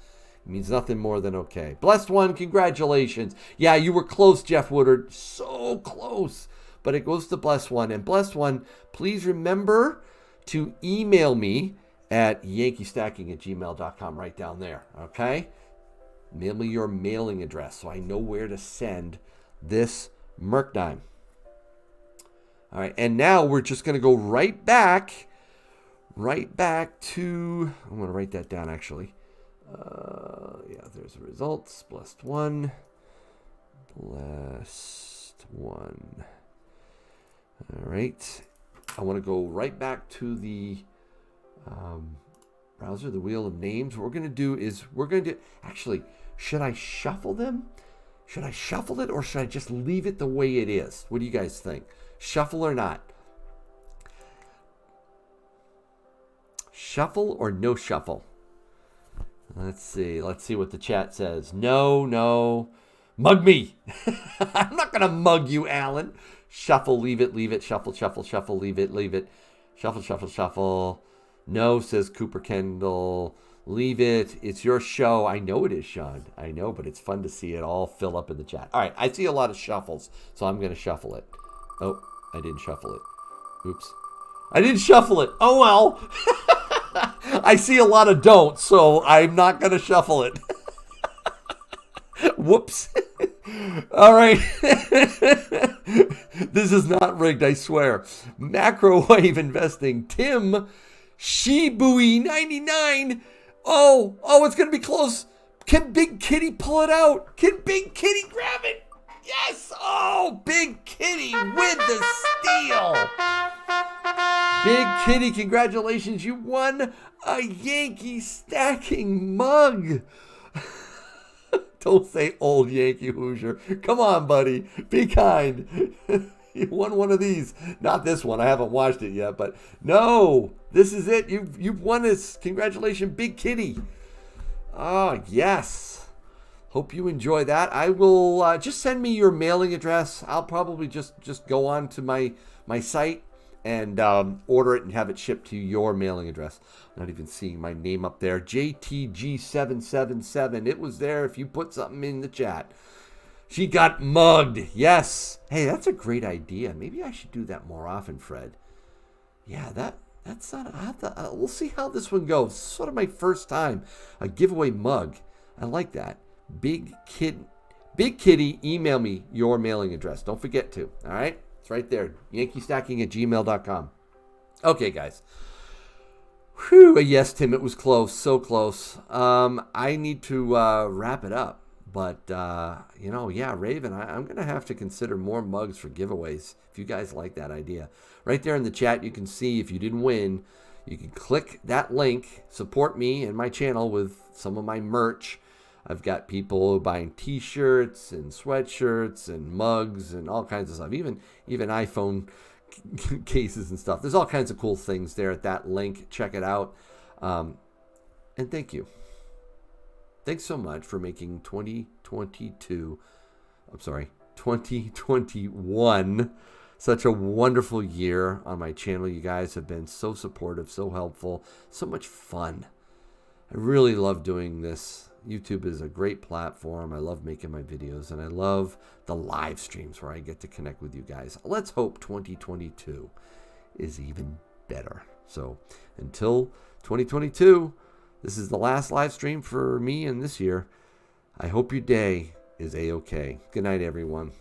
means nothing more than okay. Blessed One, congratulations. Yeah, you were close, Jeff Woodard. So close. But it goes to Blessed One. And Blessed One, please remember to email me at yankeestacking@gmail.com right down there. Okay? Mail me your mailing address so I know where to send this Merc Dime. All right, and now we're just going to go right back to, I'm going to write that down actually. Yeah, there's the results. Blessed One. Blessed One. All right. I want to go right back to the browser, the wheel of names. What we're going to do is actually, should I shuffle them? Should I shuffle it or should I just leave it the way it is? What do you guys think? Shuffle or not? Shuffle or no shuffle? Let's see what the chat says. No. Mug me. I'm not going to mug you, Alan. Shuffle, leave it. Shuffle, leave it. Shuffle. No, says Cooper Kendall. Leave it. It's your show. I know it is, Sean. I know, but it's fun to see it all fill up in the chat. All right, I see a lot of shuffles, so I'm going to shuffle it. Oh, I didn't shuffle it. Oops. I didn't shuffle it. Oh, well. I see a lot of don'ts, so I'm not going to shuffle it. Whoops. All right. This is not rigged, I swear. Macrowave investing. Tim Shibui 99. Oh, it's going to be close. Can Big Kitty pull it out? Can Big Kitty grab it? Yes. Oh, Big Kitty with the steal. Big Kitty, congratulations. You won a Yankee stacking mug. Don't say old Yankee Hoosier. Come on, buddy. Be kind. You won one of these. Not this one. I haven't watched it yet, but no, this is it. You've won this. Congratulations, Big Kitty. Oh, yes. Hope you enjoy that. I will just send me your mailing address. I'll probably just go on to my site and order it and have it shipped to your mailing address. I'm not even seeing my name up there. JTG777. It was there if you put something in the chat. She got mugged. Yes. Hey, that's a great idea. Maybe I should do that more often, Fred. Yeah, that's not. We'll see how this one goes. It's sort of my first time a giveaway mug. I like that. Big Kitty, email me your mailing address. Don't forget to. All right, it's right there. YankeeStacking@gmail.com. Okay, guys. Whew. Yes, Tim, it was close. So close. I need to wrap it up. But, Raven, I'm going to have to consider more mugs for giveaways if you guys like that idea. Right there in the chat, you can see if you didn't win, you can click that link, support me and my channel with some of my merch. I've got people buying T-shirts and sweatshirts and mugs and all kinds of stuff, even iPhone cases and stuff. There's all kinds of cool things there at that link. Check it out. And thank you. Thanks so much for making 2021 such a wonderful year on my channel. You guys have been so supportive, so helpful, so much fun. I really love doing this. YouTube is a great platform. I love making my videos, and I love the live streams where I get to connect with you guys. Let's hope 2022 is even better. So until 2022, this is the last live stream for me in this year. I hope your day is A-OK. Good night, everyone.